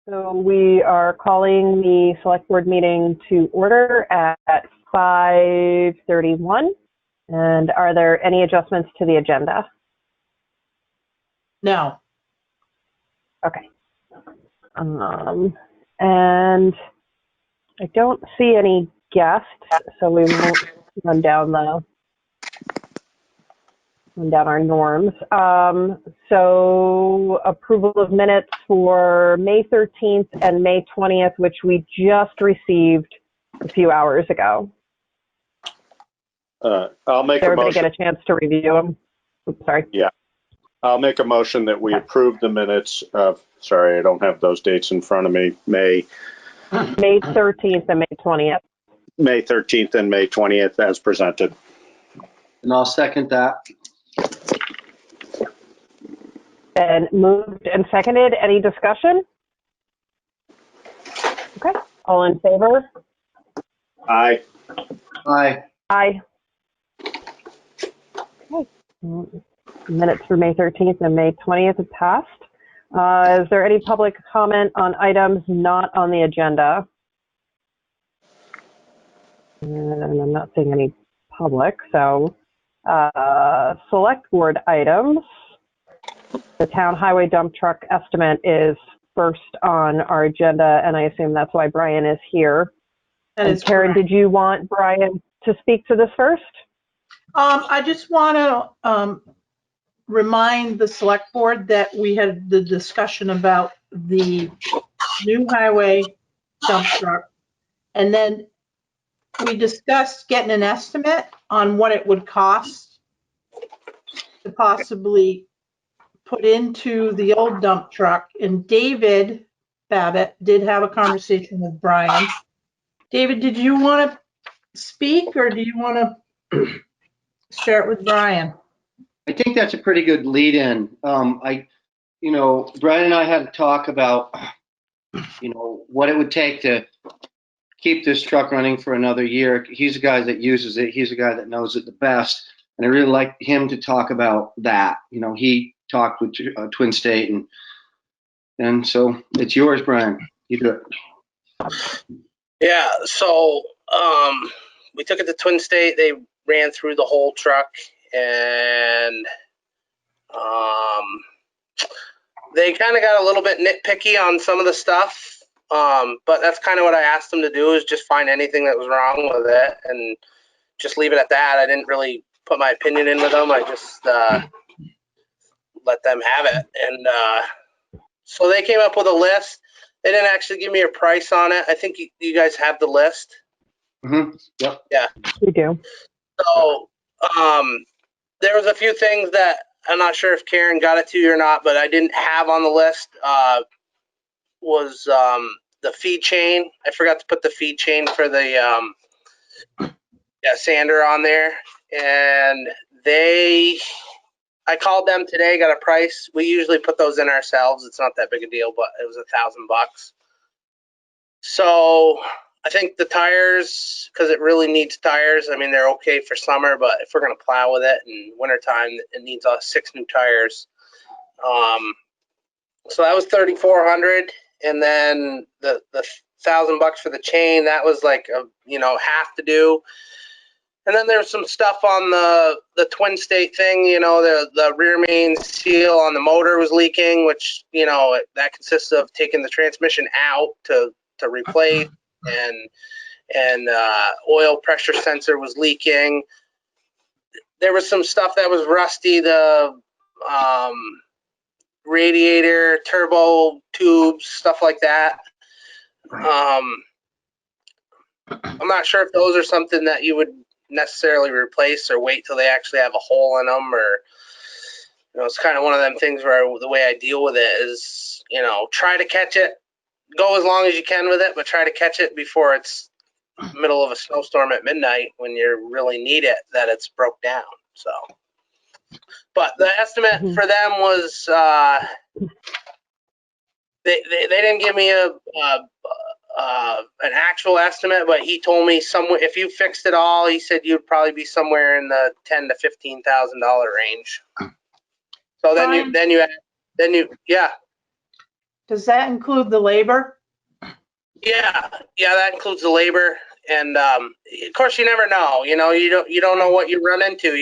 So we are calling the select board meeting to order at 5:31. And are there any adjustments to the agenda? No. Okay. And I don't see any guests, so we won't run down our norms. So approval of minutes for May 13th and May 20th, which we just received a few hours ago. I'll make a motion. Everybody get a chance to review them? Oops, sorry. Yeah. I'll make a motion that we approve the minutes of, sorry, I don't have those dates in front of me, May 13th and May 20th. May 13th and May 20th as presented. And I'll second that. And moved and seconded. Any discussion? Okay. All in favor? Aye. Aye. Aye. Okay. Minutes for May 13th and May 20th have passed. Is there any public comment on items not on the agenda? And I'm not seeing any public, so select board items. The town highway dump truck estimate is first on our agenda, and I assume that's why Brian is here. And Karen, did you want Brian to speak to this first? I just want to remind the select board that we had the discussion about the new highway dump truck, and then we discussed getting an estimate on what it would cost to possibly put into the old dump truck. And David Babbitt did have a conversation with Brian. David, did you want to speak, or do you want to start with Brian? I think that's a pretty good lead in. Brian and I had a talk about, what it would take to keep this truck running for another year. He's a guy that uses it. He's a guy that knows it the best. And I really like him to talk about that. He talked with Twin State, and so it's yours, Brian. You do it. Yeah, so we took it to Twin State. They ran through the whole truck, and they kind of got a little bit nitpicky on some of the stuff, but that's kind of what I asked them to do, is just find anything that was wrong with it and just leave it at that. I didn't really put my opinion in with them. I just let them have it. And so they came up with a list. They didn't actually give me a price on it. I think you guys have the list. Mm-hmm. Yep. Yeah. We do. So there was a few things that I'm not sure if Karen got it to you or not, but I didn't have on the list. Was the feed chain. I forgot to put the feed chain for the sander on there. And I called them today, got a price. We usually put those in ourselves. It's not that big a deal, but it was $1,000. So I think the tires, because it really needs tires. I mean, they're okay for summer, but if we're going to plow with it in wintertime, it needs 6 new tires. So that was $3,400, and then the $1,000 for the chain. That was like half to do. And then there's some stuff on the Twin State thing. The rear main seal on the motor was leaking, which that consists of taking the transmission out to replace, and oil pressure sensor was leaking. There was some stuff that was rusty. The radiator, turbo tubes, stuff like that. I'm not sure if those are something that you would necessarily replace or wait till they actually have a hole in them, or it's kind of one of them things where the way I deal with it is try to catch it, go as long as you can with it, but try to catch it before it's middle of a snowstorm at midnight when you really need it, that it's broke down. So but the estimate for them was they didn't give me an actual estimate, but he told me somewhere, if you fixed it all, he said you'd probably be somewhere in the $10,000 to $15,000 range. So then you yeah. Does that include the labor? Yeah, that includes the labor, and of course you never know. You know, you don't know what you run into.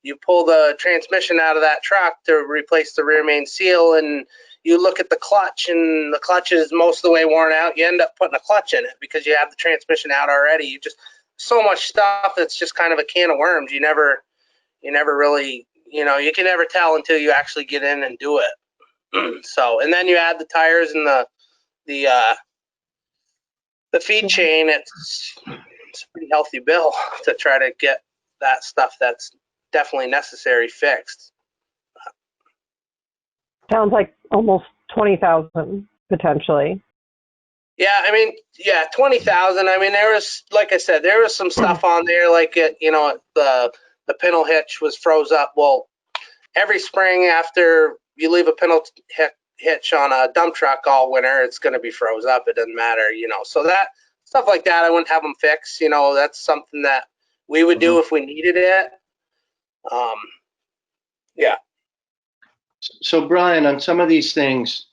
You pull the transmission out of that truck to replace the rear main seal, and you look at the clutch, and the clutch is most of the way worn out. You end up putting a clutch in it because you have the transmission out already. You just so much stuff that's just kind of a can of worms. You never really, you know, you can never tell until you actually get in and do it. So, and then you add the tires and the feed chain. It's a pretty healthy bill to try to get that stuff that's definitely necessary fixed. Sounds like almost 20,000 potentially. Yeah, I mean, yeah, 20,000. I mean, there was, like I said, there was some stuff on there, like it, you know, the pintle hitch was froze up. Well, every spring after you leave a pintle hitch on a dump truck all winter, it's going to be froze up. It doesn't matter, you know. So that stuff like that, I wouldn't have them fix. You know, that's something that we would do if we needed it. Yeah. So Brian, on some of these things,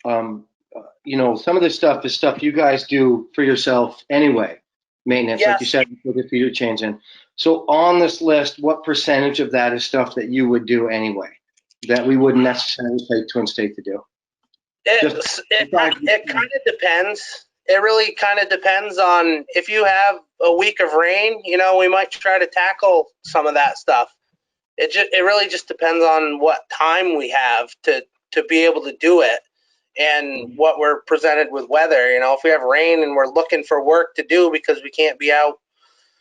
you know, some of this stuff is stuff you guys do for yourself anyway, maintenance, like you said, put the feeder chains in. So on this list, what percentage of that is stuff that you would do anyway, that we wouldn't necessarily take Twin State to do? It kind of depends. It really kind of depends on if you have a week of rain, you know, we might try to tackle some of that stuff. It really just depends on what time we have to be able to do it and what we're presented with weather. You know, if we have rain and we're looking for work to do because we can't be out,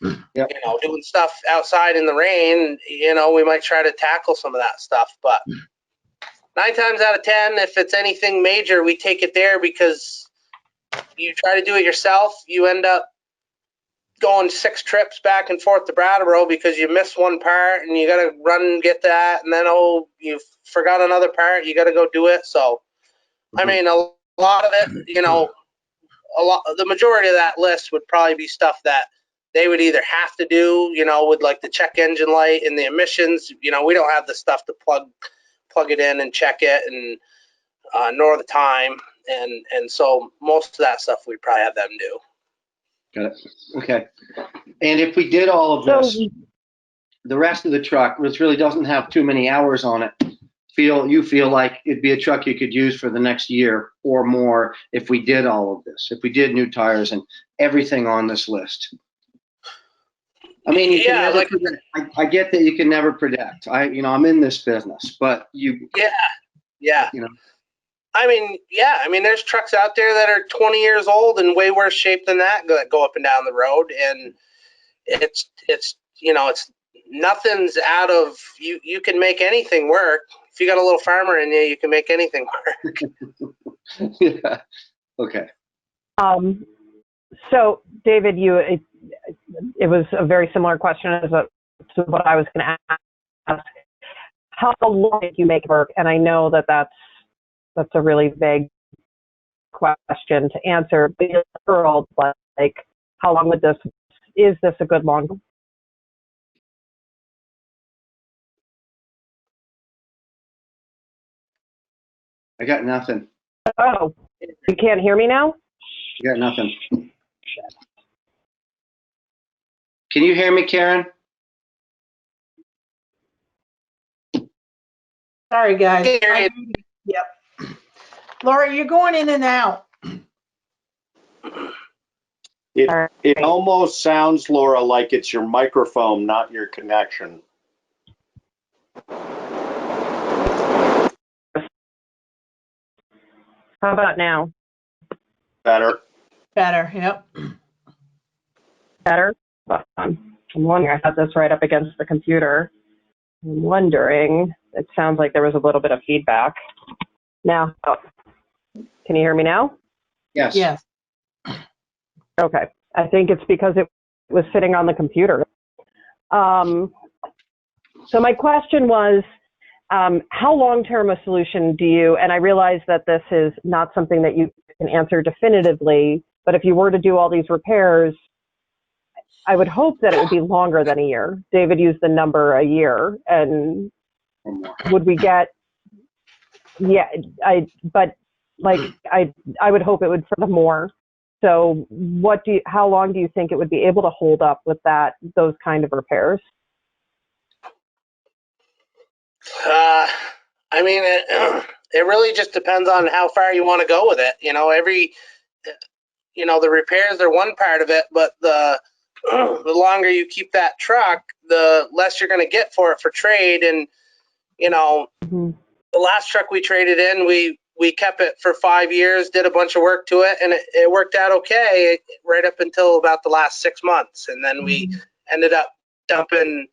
you know, doing stuff outside in the rain, you know, we might try to tackle some of that stuff. But 9 times out of 10, if it's anything major, we take it there because you try to do it yourself, you end up going 6 trips back and forth to Brattleboro because you missed one part and you got to run and get that, and then you forgot another part, you got to go do it. So I mean, a lot of it, you know, the majority of that list would probably be stuff that they would either have to do, you know, with like the check engine light and the emissions. You know, we don't have the stuff to plug it in and check it, and nor the time, and so most of that stuff we'd probably have them do. Got it. Okay. And if we did all of this, the rest of the truck, which really doesn't have too many hours on it, you feel like it'd be a truck you could use for the next year or more if we did all of this, if we did new tires and everything on this list? I mean, you can never predict. I get that you can never predict. I'm in this business, but you know. I mean, there's trucks out there that are 20 years old and way worse shape than that go up and down the road, and it's you know, it's nothing's out of you. You can make anything work. If you got a little farmer in you can make anything work. Yeah. Okay. So David, it was a very similar question to what I was going to ask. How long did you make it work? And I know that's a really vague question to answer, but in the world, like, how long is this a good long? I got nothing. Oh, you can't hear me now? I got nothing. Can you hear me, Karen? Sorry, guys. Hey, Yep. Laura, you're going in and out. It almost sounds, Laura, like it's your microphone, not your connection. How about now? Better. Better, yep. Better? I'm wondering, I had this right up against the computer. I'm wondering, it sounds like there was a little bit of feedback. Now, can you hear me now? Yes. Yes. Okay. I think it's because it was sitting on the computer. So my question was, how long-term a solution do you, and I realize that this is not something that you can answer definitively, but if you were to do all these repairs, I would hope that it would be longer than a year. David used the number a year, and would we get, but like I would hope it would for the more. So how long do you think it would be able to hold up with those kind of repairs? I mean, it really just depends on how far you want to go with it. You know, the repairs are one part of it, but the longer you keep that truck, the less you're going to get for it for trade. And, you know, the last truck we traded in, we kept it for 5 years, did a bunch of work to it, and it worked out okay right up until about the last 6 months. And then we ended up dumping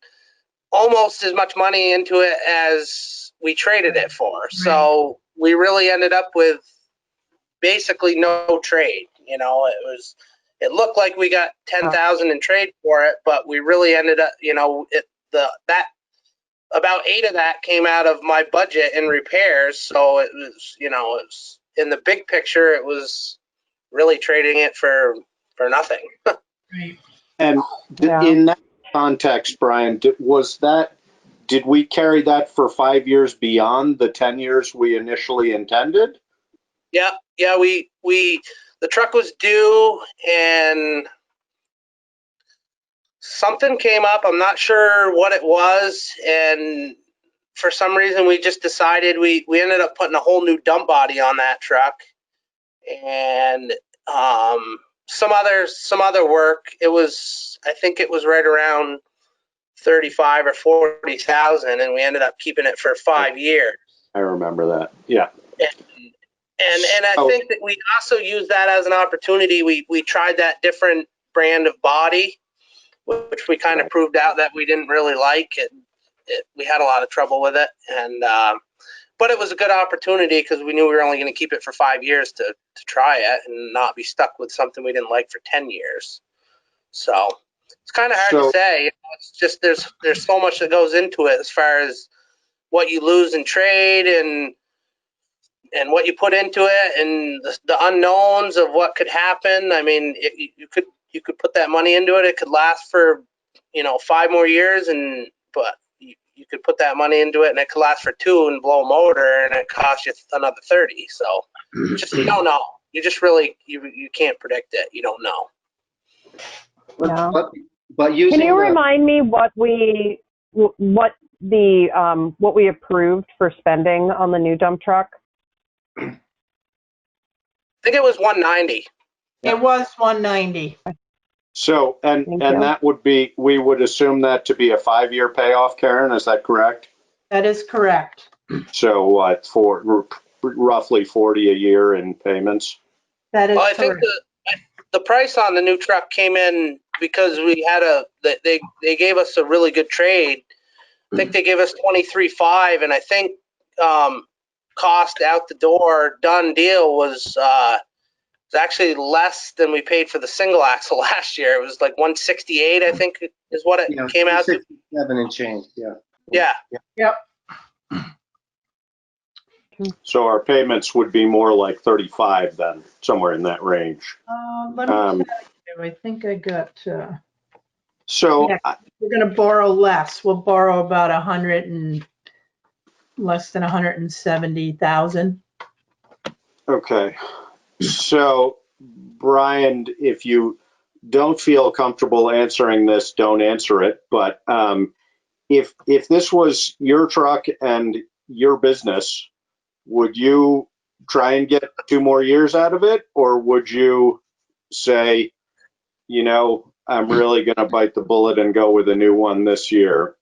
almost as much money into it as we traded it for. So we really ended up with basically no trade. You know, it looked like we got 10,000 in trade for it, but we really ended up, you know, about 8 of that came out of my budget in repairs. So it was, you know, it's in the big picture, it was really trading it for nothing. And in that context, Brian, did we carry that for 5 years beyond the 10 years we initially intended? Yeah, the truck was due and something came up. I'm not sure what it was, and for some reason we just decided we ended up putting a whole new dump body on that truck, and some other work. I think it was right around 35 or 40,000, and we ended up keeping it for 5 years. I remember that. Yeah. And I think that we also used that as an opportunity. We tried that different brand of body, which we kind of proved out that we didn't really like it. We had a lot of trouble with it, and but it was a good opportunity because we knew we were only going to keep it for 5 years to try it and not be stuck with something we didn't like for 10 years. So it's kind of hard to say. You know, it's just there's so much that goes into it as far as what you lose in trade and what you put into it and the unknowns of what could happen. I mean, you could put that money into it. It could last for, you know, 5 more years, but you could put that money into it and it could last for 2 and blow a motor and it costs you another 30. So just, you don't know. You just really, you can't predict it. You don't know. Yeah. But using Can you remind me what we approved for spending on the new dump truck? I think it was 190. It was 190. So, and that would be, we would assume that to be a 5-year payoff, Karen, is that correct? That is correct. So what, for roughly 40 a year in payments? That is Well, I correct. think the price on the new truck came in because we had they gave us a really good trade. I think they gave us 23.5, and I think cost out the door done deal was actually less than we paid for the single axle last year. It was like 168, I think, is what it came out to. 67 and change. Yeah. Yeah. Yep. So our payments would be more like 35 then, somewhere in that range. Let me tell you, I think I got. So Yeah, we're going to borrow less. We'll borrow about less than 170,000. okay. So Brian, if you don't feel comfortable answering this, don't answer it. But if this was your truck and your business, would you try and get 2 more years out of it? Or would you say, you know, I'm really going to bite the bullet and go with a new one this year?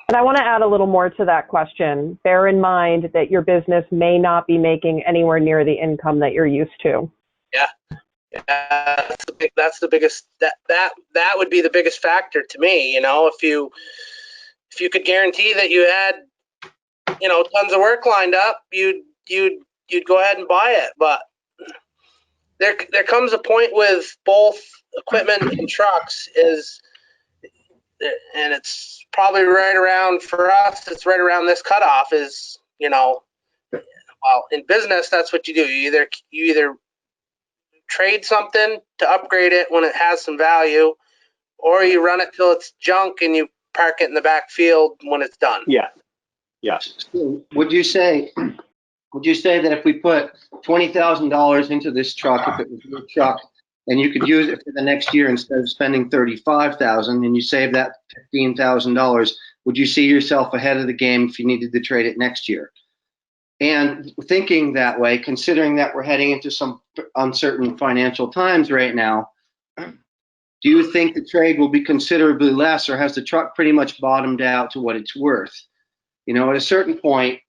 And I want to add a little more to that question. Bear in mind that your business may not be making anywhere near the income that you're used to. Yeah. That's the biggest, that would be the biggest factor to me. You know, if you could guarantee that you had, you know, tons of work lined up, you'd go ahead and buy it. But there comes a point with both equipment and trucks and it's probably right around, for us, it's right around this cutoff is, you know, well, in business, that's what you do. You either trade something to upgrade it when it has some value, or you run it till it's junk and you park it in the back field when it's done. Yeah. Yes. So would you say would you say that if we put $20,000 into this truck, if it was your truck, and you could use it for the next year instead of spending $35,000, and you save that $15,000, would you see yourself ahead of the game if you needed to trade it next year? And thinking that way, considering that we're heading into some uncertain financial times right now, do you think the trade will be considerably less, or has the truck pretty much bottomed out to what it's worth? You know, at a certain point,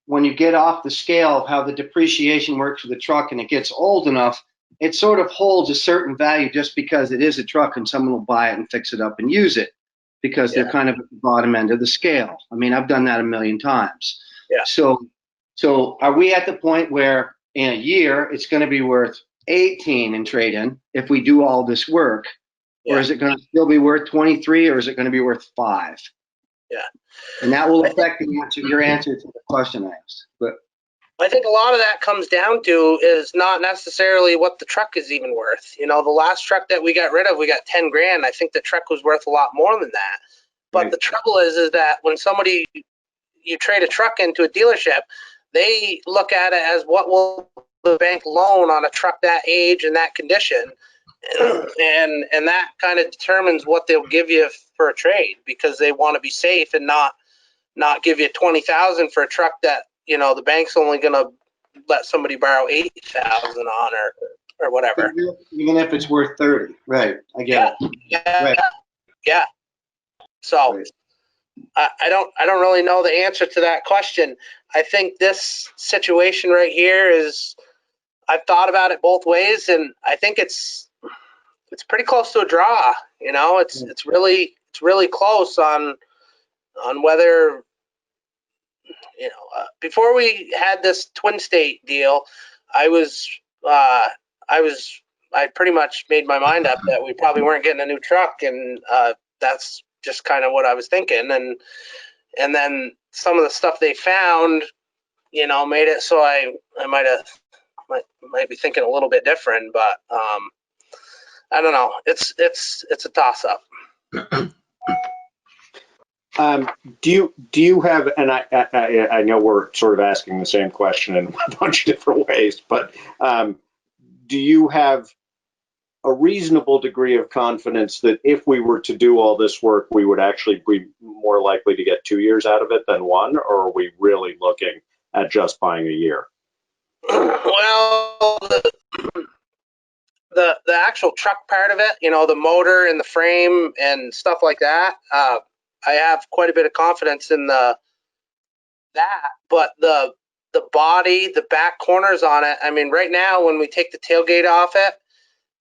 when you get off the scale of how the depreciation works with the truck and it gets old enough, it sort of holds a certain value just because it is a truck and someone will buy it and fix it up and use it because they're kind of at the bottom end of the scale. I mean, I've done that a million times. Yeah. So are we at the point where in a year it's going to be worth 18 in trade-in if we do all this work? Yeah. Or is it going to still be worth 23, or is it going to be worth 5? Yeah. And that will affect your answer to the question I asked. But I think a lot of that comes down to is not necessarily what the truck is even worth. You know, the last truck that we got rid of, we got 10 grand. I think the truck was worth a lot more than that. But Right. the trouble is that when you trade a truck into a dealership, they look at it as what will the bank loan on a truck that age and that condition. And that kind of determines what they'll give you for a trade, because they want to be safe and not give you 20,000 for a truck that, you know, the bank's only going to let somebody borrow 8,000 on or whatever. even if it's worth 30, right? I get it. Yeah. Right. Yeah. So Right. I don't really know the answer to that question. I think this situation right here is, I've thought about it both ways, and I think it's pretty close to a draw. You know, it's really close on whether, you know, before we had this Twin State deal, I pretty much made my mind up that we probably weren't getting a new truck, and that's just kind of what I was thinking. And then some of the stuff they found, you know, made it so I might be thinking a little bit different, but I don't know. It's a toss up. Do you have, and I know we're sort of asking the same question in a bunch of different ways, but do you have a reasonable degree of confidence that if we were to do all this work, we would actually be more likely to get 2 years out of it than 1, or are we really looking at just buying a year? Well, the actual truck part of it, you know, the motor and the frame and stuff like that, I have quite a bit of confidence in that. But the body, the back corners on it, I mean, right now when we take the tailgate off it,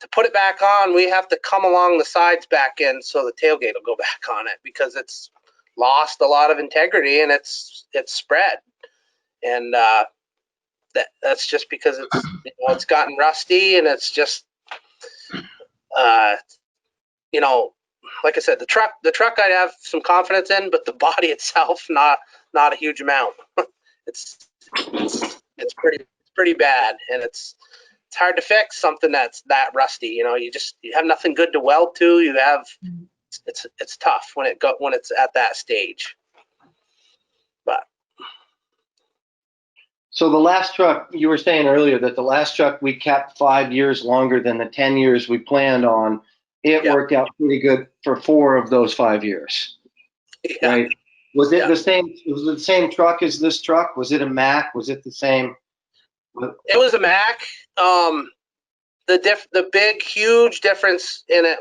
to put it back on, we have to come along the sides back in so the tailgate will go back on it, because it's lost a lot of integrity and it's spread. And that's just because it's, you know, it's gotten rusty, and it's just, you know, like I said, the truck I have some confidence in, but the body itself, not a huge amount. It's pretty bad, and it's hard to fix something that's that rusty. You know, you have nothing good to weld to. You have, it's tough when it's at that stage. But So the last truck, you were saying earlier that the last truck we kept 5 years longer than the 10 years we planned on. It Yeah. worked out pretty good for 4 of those 5 years. yeah. Right? Was it Yeah. the same? Was it the same truck as this truck? Was it a Mack? Was it the same? It was a Mack. The big, huge difference in it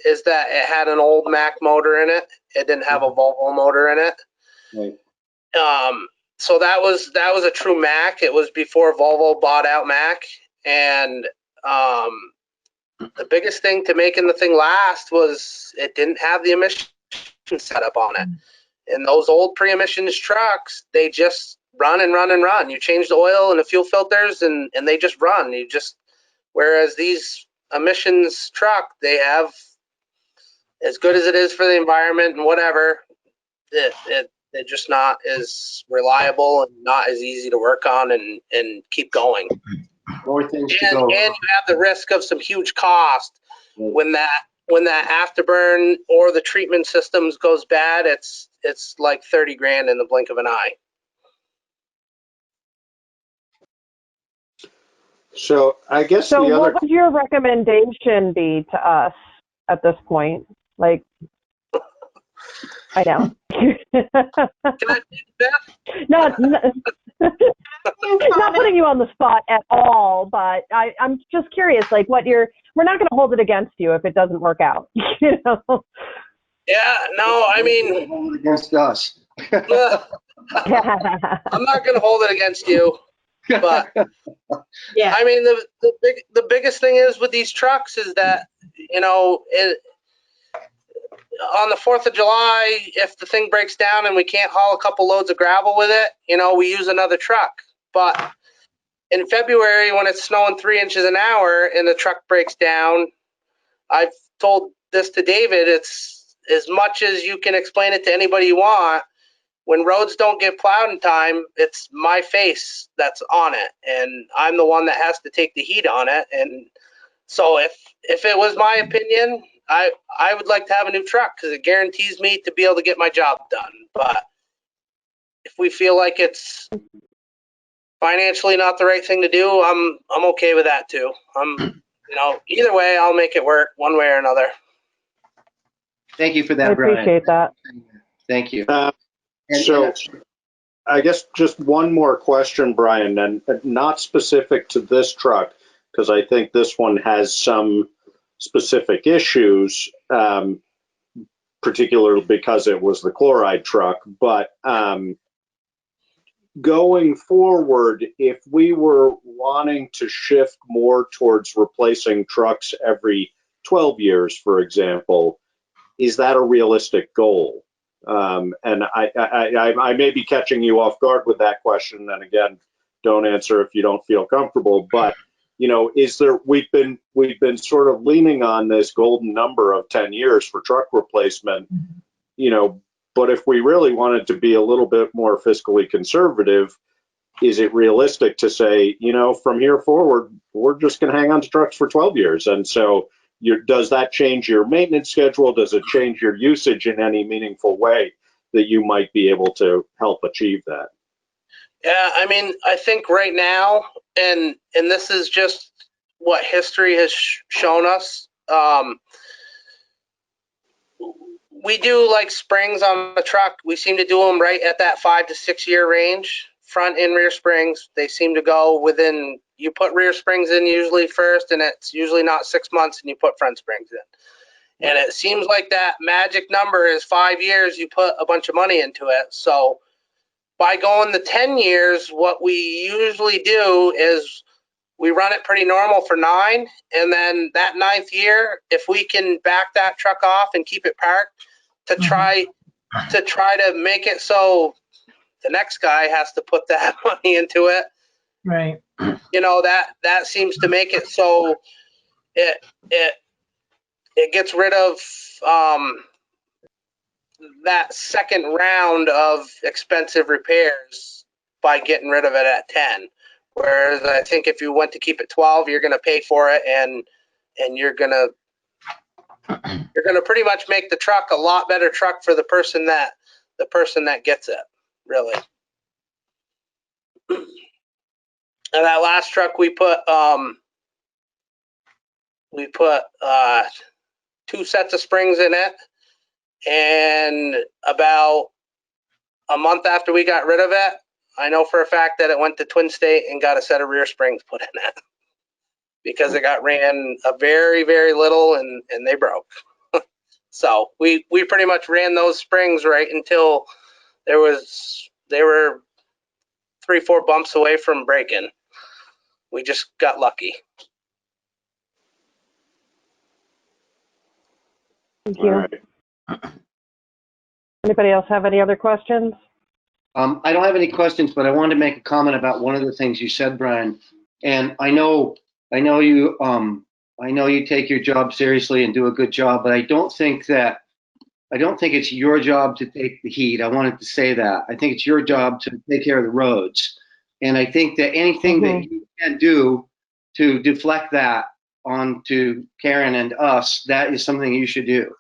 is that it had an old Mack motor in it. It didn't have a Volvo motor in it. Right. So that was a true Mack. It was before Volvo bought out Mack, and the biggest thing to making the thing last was it didn't have the emission setup on it. And those old pre-emissions trucks, they just run and run and run. You change the oil and the fuel filters, and they just run. Whereas these emissions truck, they have, as good as it is for the environment and whatever, they're just not as reliable and not as easy to work on and keep going. More things to And go. you have the risk of some huge cost when that afterburn or the treatment systems goes bad. It's like 30 grand in the blink of an eye. So I guess So the other, what would your recommendation be to us at this point? Like, I know. Can I do that? not putting you on the spot at all, but I'm just curious, like we're not going to hold it against you if it doesn't work out, you know? Yeah, no, I mean, Hold it against us. I'm not going to hold it against you, but Yeah, I mean, the biggest thing is with these trucks is that, you know, on the 4th of July, if the thing breaks down and we can't haul a couple loads of gravel with it, you know, we use another truck. But in February, when it's snowing 3 inches an hour and the truck breaks down, I've told this to David, it's as much as you can explain it to anybody you want. When roads don't get plowed in time, it's my face that's on it, and I'm the one that has to take the heat on it. And so if it was my opinion, I would like to have a new truck because it guarantees me to be able to get my job done. But if we feel like it's financially not the right thing to do, I'm okay with that too. You know, either way, I'll make it work one way or another. Thank you for I that, Brian. appreciate that. Thank you. so I guess just one more question, Brian, and not specific to this truck, because I think this one has some specific issues, particularly because it was the chloride truck. But going forward, if we were wanting to shift more towards replacing trucks every 12 years, for example, is that a realistic goal? And I may be catching you off guard with that question. And again, don't answer if you don't feel comfortable. But you know, we've been sort of leaning on this golden number of 10 years for truck replacement. You know, but if we really wanted to be a little bit more fiscally conservative, is it realistic to say, you know, from here forward, we're just going to hang on to trucks for 12 years? And so does that change your maintenance schedule? Does it change your usage in any meaningful way that you might be able to help achieve that? Yeah, I mean, I think right now, and this is just what history has shown us. We do like springs on the truck. We seem to do them right at that 5 to 6 year range. Front and rear springs, they seem to go within. You put rear springs in usually first, and it's usually not 6 months, and you put front springs in. And it seems like that magic number is 5 years. You put a bunch of money into it. So by going the 10 years, what we usually do is we run it pretty normal for 9, and then that 9th year, if we can back that truck off and keep it parked, to try to make it so the next guy has to put that money into it. right. You know, that seems to make it so it gets rid of that second round of expensive repairs by getting rid of it at 10. Whereas I think if you went to keep it 12, you're going to pay for it, and you're going to pretty much make the truck a lot better truck for the person that gets it, really. And that last truck we put 2 sets of springs in it, and about a month after we got rid of it, I know for a fact that it went to Twin State and got a set of rear springs put in it because it got ran a very, very little, and they broke. So we pretty much ran those springs right until they were 3-4 bumps away from breaking. We just got lucky. Thank All you. right. Anybody else have any other questions? I don't have any questions, but I wanted to make a comment about one of the things you said, Brian. And I know you take your job seriously and do a good job, but I don't think it's your job to take the heat. I wanted to say that. I think it's your job to take care of the roads. And I think that anything that you can do to deflect that onto Karen and us, that is something you should do.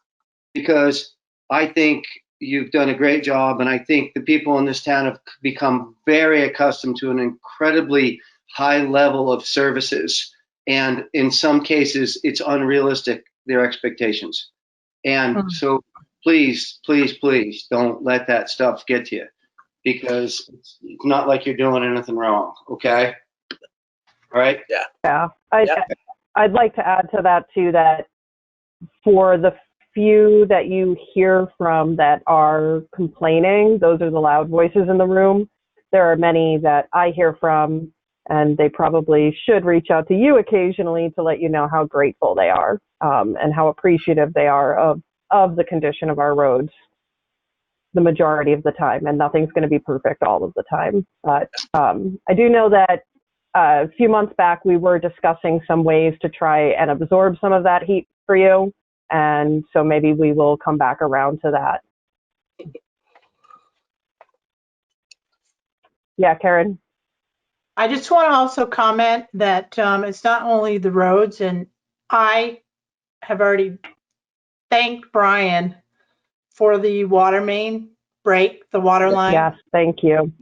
Because I think you've done a great job, and I think the people in this town have become very accustomed to an incredibly high level of services. And in some cases, it's unrealistic, their expectations. And so please, please, please don't let that stuff get to you, because it's not like you're doing anything wrong, okay? All right? Yeah. I'd like to add to that too, that for the few that you hear from that are complaining, those are the loud voices in the room. There are many that I hear from, and they probably should reach out to you occasionally to let you know how grateful they are, and how appreciative they are of the condition of our roads the majority of the time. And nothing's going to be perfect all of the time. But I do know that a few months back, we were discussing some ways to try and absorb some of that heat for you. And so maybe we will come back around to that. Yeah, Karen? I just want to also comment that it's not only the roads, and I have already thanked Brian for the water main break, the water line. Yes, thank you.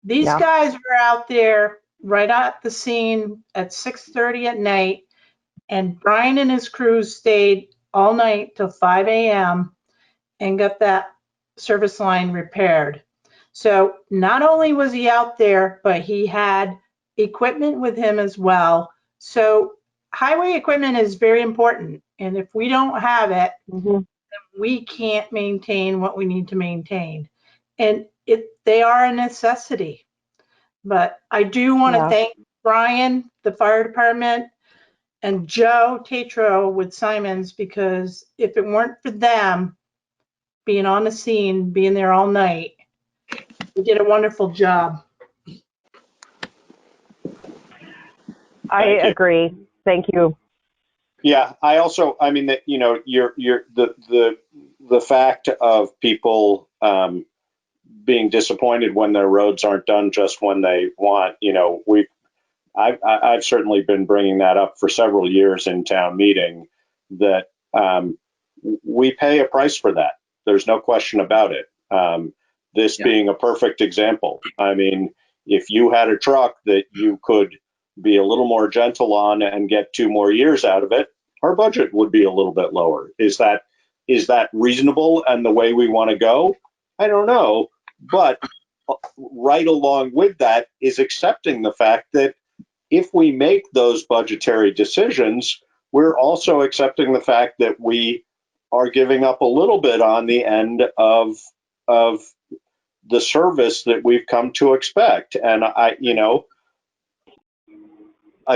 These guys were out there right at the scene at 6:30 at night, and Brian and his crew stayed all night till 5 a.m. and got that service line repaired. So not only was he out there, but he had equipment with him as well. So highway equipment is very important. And if we don't have it, then we can't maintain what we need to maintain. And they are a necessity. But I do want to thank Brian, the fire department, and Joe Tatro with Simons, because if it weren't for them being on the scene, being there all night, they did a wonderful job. I agree. Thank you. Yeah, I mean that, you know, the fact of people being disappointed when their roads aren't done just when they want, you know, I've certainly been bringing that up for several years in town meeting, that we pay a price for that. There's no question about it. This being a perfect example. I mean, if you had a truck that you could be a little more gentle on and get 2 more years out of it, our budget would be a little bit lower. Is that reasonable and the way we want to go? I don't know. But right along with that is accepting the fact that if we make those budgetary decisions, we're also accepting the fact that we are giving up a little bit on the end of the service that we've come to expect. And I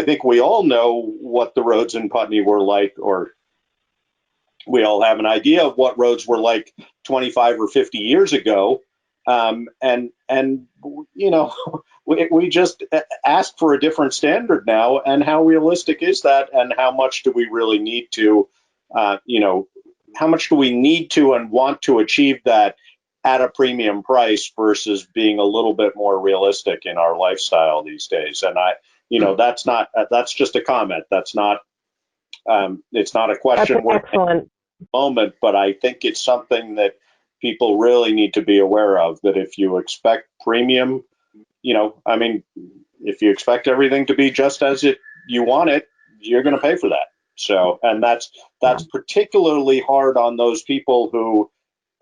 think we all know what the roads in Putney were like, or we all have an idea of what roads were like 25 or 50 years ago. And you know, we just ask for a different standard now. And how realistic is that? And how much do we really need to, how much do we need to and want to achieve that at a premium price versus being a little bit more realistic in our lifestyle these days? And that's just a comment. That's not, it's not a question. That's an excellent moment, but I think it's something that people really need to be aware of, that if you expect premium, if you expect everything to be just as you want it, you're going to pay for that. So, and that's particularly hard on those people who,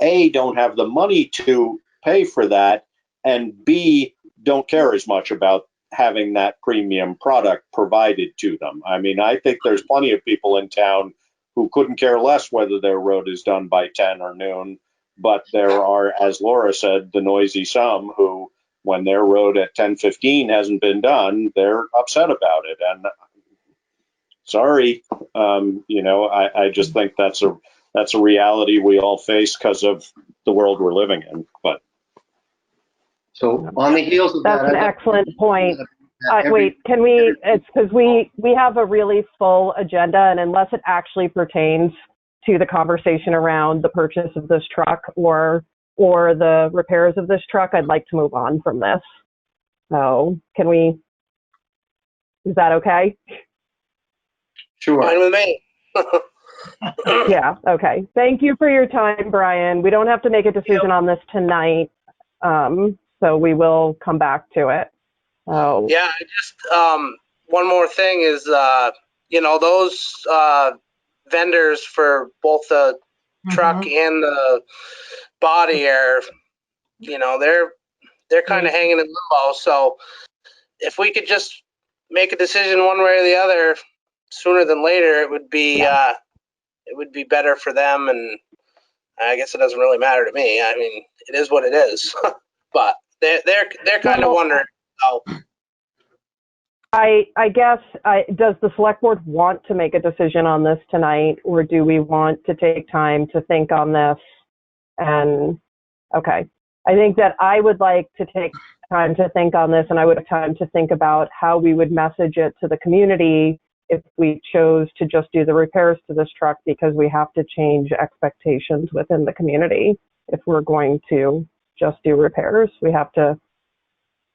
A, don't have the money to pay for that, and B, don't care as much about having that premium product provided to them. I mean, I think there's plenty of people in town who couldn't care less whether their road is done by 10 or noon, but there are, as Laura said, the noisy some who, when their road at 10:15 hasn't been done, they're upset about it. And sorry, I just think that's a reality we all face because of the world we're living in. But so on the heels of that's that, an excellent point. Wait, can we, it's because we have a really full agenda, and unless it actually pertains to the conversation around the purchase of this truck or the repairs of this truck, I'd like to move on from this. So is that okay? Sure. Fine with me. Yeah, okay. Thank you for your time, Brian. We don't have to make a decision on this tonight, so we will come back to it. Oh, Yeah, I just one more thing is those vendors for both the truck and the body are they're kind of hanging in limbo. So if we could just make a decision one way or the other sooner than later, it would be better for them. And I guess it doesn't really matter to me. I mean, it is what it is. But they're kind of wondering. So I guess, does the select board want to make a decision on this tonight, or do we want to take time to think on this? And, okay, I think that I would like to take time to think on this, and I would have time to think about how we would message it to the community if we chose to just do the repairs to this truck, because we have to change expectations within the community. If we're going to just do repairs, we have to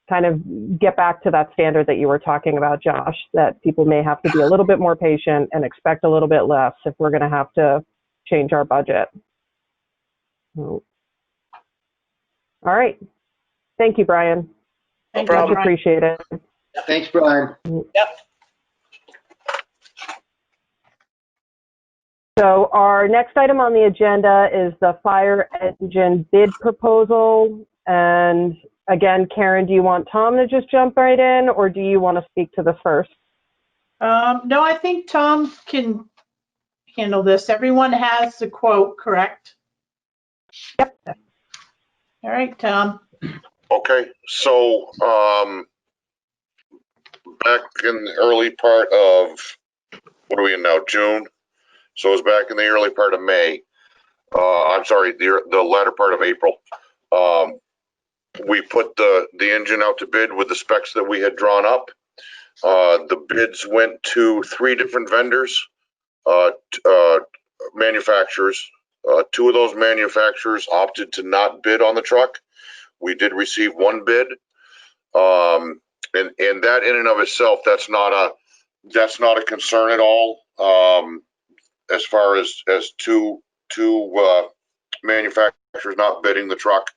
kind of get back to that standard that you were talking about, Josh, that people may have to be a little bit more patient and expect a little bit less if we're going to have to change our budget. All right. Thank you, Brian. no Much problem. appreciated. Thanks, Brian. Yep. So our next item on the agenda is the fire engine bid proposal. And again, Karen, do you want Tom to just jump right in, or do you want to speak to this first? No, I think Tom can handle this. Everyone has the quote, correct? Yep. All right, Tom. Okay, so back in the early part of, what are we in now, June? So it was back in the early part of May. I'm sorry, the latter part of April. We put the engine out to bid with the specs that we had drawn up. The bids went to 3 different vendors, manufacturers. 2 of those manufacturers opted to not bid on the truck. We did receive 1 bid. And that in and of itself, that's not a concern at all. As far as two manufacturers not bidding the truck.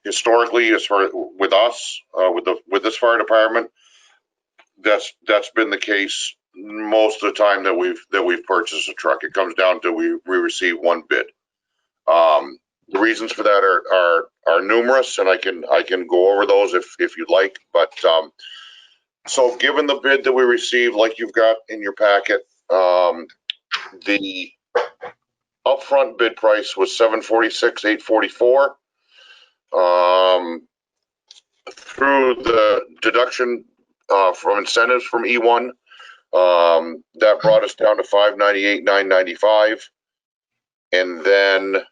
Historically, as far with us, with this fire department, that's been the case most of the time that we've purchased a truck. It comes down to we receive 1 bid. The reasons for that are numerous, and I can go over those if you'd like. But so given the bid that we received, like you've got in your packet, the upfront bid price was $746,844. Through the deduction from incentives from E1, that brought us down to $598,995, and then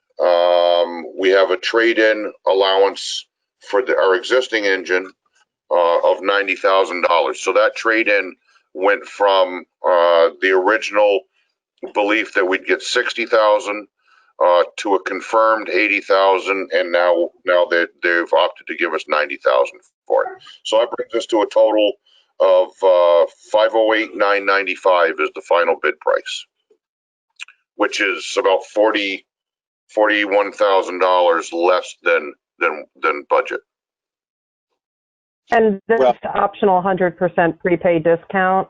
we have a trade-in allowance for our existing engine of $90,000. So that trade-in went from the original belief that we'd get $60,000 to a confirmed $80,000, and now they've opted to give us $90,000 for it. So that brings us to a total of $508,995 is the final bid price, which is about $41,000 less than budget. And this optional 100% prepaid discount?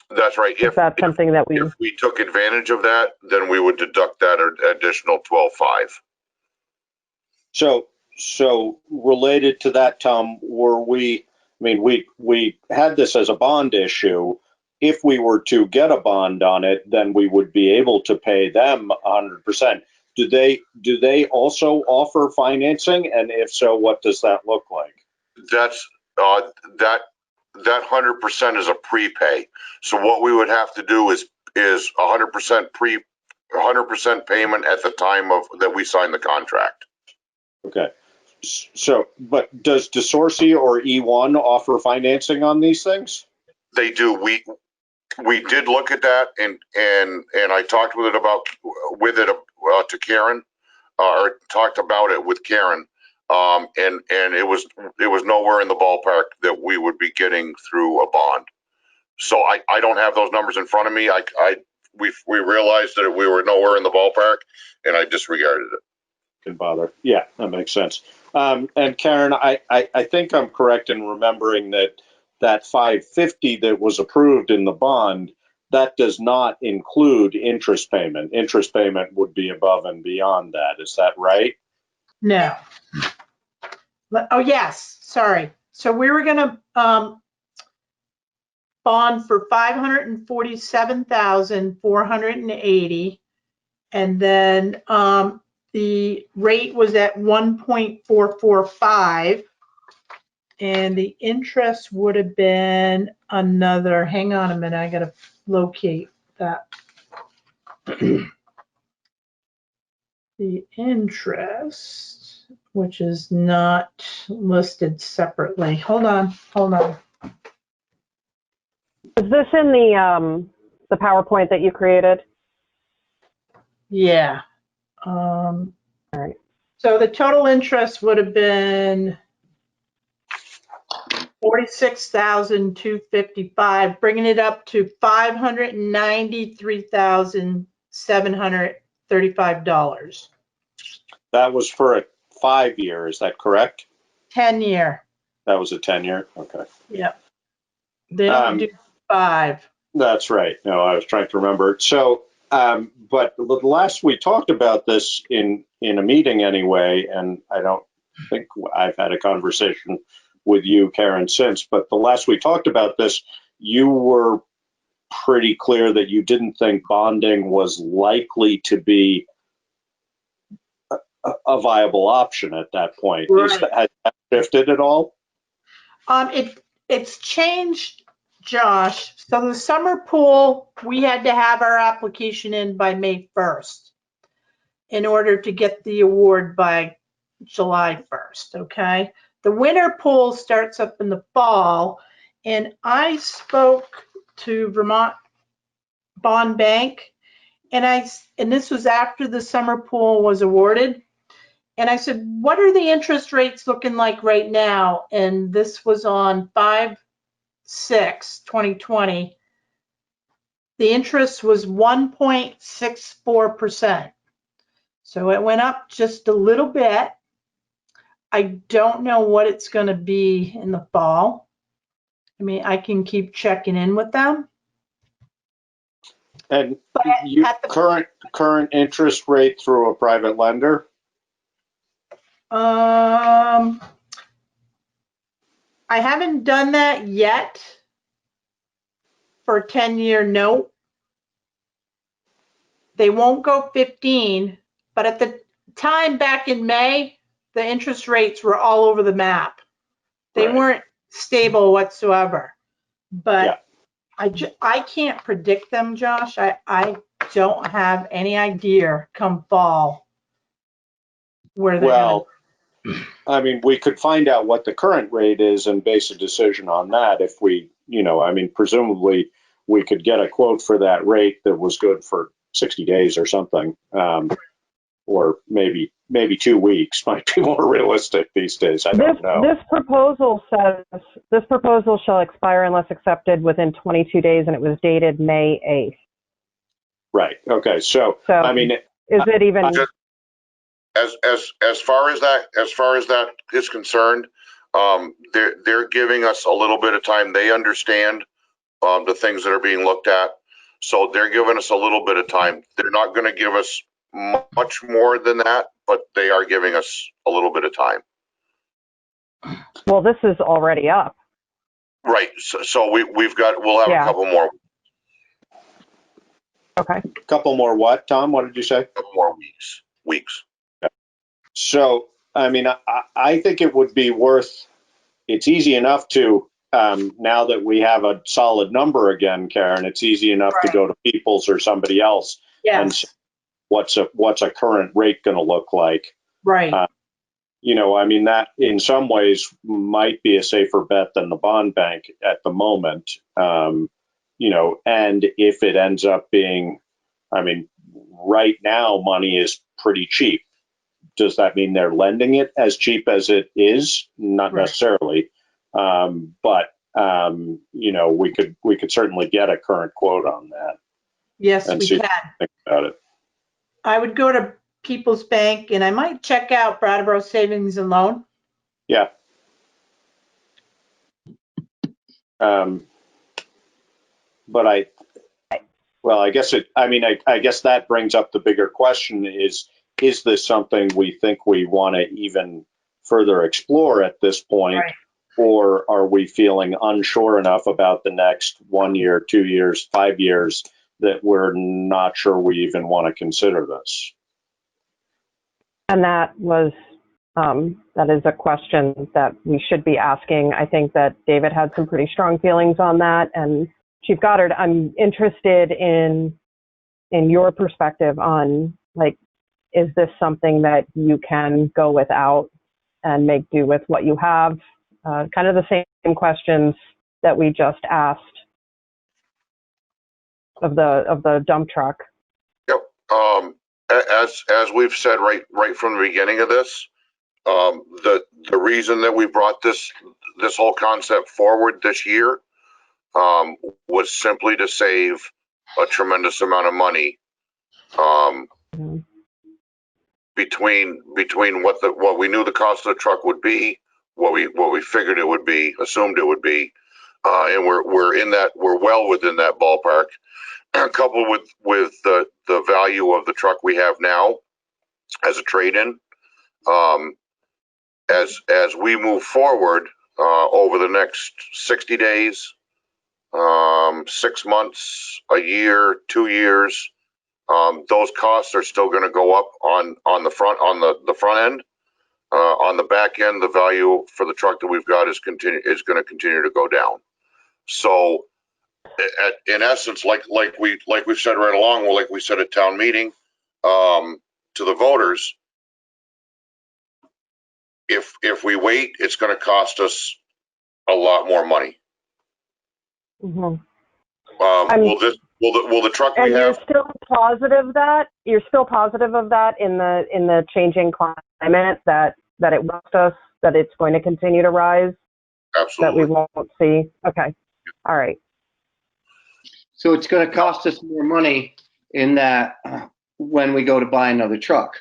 That's right. Is that something that we... If we took advantage of that, then we would deduct that additional $12,500. So related to that, Tom, we had this as a bond issue. If we were to get a bond on it, then we would be able to pay them 100%. Do they also offer financing? And if so, what does that look like? That's that 100% is a prepay. So what we would have to do is 100% payment at the time that we sign the contract. Okay. So, but does DeSorcy or E1 offer financing on these things? They do. We did look at that, and I talked to Karen, or talked about it with Karen. And it was nowhere in the ballpark that we would be getting through a bond. So I don't have those numbers in front of me. We realized that we were nowhere in the ballpark, and I disregarded it. Can bother. Yeah, that makes sense. And Karen, I think I'm correct in remembering that 550 that was approved in the bond, that does not include interest payment. Interest payment would be above and beyond that. Is that right? No. Oh, yes, sorry. So we were gonna bond for 547,480, and then the rate was at 1.445, and the interest would have been another, hang on a minute, I gotta locate that. The interest, which is not listed separately. Hold on. Is this in the PowerPoint that you created? Yeah. All right. So the total interest would have been 46,255, bringing it up to $593,735. That was for a 5-year, is that correct? 10-year. That was a 10-year? Okay. Yep. They don't do 5. That's right. No, I was trying to remember. So, but the last we talked about this in a meeting anyway, and I don't think I've had a conversation with you, Karen, since, but the last we talked about this, you were pretty clear that you didn't think bonding was likely to be a viable option at that point. Right. Has that shifted at all? It's changed, Josh. So the summer pool, we had to have our application in by May 1st in order to get the award by July 1st, okay? The winter pool starts up in the fall, and I spoke to Vermont Bond Bank, and this was after the summer pool was awarded. And I said, what are the interest rates looking like right now? And this was on 5/6/2020. The interest was 1.64%. So it went up just a little bit. I don't know what it's going to be in the fall. I mean, I can keep checking in with them. And But you at the current interest rate through a private lender? I haven't done that yet for a 10-year note. They won't go 15, but at the time back in May, the interest rates were all over the map. They Right. weren't stable whatsoever. But Yeah. I can't predict them, Josh. I don't have any idea come fall where they're going. Well, I mean, we could find out what the current rate is and base a decision on that if we, I mean, presumably we could get a quote for that rate that was good for 60 days or something. Or maybe 2 weeks might be more realistic these days. I don't know. This proposal says, this proposal shall expire unless accepted within 22 days, and it was dated May 8th. Right. Okay. So I mean, is it even? As far as that is concerned, they're giving us a little bit of time. They understand the things that are being looked at, so they're giving us a little bit of time. They're not going to give us much more than that, but they are giving us a little bit of time. Well, this is already up. Right. So we'll have a couple more. Okay. couple more what, Tom? What did you say? Couple more weeks. So, I mean, I think it would be worth, it's easy enough to, now that we have a solid number again, Karen, it's easy enough to go to Peoples or somebody else and say, what's a current rate going to look like? Right. I mean, that in some ways might be a safer bet than the bond bank at the moment. And if it ends up being, I mean, right now money is pretty cheap. Does that mean they're lending it as cheap as it is? Not necessarily. But we could certainly get a current quote on that. Yes, and we see can. think about it. I would go to People's Bank, and I might check out Brattleboro Savings and Loan. Yeah. But I guess I guess that brings up the bigger question is this something we think we want to even further explore at this point? Right. Or are we feeling unsure enough about the next 1 year, 2 years, 5 years that we're not sure we even want to consider this? And that is a question that we should be asking. I think that David had some pretty strong feelings on that. And Chief Goddard, I'm interested in your perspective on, like, is this something that you can go without and make do with what you have? Kind of the same questions that we just asked of the dump truck. Yep. As we've said right from the beginning of this, the reason that we brought this whole concept forward this year was simply to save a tremendous amount of money between what we knew the cost of the truck would be, what we figured it would be, assumed it would be, and we're well within that ballpark. Coupled with the value of the truck we have now as a trade-in, as we move forward over the next 60 days, 6 months, a year, 2 years, those costs are still going to go up on the front end. On the back end, the value for the truck that we've got is going to continue to go down. So, in essence, like we've said right along, well, like we said at town meeting, to the voters, if we wait, it's going to cost us a lot more money. Mm-hmm. Will the truck we and have? You're still positive of that in the changing climate that it will cost us, that it's going to continue to rise, Absolutely. that we won't see. Okay, all right. So it's going to cost us more money in that when we go to buy another truck,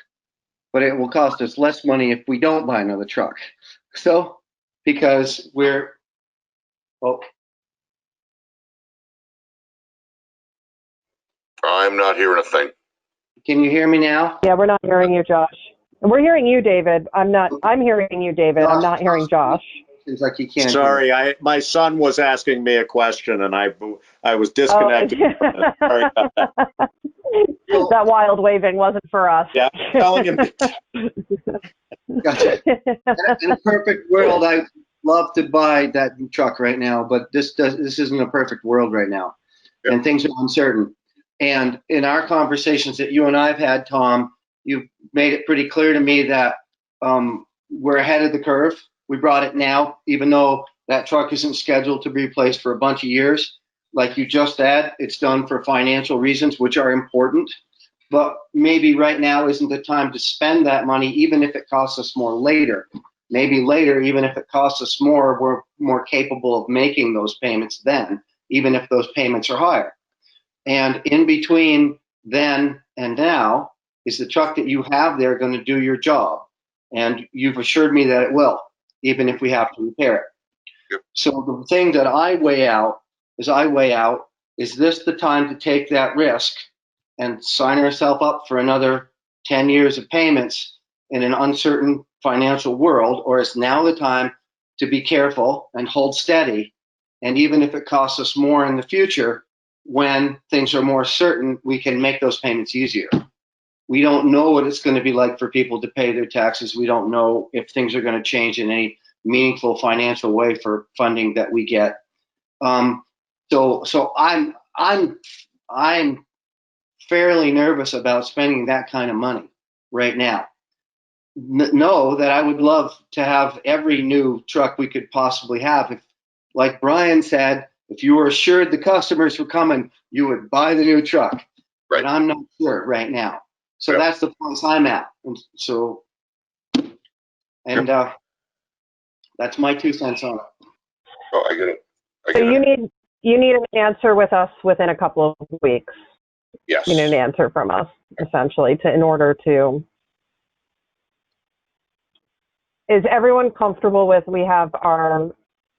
but it will cost us less money if we don't buy another truck. So, because I'm not hearing a thing. Can you hear me now? Yeah, we're not hearing you, Josh. We're hearing you, David. I'm hearing you, David. I'm not hearing Josh. Seems like you can't. Sorry, my son was asking me a question and I was disconnected. Oh. Sorry about that. That wild waving wasn't for us. Yeah, I'm telling you. Gotcha. In a perfect world, I'd love to buy that new truck right now, but this isn't a perfect world right now, Yep. And things are uncertain. And in our conversations that you and I have had, Tom, you've made it pretty clear to me that we're ahead of the curve. We brought it now, even though that truck isn't scheduled to be replaced for a bunch of years. Like you just said, it's done for financial reasons, which are important. But maybe right now isn't the time to spend that money, even if it costs us more later. Maybe later, even if it costs us more, we're more capable of making those payments then, even if those payments are higher. And in between then and now, is the truck that you have there going to do your job? And you've assured me that it will, even if we have to repair it. Yep. So the thing that I weigh out, is this the time to take that risk and sign ourselves up for another 10 years of payments in an uncertain financial world, or is now the time to be careful and hold steady? And even if it costs us more in the future, when things are more certain, we can make those payments easier. We don't know what it's going to be like for people to pay their taxes. We don't know if things are going to change in any meaningful financial way for funding that we get. So I'm fairly nervous about spending that kind of money right now. Know that I would love to have every new truck we could possibly have. If, like Brian said, if you were assured the customers were coming, you would buy the new truck. Right. But I'm not sure right now. So Yep. that's the place I'm at. And that's my 2 cents on it. Oh, I get it. So you need an answer with us within a couple of weeks. Yes. You need an answer from us, essentially, in order to is everyone comfortable with, we have our,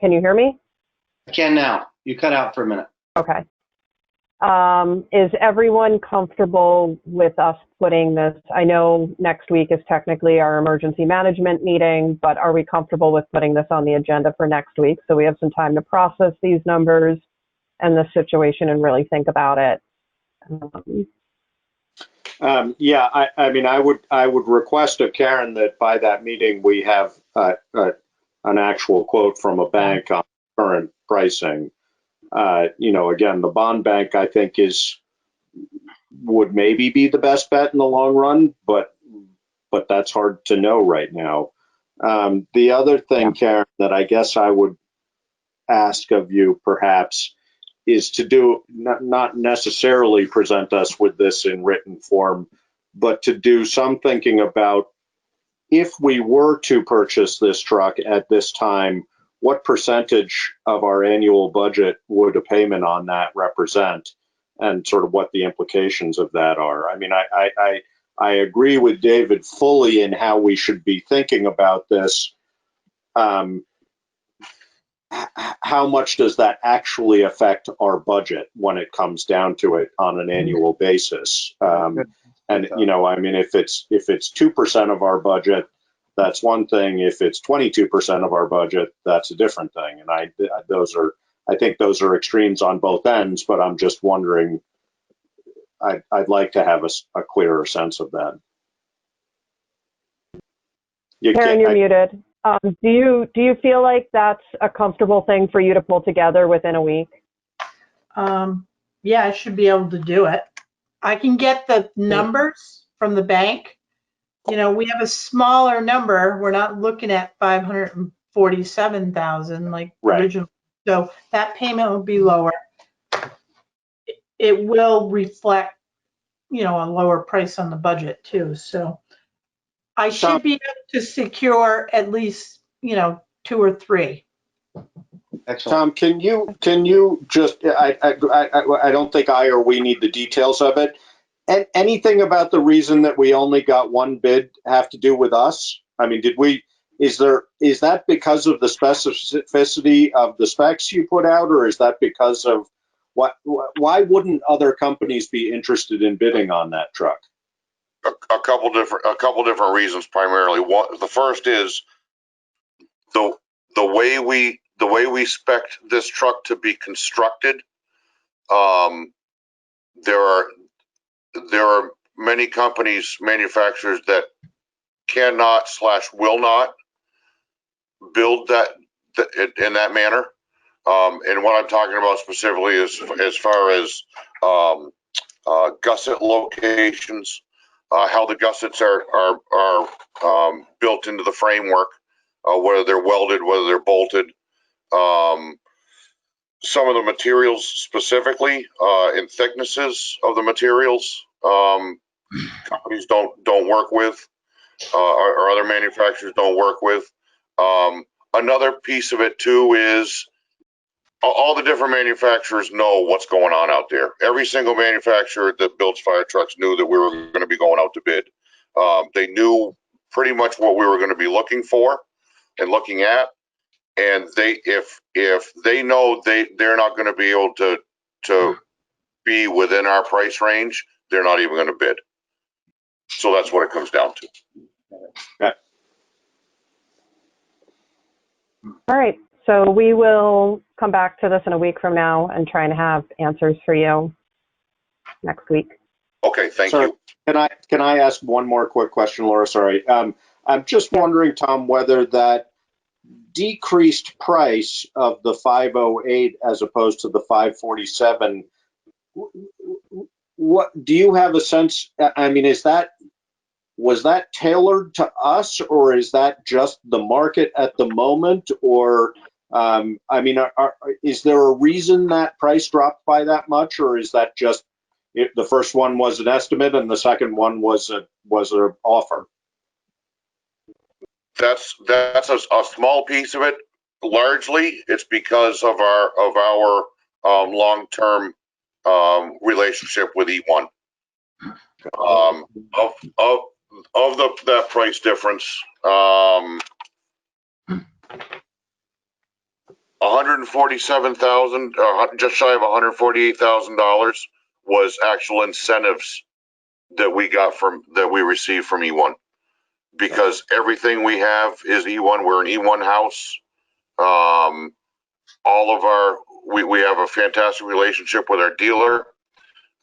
can you hear me? I can now. You cut out for a minute. Okay. Is everyone comfortable with us putting this? I know next week is technically our emergency management meeting, but are we comfortable with putting this on the agenda for next week so we have some time to process these numbers and the situation and really think about it? Yeah, I mean, I would request of Karen that by that meeting we have an actual quote from a bank on current pricing. Again, the bond bank I think would maybe be the best bet in the long run, but that's hard to know right now. The other thing, Karen, that I guess I would ask of you perhaps is to do not necessarily present us with this in written form, but to do some thinking about if we were to purchase this truck at this time, what percentage of our annual budget would a payment on that represent, and sort of what the implications of that are. I mean, I agree with David fully in how we should be thinking about this. How much does that actually affect our budget when it comes down to it on an annual basis? And I mean, if it's 2% of our budget, that's one thing. If it's 22% of our budget, that's a different thing. And I think those are extremes on both ends. But I'm just wondering. I'd like to have a clearer sense of that. Karen, you're muted. Do you feel like that's a comfortable thing for you to pull together within a week? Yeah, I should be able to do it. I can get the numbers from the bank. We have a smaller number. We're not looking at 547,000 like original. So that payment will be lower. It will reflect, a lower price on the budget too. So I should be able to secure at least, 2 or 3. Excellent. Tom, can you just, I don't think I or we need the details of it. And anything about the reason that we only got one bid have to do with us? I mean, is that because of the specificity of the specs you put out, or is that because of why wouldn't other companies be interested in bidding on that truck? A couple different reasons primarily. One, the first is the way we spec'd this truck to be constructed. There are many manufacturers that cannot / will not build that in that manner. And what I'm talking about specifically is as far as gusset locations, how the gussets are built into the framework, whether they're welded, whether they're bolted. Some of the materials specifically, in thicknesses of the materials, companies don't work with, or other manufacturers don't work with. Another piece of it too is all the different manufacturers know what's going on out there. Every single manufacturer that builds fire trucks knew that we were going to be going out to bid. They knew pretty much what we were going to be looking for and looking at. And if they know they're not going to be able to be within our price range, they're not even going to bid. So that's what it comes down to. Okay. All right. So we will come back to this in a week from now and try and have answers for you next week. Okay, thank you. Can I ask one more quick question, Laura? Sorry. I'm just wondering, Tom, whether that decreased price of the 508 as opposed to the 547, what do you have a sense? I mean, was that tailored to us, or is that just the market at the moment? Or I mean, is there a reason that price dropped by that much, or is that just the first one was an estimate and the second one was an offer? That's a small piece of it. Largely, it's because of our long-term relationship with E1. Of that price difference, $147,000, just shy of $148,000 was actual incentives that we received from E1. Because everything we have is E1. We're an E1 house. We have a fantastic relationship with our dealer,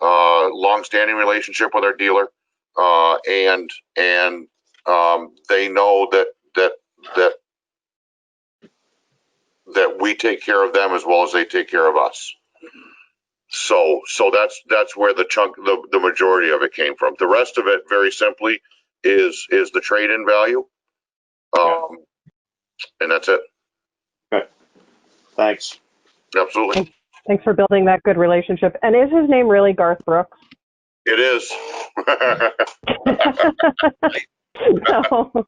long-standing relationship with our dealer, and they know that we take care of them as well as they take care of us. So that's where the majority of it came from. The rest of it, very simply, is the trade-in value, and that's it. Okay. Thanks. Absolutely. Thanks for building that good relationship. And is his name really Garth Brooks? It is. No. All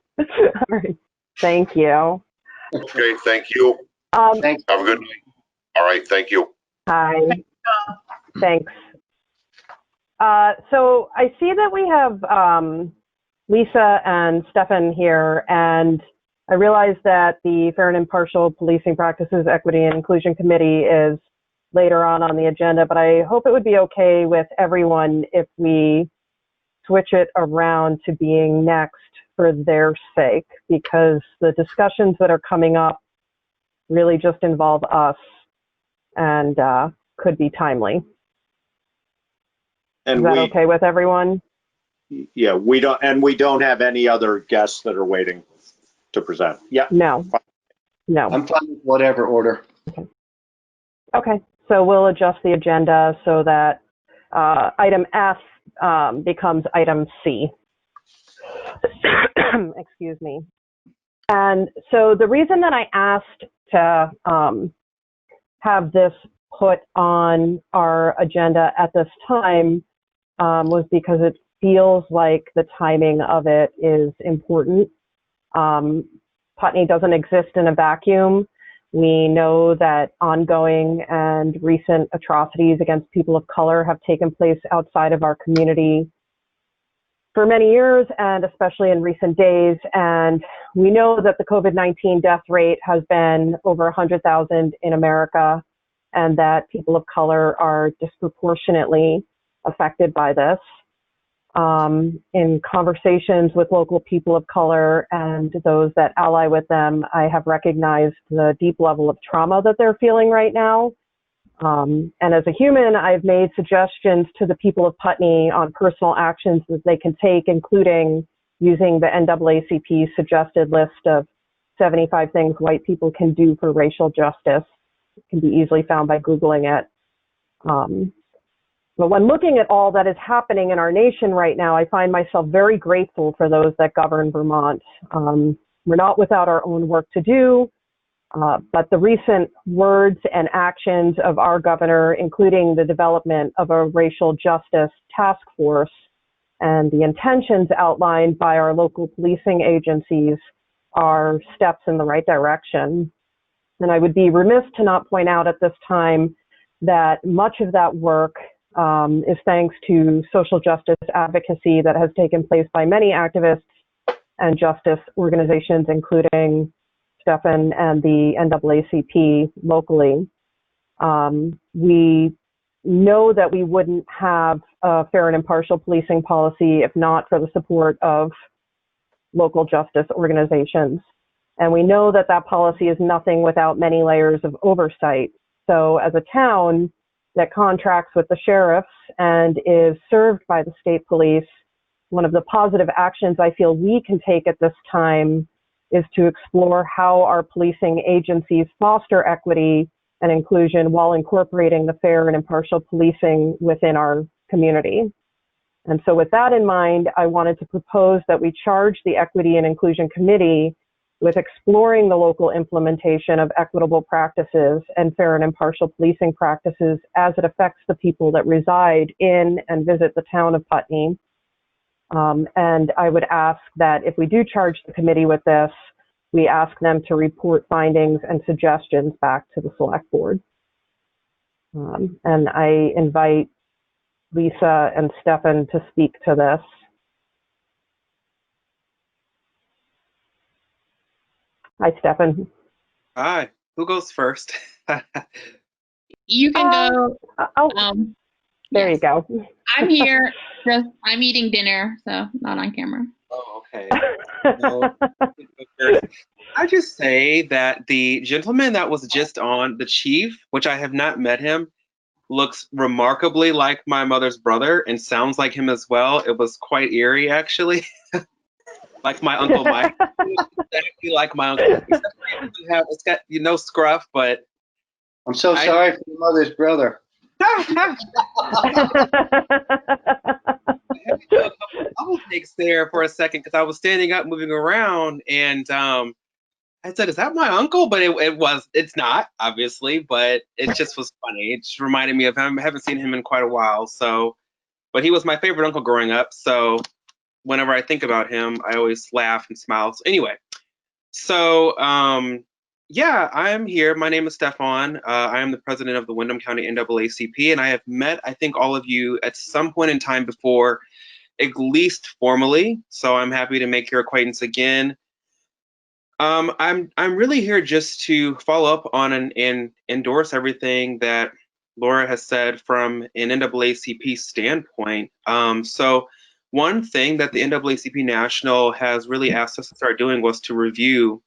right. Thank you. Okay, thank you. Thanks. Have a good night. All right, thank you. Hi. Thanks. So I see that we have Lisa and Stefan here, and I realize that the Fair and Impartial Policing Practices, Equity and Inclusion Committee is later on the agenda, but I hope it would be okay with everyone if we switch it around to being next for their sake, because the discussions that are coming up really just involve us and could be timely. And Is that okay with everyone? Yeah, we don't have any other guests that are waiting to present. Yeah. No. I'm fine with whatever order. Okay, so we'll adjust the agenda so that item F becomes item C. Excuse me. And so the reason that I asked to have this put on our agenda at this time was because it feels like the timing of it is important. Putney doesn't exist in a vacuum. We know that ongoing and recent atrocities against people of color have taken place outside of our community for many years, and especially in recent days. And we know that the COVID-19 death rate has been over 100,000 in America, and that people of color are disproportionately affected by this. In conversations with local people of color and those that ally with them, I have recognized the deep level of trauma that they're feeling right now. And as a human, I've made suggestions to the people of Putney on personal actions that they can take, including using the NAACP suggested list of 75 things white people can do for racial justice. It can be easily found by Googling it. But when looking at all that is happening in our nation right now, I find myself very grateful for those that govern Vermont. We're not without our own work to do, but the recent words and actions of our governor, including the development of a racial justice task force and the intentions outlined by our local policing agencies, are steps in the right direction. And I would be remiss to not point out at this time that much of that work is thanks to social justice advocacy that has taken place by many activists and justice organizations, including Stefan and the NAACP locally. We know that we wouldn't have a fair and impartial policing policy if not for the support of local justice organizations. And we know that that policy is nothing without many layers of oversight. So as a town that contracts with the sheriffs and is served by the state police, one of the positive actions I feel we can take at this time is to explore how our policing agencies foster equity and inclusion while incorporating the fair and impartial policing within our community. And so with that in mind, I wanted to propose that we charge the Equity and Inclusion Committee with exploring the local implementation of equitable practices and fair and impartial policing practices as it affects the people that reside in and visit the town of Putney. And I would ask that if we do charge the committee with this, we ask them to report findings and suggestions back to the select board. And I invite Lisa and Stefan to speak to this. Hi, Stefan. Hi, who goes first? You can go. Oh, there Yes. you go. I'm here. Just I'm eating dinner, so not on camera. Oh, okay. No. I just say that the gentleman that was just on, the chief, which I have not met him, looks remarkably like my mother's brother and sounds like him as well. It was quite eerie, actually. Like my Uncle Mike. Exactly like my uncle. Except he doesn't have, it's got scruff, but I'm so sorry for your mother's brother. I had to do a couple double takes there for a second because I was standing up, moving around, and I said, "Is that my uncle?" But it's not, obviously, but it just was funny. It just reminded me of him. I haven't seen him in quite a while, so. But he was my favorite uncle growing up, so whenever I think about him, I always laugh and smile. So anyway, so yeah, I'm here. My name is Stefan. I am the president of the Windham County NAACP, and I have met, I think, all of you at some point in time before, at least formally. So I'm happy to make your acquaintance again. I'm really here just to follow up on and endorse everything that Laura has said from an NAACP standpoint. So one thing that the NAACP National has really asked us to start doing was to review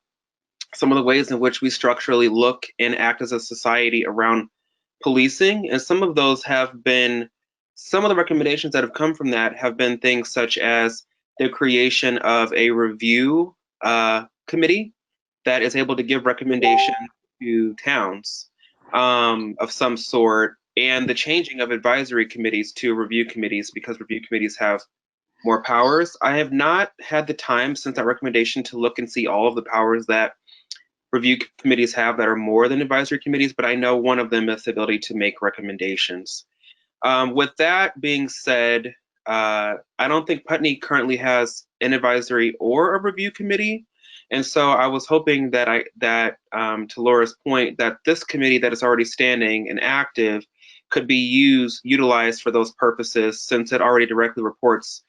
some of the ways in which we structurally look and act as a society around policing. And some of those have been, some of the recommendations that have come from that have been things such as the creation of a review committee that is able to give recommendations to towns of some sort, and the changing of advisory committees to review committees because review committees have more powers. I have not had the time since that recommendation to look and see all of the powers that review committees have that are more than advisory committees, but I know one of them is the ability to make recommendations. With that being said, I don't think Putney currently has an advisory or a review committee. And so I was hoping that to Laura's point, that this committee that is already standing and active could be utilized for those purposes since it already directly reports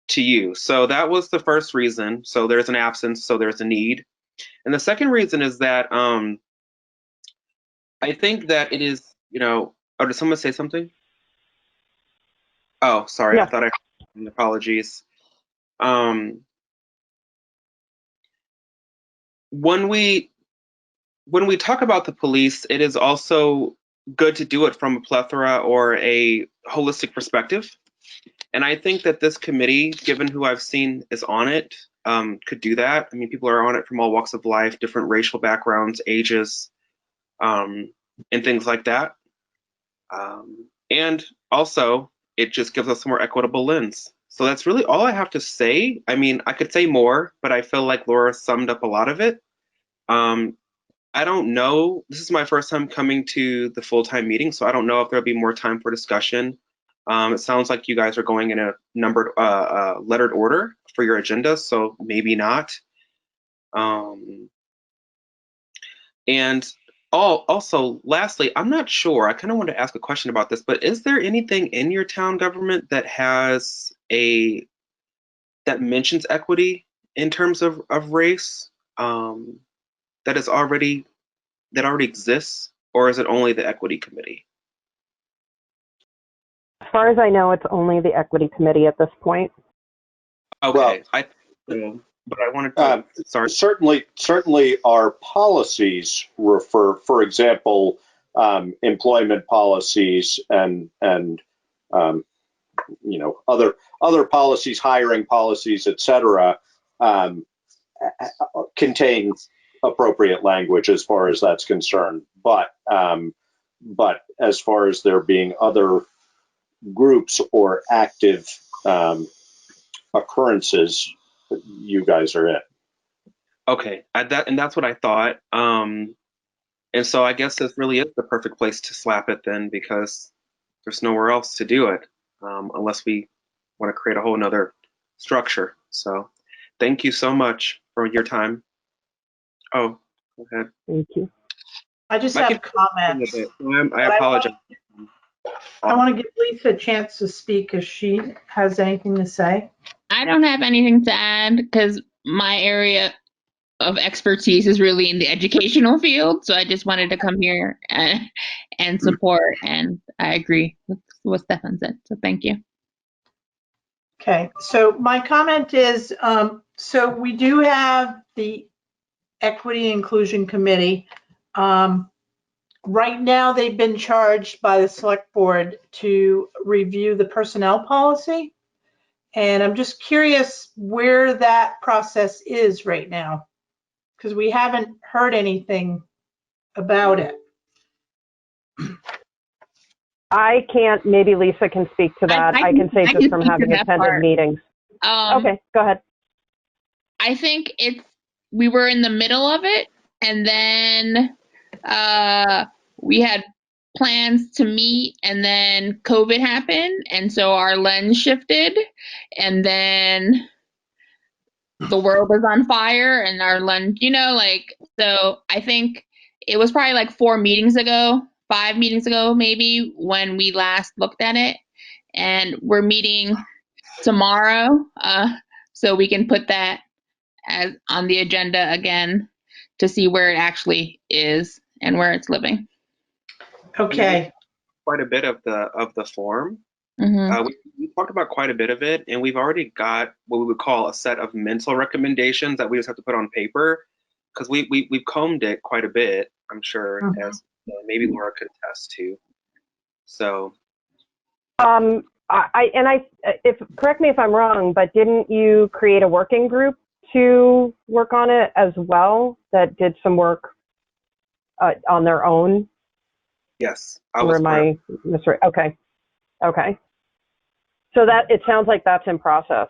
to you. So that was the first reason. So there's an absence, so there's a need. And the second reason is that I think that it is, oh, did someone say something? Oh, sorry, Yeah. I thought apologies. When we talk about the police, it is also good to do it from a plethora or a holistic perspective. And I think that this committee, given who I've seen is on it, could do that. I mean, people are on it from all walks of life, different racial backgrounds, ages, and things like that. And also, it just gives us a more equitable lens. So that's really all I have to say. I mean, I could say more, but I feel like Laura summed up a lot of it. I don't know. This is my first time coming to the full-time meeting, so I don't know if there'll be more time for discussion. It sounds like you guys are going in a numbered, lettered order for your agenda, so maybe not. And also, lastly, I'm not sure. I kind of want to ask a question about this, but is there anything in your town government that has that mentions equity in terms of race that already exists, or is it only the equity committee? As far as I know, it's only the equity committee at this point. Okay, but I wanted to. Sorry. Certainly, our policies refer, for example, employment policies and other policies, hiring policies, etc., contain appropriate language as far as that's concerned. But as far as there being other groups or active occurrences, you guys are it. Okay, that's what I thought. And so I guess this really is the perfect place to slap it then, because there's nowhere else to do it unless we want to create a whole nother structure. So thank you so much for your time. Oh, go ahead. Thank you. I just have comments. I apologize. I want to give Lisa a chance to speak if she has anything to say. I don't have anything to add because my area of expertise is really in the educational field. So I just wanted to come here and support. And I agree with what Stefan said. So thank you. Okay, so my comment is, so we do have the Equity Inclusion Committee. Right now, they've been charged by the Select Board to review the personnel policy. And I'm just curious where that process is right now, because we haven't heard anything about it. I can't, maybe Lisa can speak to that. I can say just from speak to having that attended part. meetings. Okay, go ahead. I think we were in the middle of it, and then we had plans to meet, and then COVID happened, and so our lens shifted, and then the world was on fire, and our lens, so I think it was probably like 5 meetings ago, maybe, when we last looked at it, and we're meeting tomorrow, so we can put that as on the agenda again to see where it actually is and where it's living. Okay. Quite a bit of the form. Mm-hmm. We talked about quite a bit of it, and we've already got what we would call a set of mental recommendations that we just have to put on paper, because we've combed it quite a bit, I'm sure, as maybe Laura could attest to. So, correct me if I'm wrong, but didn't you create a working group to work on it as well that did some work on their own? Yes, I was. Okay. So that it sounds like that's in process.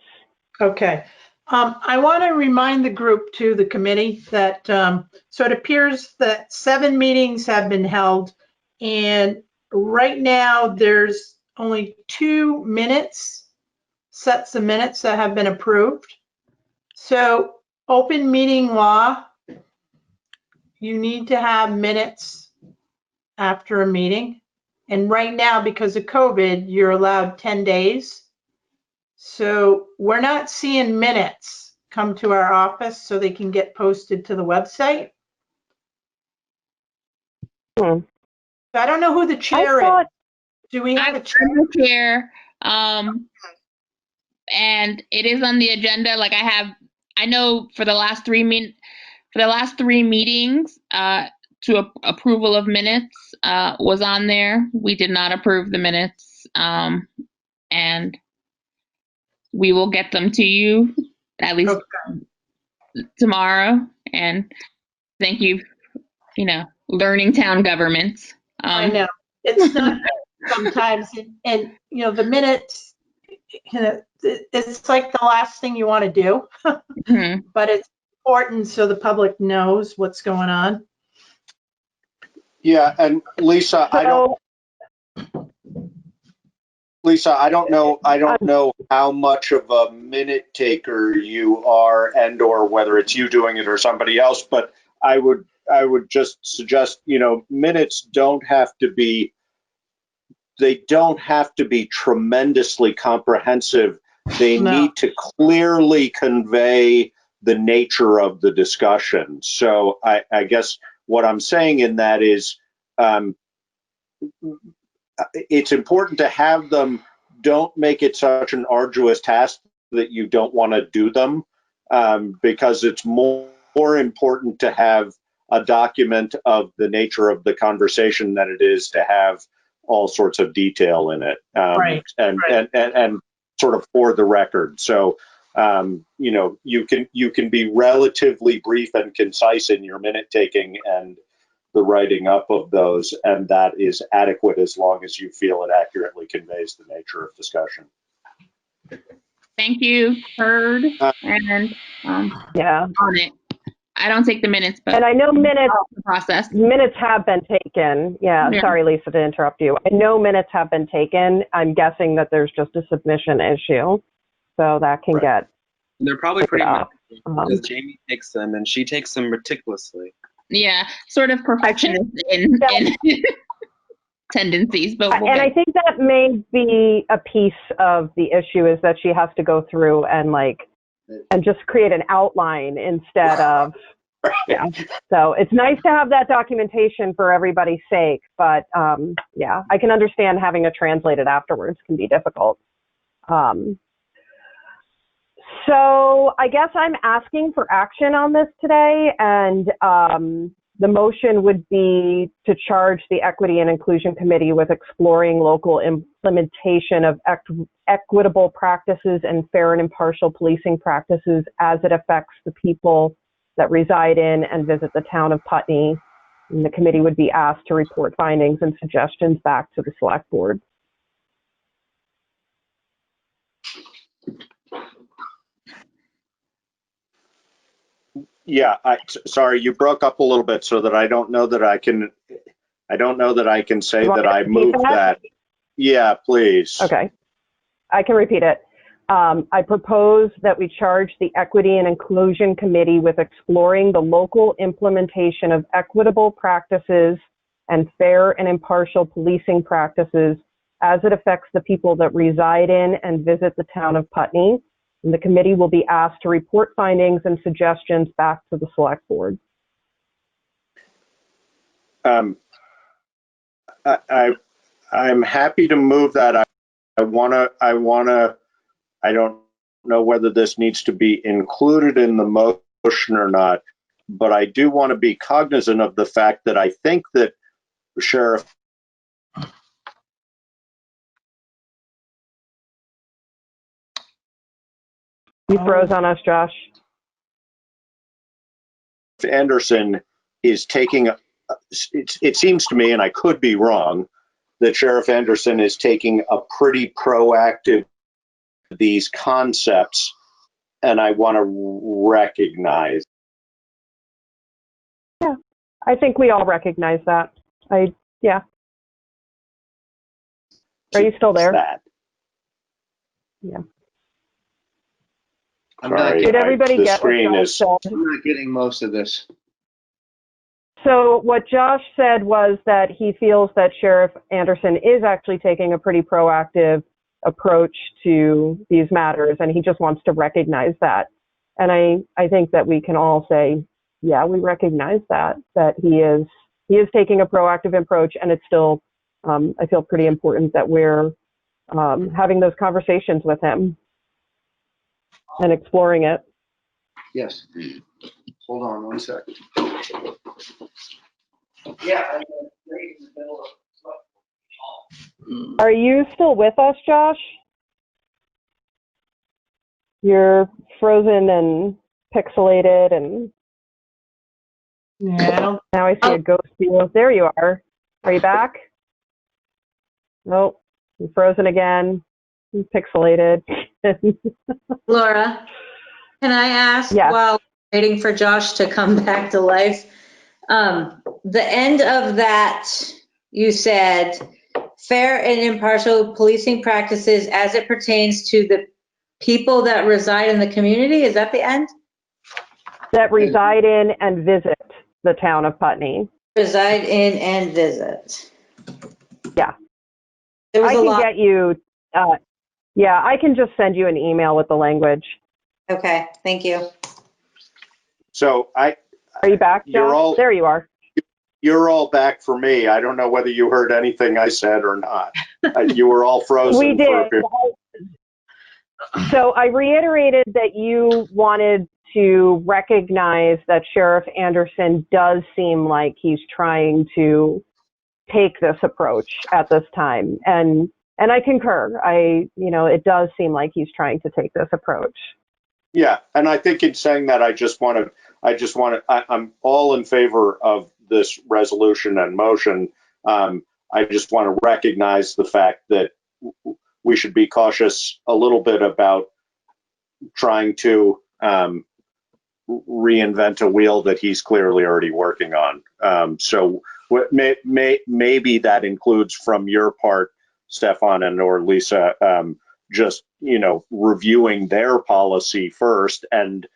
Okay. I want to remind the group, to the committee, that so it appears that 7 meetings have been held, and right now there's only 2 sets of minutes that have been approved. So open meeting law, you need to have minutes after a meeting. And right now, because of COVID, you're allowed 10 days. So we're not seeing minutes come to our office so they can get posted to the website. I don't know who the chair is. Do we have a chair? I'm the chair, and it is on the agenda. Like I know for the last 3 meetings, to approval of minutes was on there. We did not approve the minutes, and we will get them to you at least tomorrow. And thank you, learning town governments. I know. It's not sometimes, and the minutes, it's like the last thing you want to do, but it's important so the public knows what's going on. Yeah, and Lisa, I don't know how much of a minute taker you are, and or whether it's you doing it or somebody else, but I would just suggest, minutes don't have to be tremendously comprehensive. They need to clearly convey the nature of the discussion. So I guess what I'm saying in that is, it's important to have them. Don't make it such an arduous task that you don't want to do them, because it's more important to have a document of the nature of the conversation than it is to have all sorts of detail in it, and sort of for the record. So, you can be relatively brief and concise in your minute taking and the writing up of those, and that is adequate as long as you feel it accurately conveys the nature of discussion. Thank you. Heard. And on it. I don't take the minutes, but and I know minutes the process. Minutes have been taken. Yeah, sorry, Lisa, to interrupt you. I know minutes have been taken. I'm guessing that there's just a submission issue, so that can get. They're probably pretty much because Jamie takes them, and she takes them meticulously. Yeah, sort of perfectionist in tendencies, but I think that may be a piece of the issue, is that she has to go through and and just create an outline instead of, yeah. So it's nice to have that documentation for everybody's sake, but yeah, I can understand having to translate it afterwards can be difficult. So I guess I'm asking for action on this today, and the motion would be to charge the Equity and Inclusion Committee with exploring local implementation of equitable practices and fair and impartial policing practices as it affects the people that reside in and visit the town of Putney. And the committee would be asked to report findings and suggestions back to the select board. Yeah, sorry, you broke up a little bit so that I don't know that I can say that I moved that. Yeah, please. Okay, I can repeat it. I propose that we charge the Equity and Inclusion Committee with exploring the local implementation of equitable practices and fair and impartial policing practices as it affects the people that reside in and visit the town of Putney. And the committee will be asked to report findings and suggestions back to the select board. I'm happy to move that. I don't know whether this needs to be included in the motion or not, but I do want to be cognizant of the fact that I think that Sheriff You froze on us, Josh. Anderson is taking, it seems to me, and I could be wrong, that Sheriff Anderson is taking a pretty proactive these concepts, and I want to recognize. Yeah, I think we all recognize that. Yeah. Are you still there? That. Yeah. Sorry, did everybody the get screen what is. Josh said? I'm not getting most of this. So what Josh said was that he feels that Sheriff Anderson is actually taking a pretty proactive approach to these matters, and he just wants to recognize that. And I think that we can all say, yeah, we recognize that he is taking a proactive approach, and it's still, I feel pretty important that we're having those conversations with him and exploring it. Yes. Hold on 1 second. Yeah. Are you still with us, Josh? You're frozen and pixelated, and Yeah. now I see a ghost view. There you are. Are you back? Nope. You're frozen again. You're pixelated. Laura, can I ask, Yes. while waiting for Josh to come back to life, the end of that, you said, fair and impartial policing practices as it pertains to the people that reside in the community? Is that the end? That reside in and visit the town of Putney. Reside in and visit. Yeah. There was I a can lot. get you, yeah, I can just send you an email with the language. Okay, thank you. So Are you back, Josh? There you are. You're all back for me. I don't know whether you heard anything I said or not. You were all frozen. We did. So I reiterated that you wanted to recognize that Sheriff Anderson does seem like he's trying to take this approach at this time. And I concur. It does seem like he's trying to take this approach. Yeah, and I think in saying that, I'm all in favor of this resolution and motion. I just want to recognize the fact that we should be cautious a little bit about trying to reinvent a wheel that he's clearly already working on. So maybe that includes from your part, Stefan and or Lisa, just reviewing their policy first and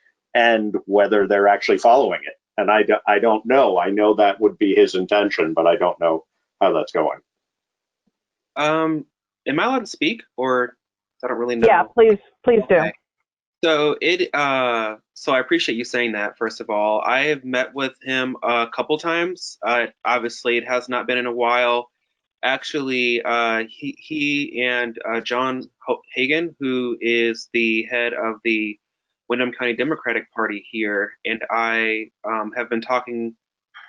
whether they're actually following it. And I don't know. I know that would be his intention, but I don't know how that's going. Am I allowed to speak, or I don't really know? Yeah, please do. Okay. So so I appreciate you saying that, first of all. I have met with him a couple times. Obviously, it has not been in a while. Actually, he and John Hagan, who is the head of the Windham County Democratic Party here, and I have been talking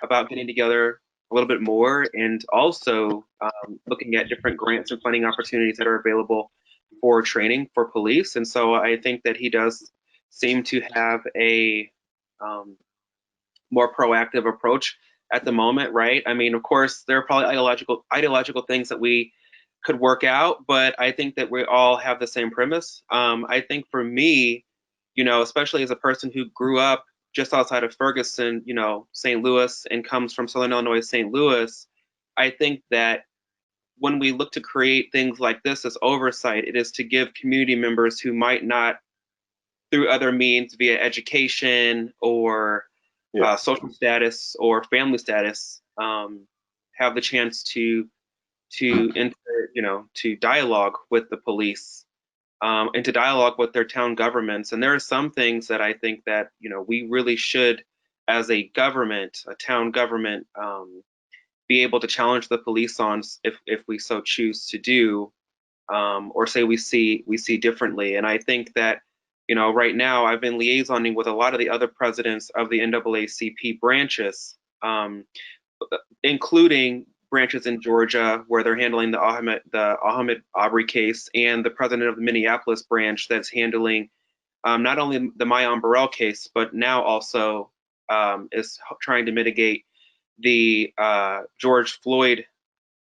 about getting together a little bit more, and also looking at different grants and funding opportunities that are available for training for police. And so I think that he does seem to have a more proactive approach at the moment, right? I mean, of course, there are probably ideological things that we could work out, but I think that we all have the same premise. I think for me, especially as a person who grew up just outside of Ferguson, St. Louis, and comes from Southern Illinois, St. Louis, I think that when we look to create things like this as oversight, it is to give community members who might not, through other means, via education or social status or family status, have the chance to enter, to dialogue with the police, and to dialogue with their town governments. And there are some things that I think that we really should, as a government, a town government, be able to challenge the police on if we so choose to do, or say we see differently. And I think that right now I've been liaisoning with a lot of the other presidents of the NAACP branches, including branches in Georgia where they're handling the Ahmed Aubrey case, and the president of the Minneapolis branch that's handling not only the Mayan Burrell case, but now also is trying to mitigate the George Floyd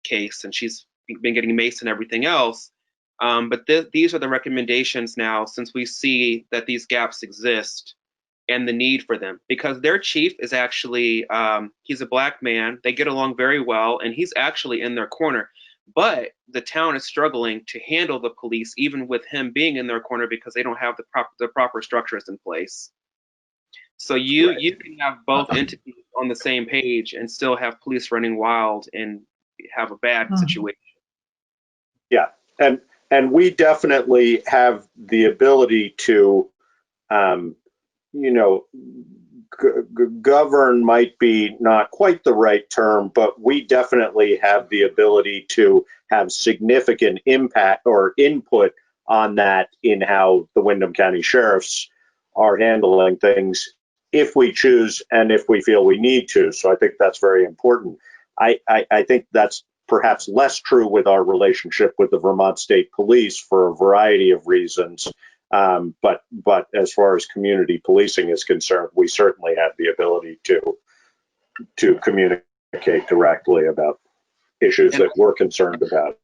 case, and she's been getting maced and everything else. But these are the recommendations now, since we see that these gaps exist and the need for them, because their chief is actually, he's a black man. They get along very well, and he's actually in their corner. But the town is struggling to handle the police, even with him being in their corner, because they don't have the proper structures in place. So you can have both entities on the same page and still have police running wild and have a bad situation. Yeah, and we definitely have the ability to, govern might be not quite the right term, but we definitely have the ability to have significant impact or input on that in how the Windham County Sheriffs are handling things, if we choose and if we feel we need to. So I think that's very important. I think that's perhaps less true with our relationship with the Vermont State Police for a variety of reasons. But as far as community policing is concerned, we certainly have the ability to communicate directly about issues that we're concerned about.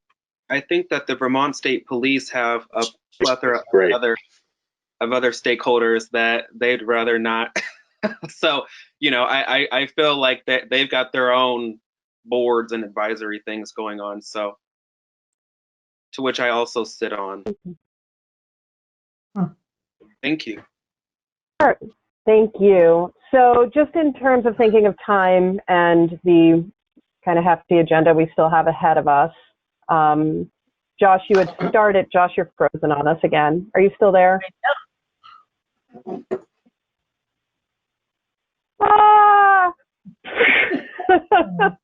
I think that the Vermont State Police have a plethora of other stakeholders that they'd rather not. So, I feel like that they've got their own boards and advisory things going on. So, to which I also sit on. Thank you. Sure. Thank you. So just in terms of thinking of time and the kind of hefty agenda we still have ahead of us, Josh, you had started. Josh, you're frozen on us again. Are you still there? Ah! I'm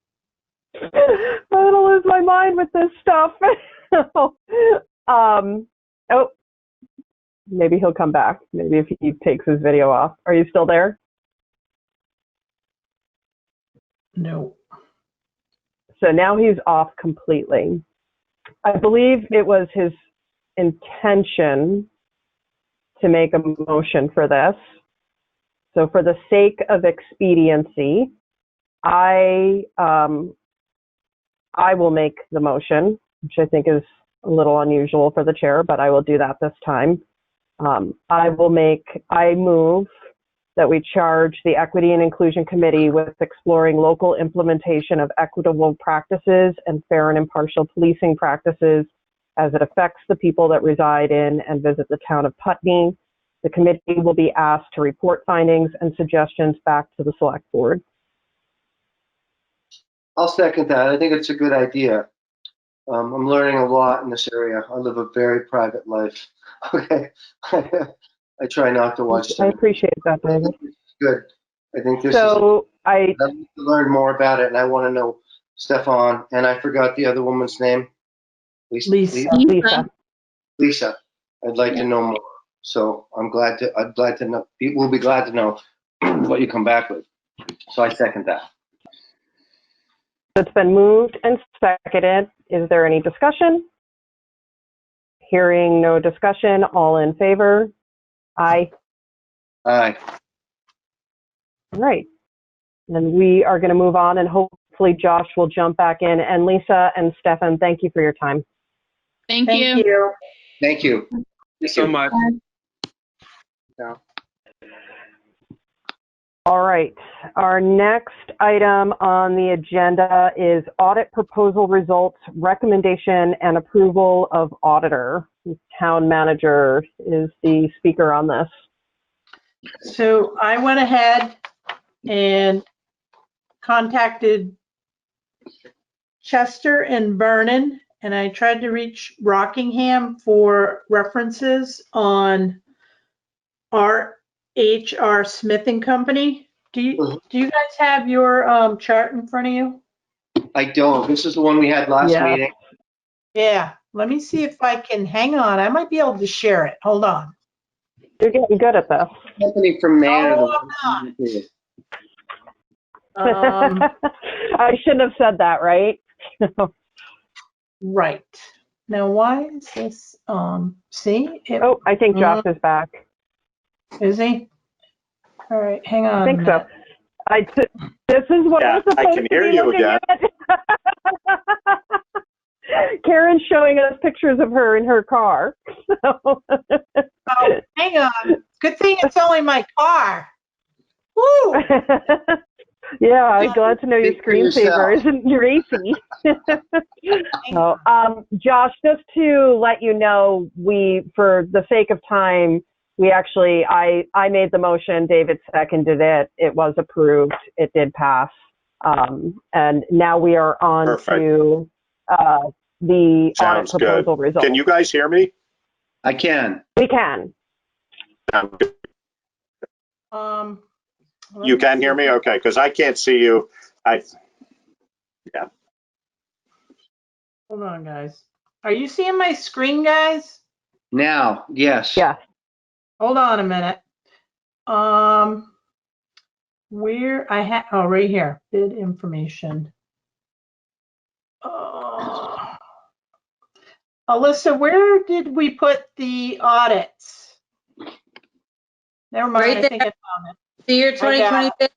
gonna lose my mind with this stuff. Oh, maybe he'll come back. Maybe if he takes his video off. Are you still there? No. So now he's off completely. I believe it was his intention to make a motion for this. So for the sake of expediency, I will make the motion, which I think is a little unusual for the chair, but I will do that this time. I move that we charge the Equity and Inclusion Committee with exploring local implementation of equitable practices and fair and impartial policing practices as it affects the people that reside in and visit the town of Putney. The committee will be asked to report findings and suggestions back to the select board. I'll second that. I think it's a good idea. I'm learning a lot in this area. I live a very private life. Okay. I try not to watch I them. appreciate that, David. Good. I think this So I'd like to learn more about it, and I want to know Stefan, and I forgot the other woman's name. Lisa. Lisa. I'd like to know more. So I'd glad to know, we'll be glad to know what you come back with. So I second that. it's been moved and seconded. Is there any discussion? Hearing no discussion, all in favor? Aye. Aye. All right. And we are going to move on, and hopefully Josh will jump back in. And Lisa and Stefan, thank you for your time. Thank Thank you. you. Thank you. Thank you so much. All right. Our next item on the agenda is audit proposal results, recommendation, and approval of auditor. The town manager is the speaker on this. So I went ahead and contacted Chester and Vernon, and I tried to reach Rockingham for references on R.H.R. Smith and Company. Do you guys have your chart in front of you? I don't. This is the one we had last meeting. Yeah. Let me see if I can, hang on. I might be able to share it. Hold on. You're getting good at this. Company from Maine. No, I'm not. I shouldn't have said that, right? Right. Now, why is this, see? Oh, I think Josh is back. Is he? All right, hang on. I think so. This is what Yeah, we're supposed I can to hear be you looking again. at. Karen's showing us pictures of her in her car. Oh, hang on. Good thing it's only my car. Woo! Yeah, I'm glad to know your screensaver isn't your AC. So, Josh, just to let you know, for the sake of time, we actually, I made the motion, David seconded it, it was approved, it did pass. And now we are on to the audit proposal results. Can you guys hear me? I can. We can. You can hear me? Okay, because I can't see you. Yeah. Hold on, guys. Are you seeing my screen, guys? Now, yes. Yeah. Hold on a minute. Where I had, oh, right here, bid information. Alyssa, where did we put the audits? Never mind, Right I think I found it. The year 2026.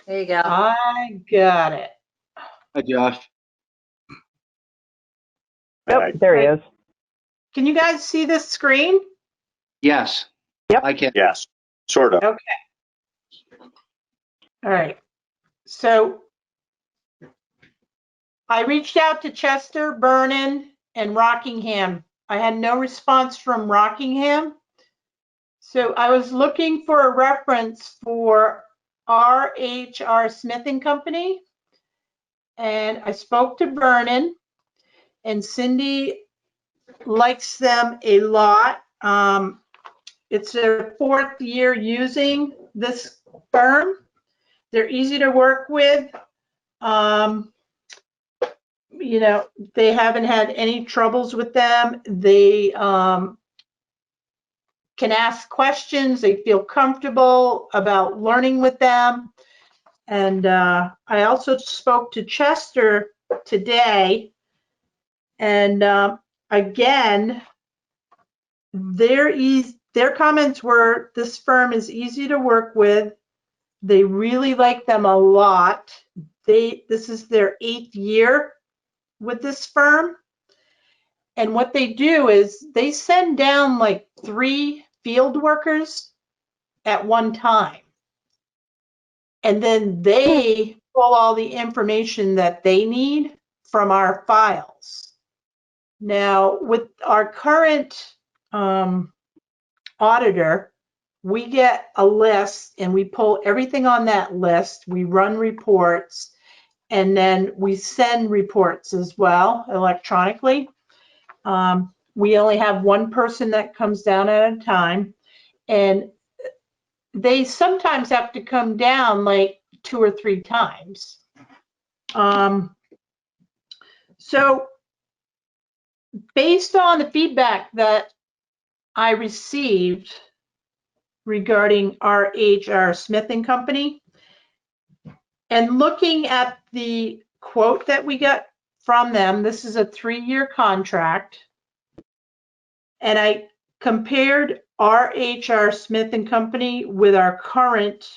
There you go. I got it. Hi, Josh. Yep, there he is. Can you guys see this screen? Yes. Yep. I can. Yes, sort of. Okay. All right. So I reached out to Chester, Vernon, and Rockingham. I had no response from Rockingham. So I was looking for a reference for R.H.R. Smith and Company. And I spoke to Vernon, and Cindy likes them a lot. It's their 4th year using this firm. They're easy to work with. You know, they haven't had any troubles with them. They can ask questions. They feel comfortable about learning with them. And I also spoke to Chester today. And again, their comments were, this firm is easy to work with. They really like them a lot. This is their 8th year with this firm. And what they do is they send down like 3 field workers at one time. And then they pull all the information that they need from our files. Now, with our current auditor, we get a list and we pull everything on that list. We run reports, and then we send reports as well electronically. We only have one person that comes down at a time, And they sometimes have to come down like 2 or 3 times. So based on the feedback that I received regarding our HR Smith and Company, and looking at the quote that we got from them, this is a 3-year contract, and I compared our HR Smith and Company with our current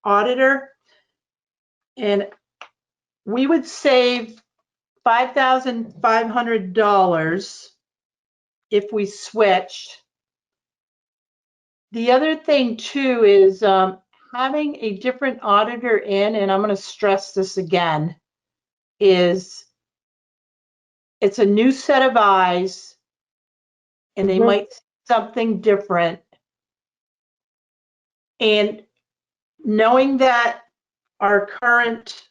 auditor, and we would save $5,500 if we switched. The other thing too is having a different auditor in, and I'm going to stress this again, is it's a new set of eyes, and they might see something different. And knowing that our current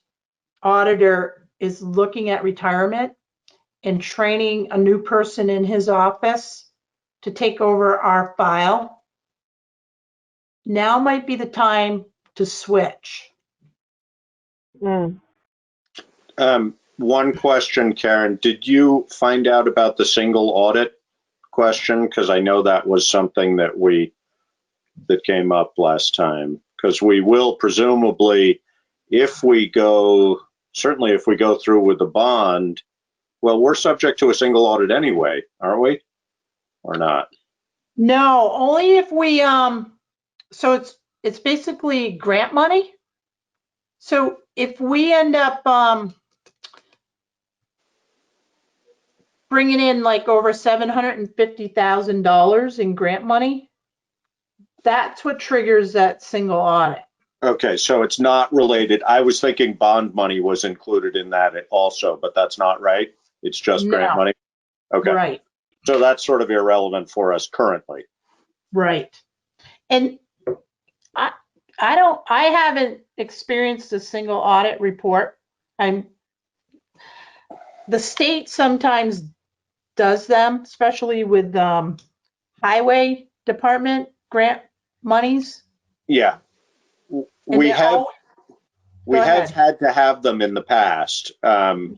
auditor is looking at retirement and training a new person in his office to take over our file, now might be the time to switch. One question, Karen, did you find out about the single audit question? Because I know that was something that came up last time. Because we will presumably, if we go through with the bond, well, we're subject to a single audit anyway, aren't we? Or not? No, only if we, so it's basically grant money. So if we end up bringing in like over $750,000 in grant money, that's what triggers that single audit. Okay, so it's not related. I was thinking bond money was included in that also, but that's not right. It's just grant money. Okay. Right. So that's sort of irrelevant for us currently. Right. And I haven't experienced a single audit report. The state sometimes does them, especially with highway department grant monies. Yeah. We have had to have them in the past. I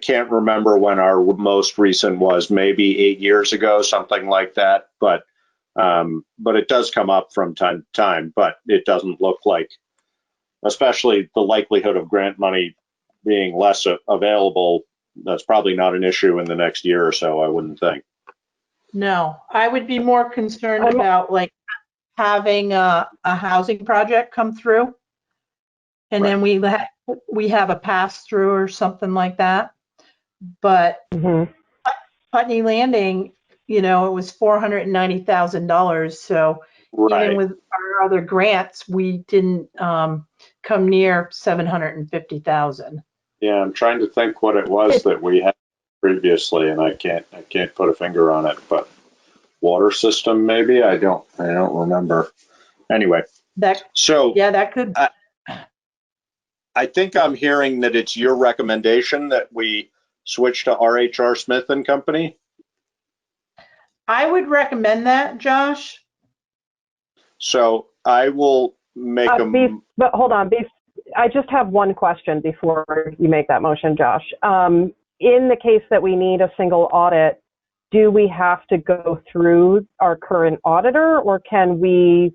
can't remember when our most recent was, maybe 8 years ago, something like that. But it does come up from time to time, but it doesn't look like, especially the likelihood of grant money being less available, that's probably not an issue in the next year or so, I wouldn't think. No, I would be more concerned about like having a housing project come through, and then we have a pass through or something like that. But Putney Landing, it was $490,000. So even with our other grants, we didn't come near $750,000. Yeah, I'm trying to think what it was that we had previously, and I can't put a finger on it, but water system maybe, I don't remember. Anyway, that could. I think I'm hearing that it's your recommendation that we switch to RHR Smith and Company. I would recommend that, Josh. So I will make but hold on, I just have one question before you make that motion, Josh. In the case that we need a single audit, do we have to go through our current auditor, or can we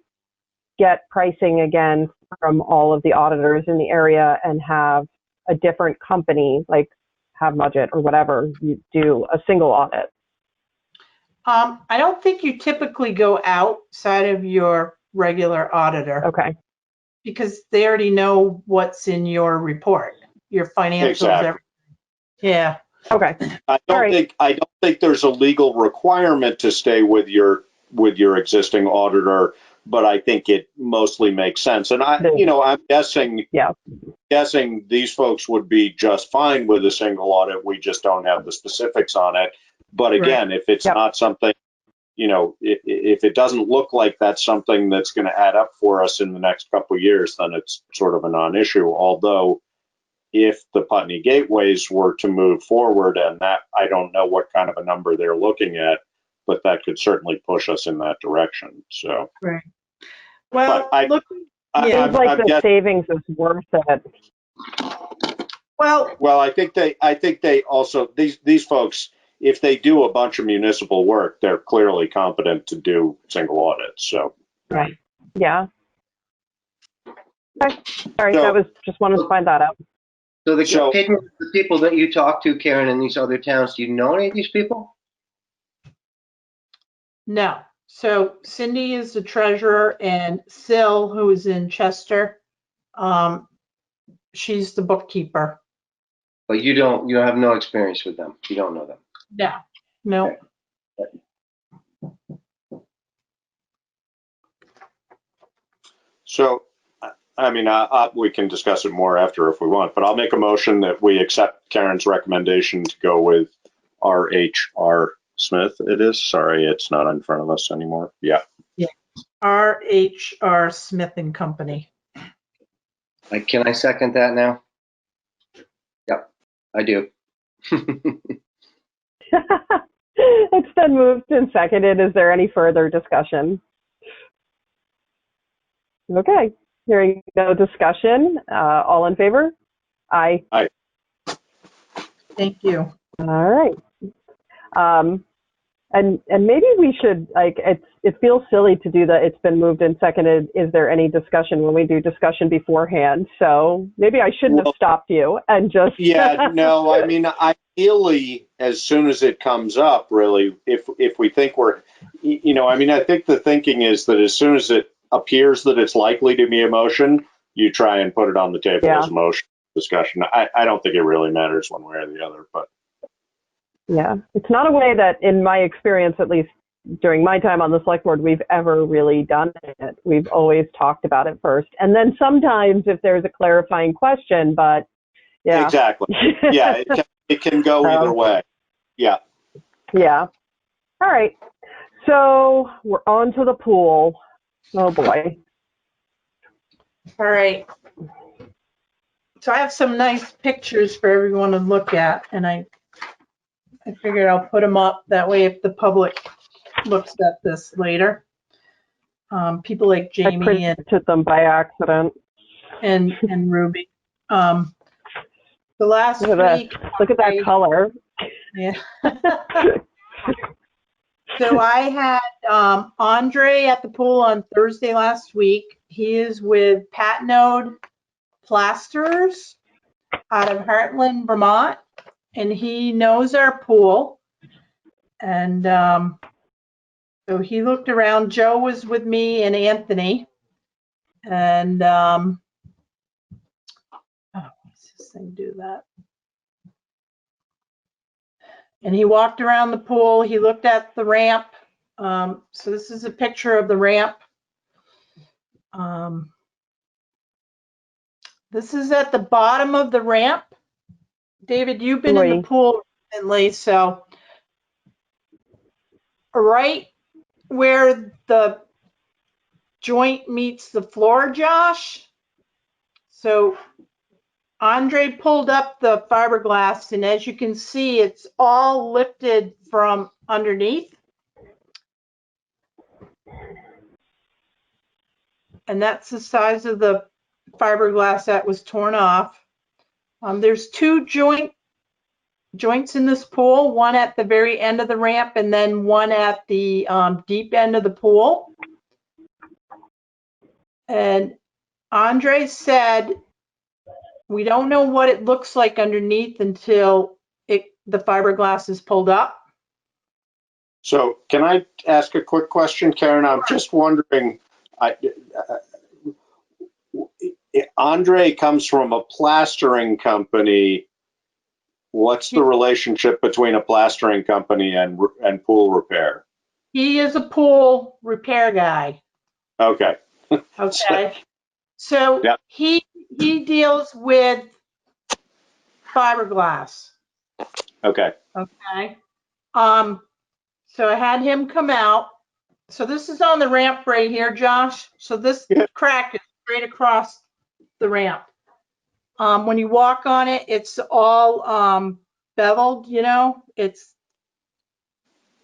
get pricing again from all of the auditors in the area and have a different company, like have budget or whatever, you do a single audit? I don't think you typically go outside of your regular auditor. Okay. Because they already know what's in your report, your financials. Exactly. Yeah. Okay. I don't think there's a legal requirement to stay with your existing auditor, but I think it mostly makes sense. And I'm guessing these folks would be just fine with a single audit. We just don't have the specifics on it. But again, if it's not something, if it doesn't look like that's something that's going to add up for us in the next couple of years, then it's sort of a non-issue. Although if the Putney gateways were to move forward, and that, I don't know what kind of a number they're looking at, but that could certainly push us in that direction. So, Right. Well, But look, I- Yeah. Seems like I'm the guessing- savings is worth it. well, I think they also, these folks, if they do a bunch of municipal work, they're clearly competent to do single audits. So, Right. Yeah. Okay. All right. So- That was just wanted to find that out. So the So- opinion of the people that you talk to, Karen, in these other towns, do you know any of these people? no. So Cindy is the treasurer, and Sil, who is in Chester, she's the bookkeeper. But you have no experience with them. You don't know them. No. so I mean, we can discuss it more after if we want, but I'll make a motion that we accept Karen's recommendation to go with R.H.R. Smith. It is, sorry, it's not in front of us anymore. Yeah. R.H.R. Smith and Company. Can I second that now? Yep, I do. It's been moved and seconded. Is there any further discussion? Okay. Hearing no discussion. All in favor? Aye. Thank you. All right. And maybe we should, like, it feels silly to do that. It's been moved and seconded. Is there any discussion when we do discussion beforehand? So maybe I shouldn't have stopped you and just. Yeah, no, I mean, ideally, as soon as it comes up, really, if we think we're, I mean, I think the thinking is that as soon as it appears that it's likely to be a motion, you try and put it on the table as a motion discussion. I don't think it really matters one way or the other, but. Yeah, it's not a way that, in my experience, at least during my time on the select board, we've ever really done it. We've always talked about it first. And then sometimes if there's a clarifying question, but yeah. Exactly. Yeah, it can go either way. Yeah. Yeah. All right. So we're on to the pool. Oh boy. All right. So I have some nice pictures for everyone to look at, and I figured I'll put them up. That way if the public looks at this later, people like I Jamie printed them by accident. and Ruby. The last Look at week. that. Look at that color. Yeah. So I had Andre at the pool on Thursday last week. He is with Patnode Plasters out of Heartland, Vermont, and he knows our pool. And so he looked around. Joe was with me and Anthony. And oh, what's this thing do that? And he walked around the pool. He looked at the ramp. So this is a picture of the ramp. This is at the bottom of the ramp. David, you've been in the pool recently, so right where the joint meets the floor, Josh. So Andre pulled up the fiberglass, and as you can see, it's all lifted from underneath. And that's the size of the fiberglass that was torn off. There's two joints in this pool, one at the very end of the ramp and then one at the deep end of the pool. And Andre said, we don't know what it looks like underneath until the fiberglass is pulled up. So can I ask a quick question, Karen? I'm just wondering, Andre comes from a plastering company. What's the relationship between a plastering company and pool repair? He is a pool repair guy. Okay. Okay. So Yep. he deals with fiberglass. Okay. Okay. So I had him come out. So this is on the ramp right here, Josh. So this crack is straight across the ramp. When you walk on it, it's all beveled, it's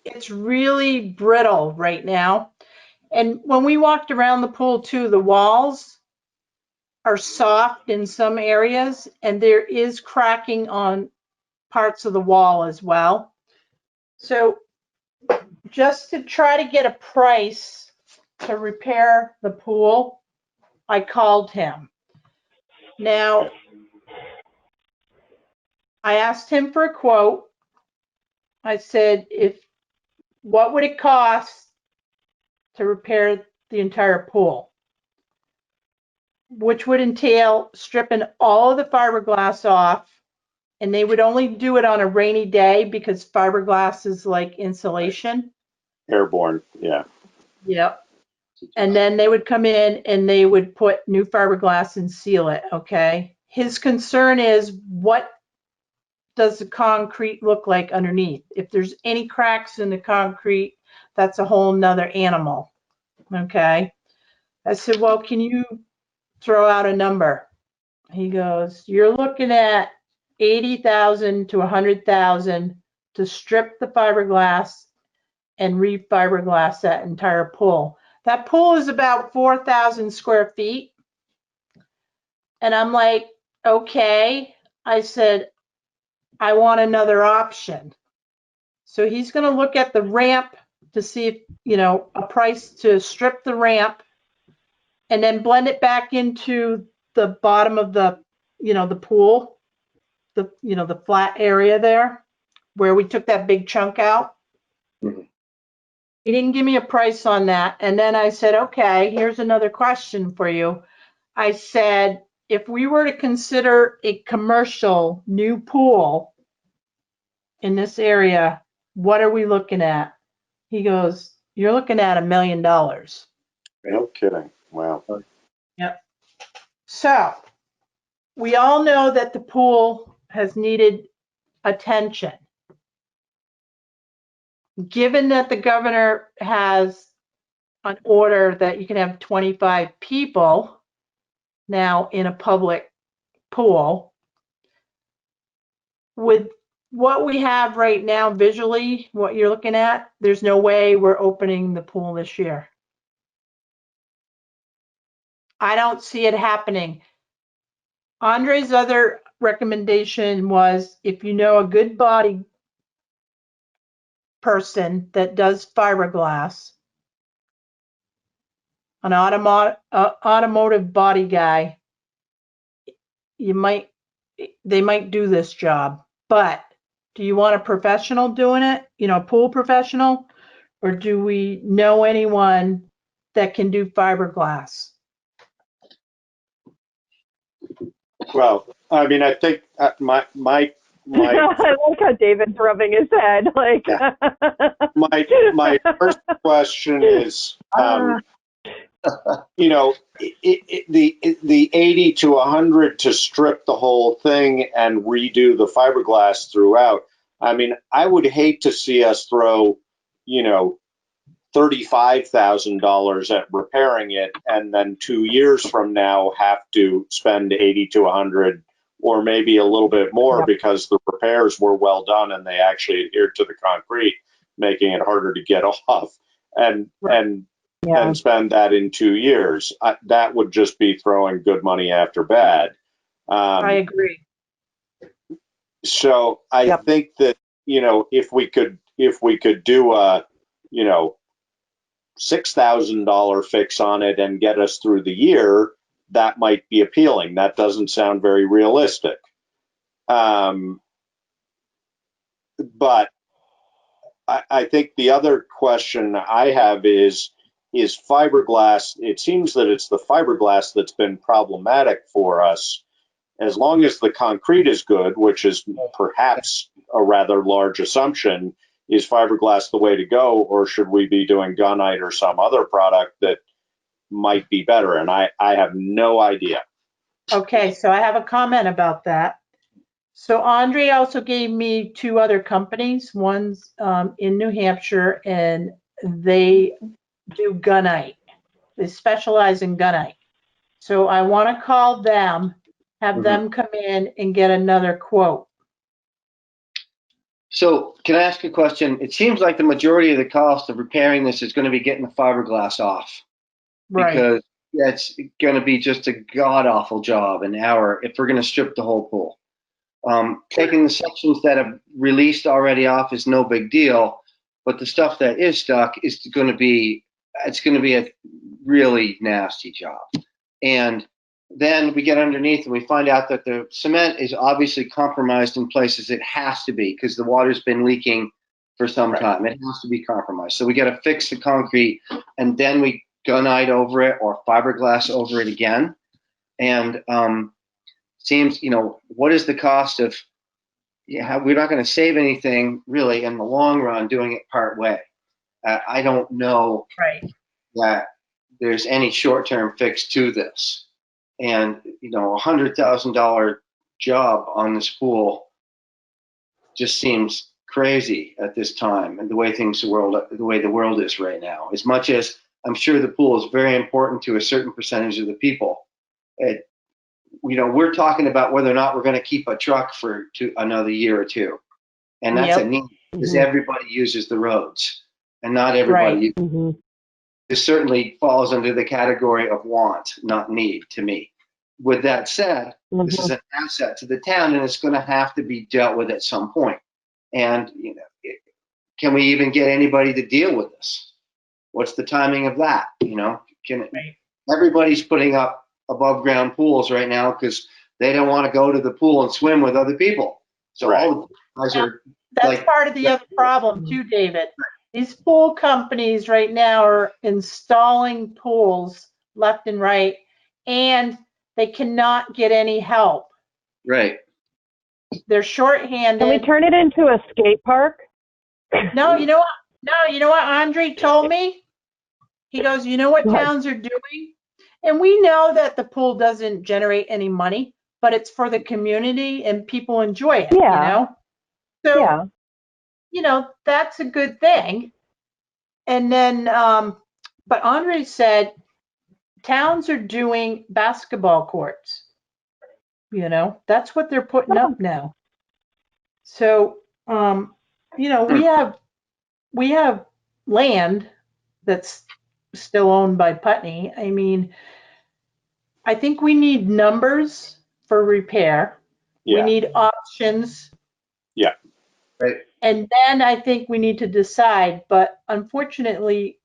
it's really brittle right now. And when we walked around the pool too, the walls are soft in some areas, and there is cracking on parts of the wall as well. So just to try to get a price to repair the pool, I called him. Now, I asked him for a quote. I said, what would it cost to repair the entire pool? Which would entail stripping all of the fiberglass off, and they would only do it on a rainy day because fiberglass is like insulation. Airborne, yeah. Yep. And then they would come in and they would put new fiberglass and seal it, okay? His concern is, what does the concrete look like underneath? If there's any cracks in the concrete, that's a whole nother animal, okay? I said, well, can you throw out a number? He goes, you're looking at 80,000 to 100,000 to strip the fiberglass and re-fiberglass that entire pool. That pool is about 4,000 square feet. And I'm like, okay. I said, I want another option. So he's going to look at the ramp to see if, a price to strip the ramp and then blend it back into the bottom of the, the pool, the flat area there where we took that big chunk out. Mhm. He didn't give me a price on that. And then I said, okay, here's another question for you. I said, if we were to consider a commercial new pool in this area, what are we looking at? He goes, you're looking at $1 million. No kidding. Wow. Yep. So we all know that the pool has needed attention. Given that the governor has an order that you can have 25 people now in a public pool, with what we have right now visually, what you're looking at, there's no way we're opening the pool this year. I don't see it happening. Andre's other recommendation was, if you know a good body person that does fiberglass, an automotive body guy, they might do this job. But do you want a professional doing it, a pool professional, or do we know anyone that can do fiberglass? Well, I mean, I think my I like how David's rubbing his head. Like, Yeah. my first question is, the 80 to 100 to strip the whole thing and redo the fiberglass throughout. I mean, I would hate to see us throw, $35,000 at repairing it, and then 2 years from now have to spend 80 to 100, or maybe a little bit more, Yep. because the repairs were well done and they actually adhered to the concrete, making it harder to get off, and spend that in 2 years. That would just be throwing good money after bad. I agree. So I think that, if we could do a, $6,000 fix on it and get us through the year, that might be appealing. That doesn't sound very realistic. But I think the other question I have is fiberglass. It seems that it's the fiberglass that's been problematic for us. As long as the concrete is good, which is perhaps a rather large assumption, is fiberglass the way to go, or should we be doing gunite or some other product that might be better? And I have no idea. Okay, so I have a comment about that. So Andre also gave me 2 other companies. One's in New Hampshire, and they do gunite. They specialize in gunite. So I want to call them, have them come in and get another quote. So can I ask a question? It seems like the majority of the cost of repairing this is going to be getting the fiberglass off. Right. Because that's going to be just a god awful job, an hour, if we're going to strip the whole pool. Taking the sections that have released already off is no big deal, but the stuff that is stuck is going to be, it's going to be a really nasty job. And then we get underneath and we find out that the cement is obviously compromised in places it has to be because the water's been leaking for some time. It has to be compromised. So we got to fix the concrete and then we gunite over it or fiberglass over it again. And seems, what is the cost of, we're not going to save anything really in the long run doing it part way. I don't know that there's any short-term fix to this. And, $100,000 job on this pool just seems crazy at this time and the way the world is right now. As much as I'm sure the pool is very important to a certain percentage of the people, we're talking about whether or not we're going to keep a truck for another year or two. And that's a need because everybody uses the roads and not everybody. Mm-hmm. This certainly falls under the category of want, not need to me. With that said, this is an asset to the town and it's going to have to be dealt with at some point. And, can we even get anybody to deal with this? What's the timing of that? Everybody's putting up above ground pools right now because they don't want to go to the pool and swim with other people. So all the guys are That's part of the other problem too, David. These pool companies right now are installing pools left and right, and they cannot get any help. Right. They're shorthanded. Can we turn it into a skate park? No, you know what? No, you know what Andre told me? He goes, you know what towns are doing? And we know that the pool doesn't generate any money, but it's for the community and people enjoy it, So, that's a good thing. And then, but Andre said towns are doing basketball courts. That's what they're putting up now. So, we have land that's still owned by Putney. I mean, I think we need numbers for repair. We need options. Yeah. Right. And then I think we need to decide, but unfortunately,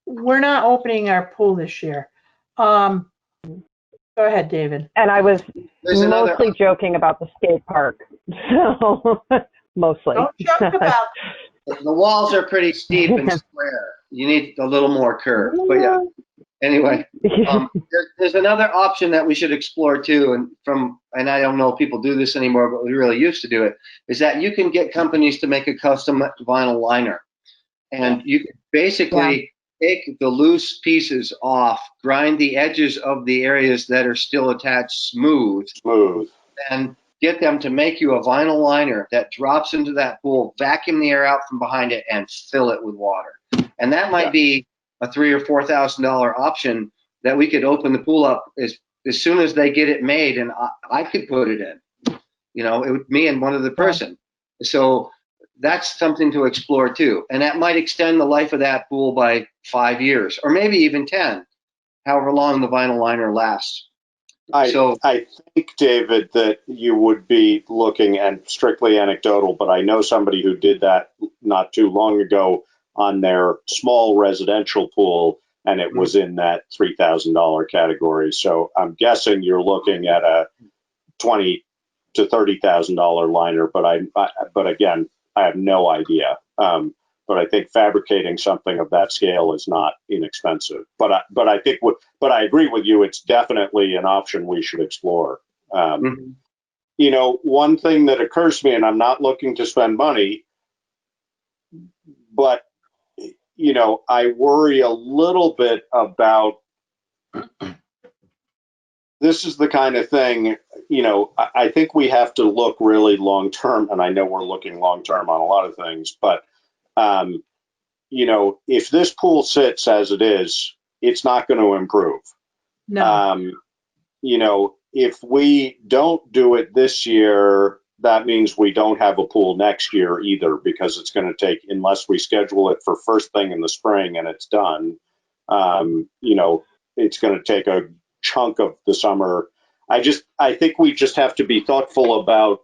we're not opening our pool this year. Go ahead, David. And I was There's mostly joking about the skate park. So, mostly. Don't joke about the walls are pretty steep and square. You need a little more curve. But yeah. Anyway, there's another option that we should explore too, and I don't know if people do this anymore, but we really used to do it, is that you can get companies to make a custom vinyl liner. And you can basically take the loose pieces off, grind the edges of the areas that are still attached smooth, and get them to make you a vinyl liner that drops into that pool, vacuum the air out from behind it, and fill it with water. And that might be a $3,000 or $4,000 option that we could open the pool up as soon as they get it made, and I could put it in. It would me and one other person. So that's something to explore too, and that might extend the life of that pool by 5 years, or maybe even 10, however long the vinyl liner lasts. I think, David, that you would be looking, and strictly anecdotal, but I know somebody who did that not too long ago on their small residential pool, and it was in that $3,000 category. So I'm guessing you're looking at a $20,000 to $30,000 liner, but again, I have no idea. But I think fabricating something of that scale is not inexpensive. But I agree with you. It's definitely an option we should explore. One thing that occurs to me, and I'm not looking to spend money, but I worry a little bit about. This is the kind of thing, I think we have to look really long term, and I know we're looking long term on a lot of things, but if this pool sits as it is, it's not going to improve. No. If we don't do it this year, that means we don't have a pool next year either, because it's going to take, unless we schedule it for first thing in the spring and it's done, it's going to take a chunk of the summer. I think we just have to be thoughtful about,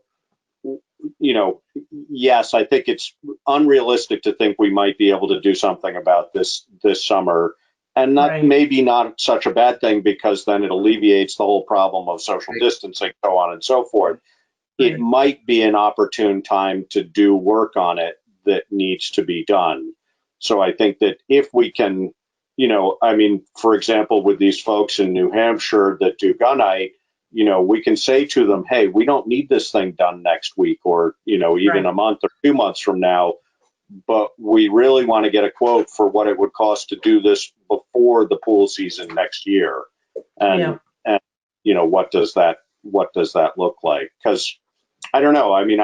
yes, I think it's unrealistic to think we might be able to do something about this summer, and Right. maybe not such a bad thing, because then it alleviates the whole problem of social distancing, so on and so forth. It Right. might be an opportune time to do work on it that needs to be done. So I think that if we can, for example, with these folks in New Hampshire that do gunite, we can say to them, hey, we don't need this thing done next week, or, even Right. a month or 2 months from now, but we really want to get a quote for what it would cost to do this before the pool season next year. And, what does that look like? Because I don't know. I mean,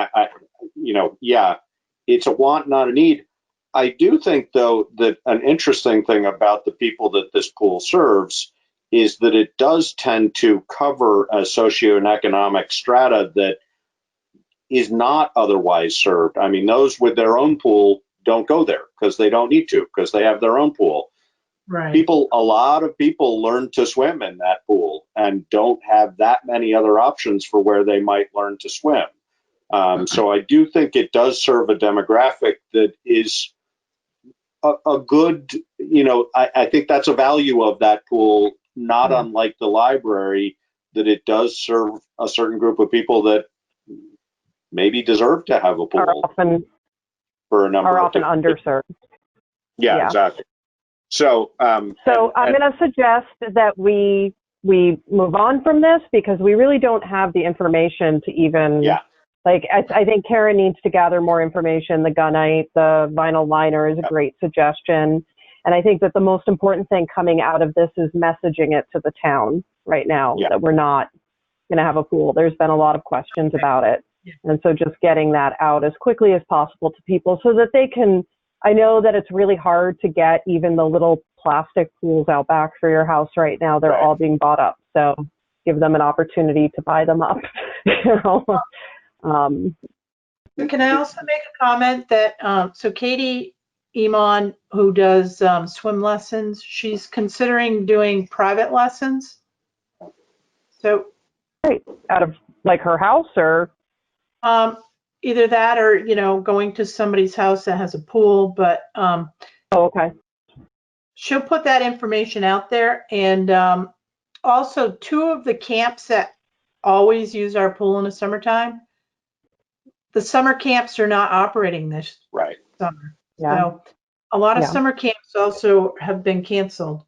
it's a want, not a need. I do think, though, that an interesting thing about the people that this pool serves is that it does tend to cover a socioeconomic strata that is not otherwise served. I mean, those with their own pool don't go there because they don't need to, because they have their own pool. Right. A lot of people learn to swim in that pool and don't have that many other options for where they might learn to swim. So I do think it does serve a demographic that is a good, I think that's a value of that pool, not unlike the library, that it does serve a certain group of people that maybe deserve to have a pool for a number are of often different underserved. Yeah, exactly. So, so I'm going to suggest that we move on from this, because we really don't have the information to even, I think Karen needs to gather more information. The gunite, the vinyl liner is a great suggestion. And I think that the most important thing coming out of this is messaging it to the town right now, that we're not going to have a pool. There's been a lot of questions about it. And so just getting that out as quickly as possible to people so that they can, I know that it's really hard to get even the little plastic pools out back for your house right now. They're all being bought up. So give them an opportunity to buy them up. Can I also make a comment that, so Katie Iman, who does swim lessons, she's considering doing private lessons. So out of like her house, or either that or, going to somebody's house that has a pool, but okay. She'll put that information out there. And also 2 of the camps that always use our pool in the summertime, the summer camps are not operating this summer. So a lot of summer camps also have been canceled.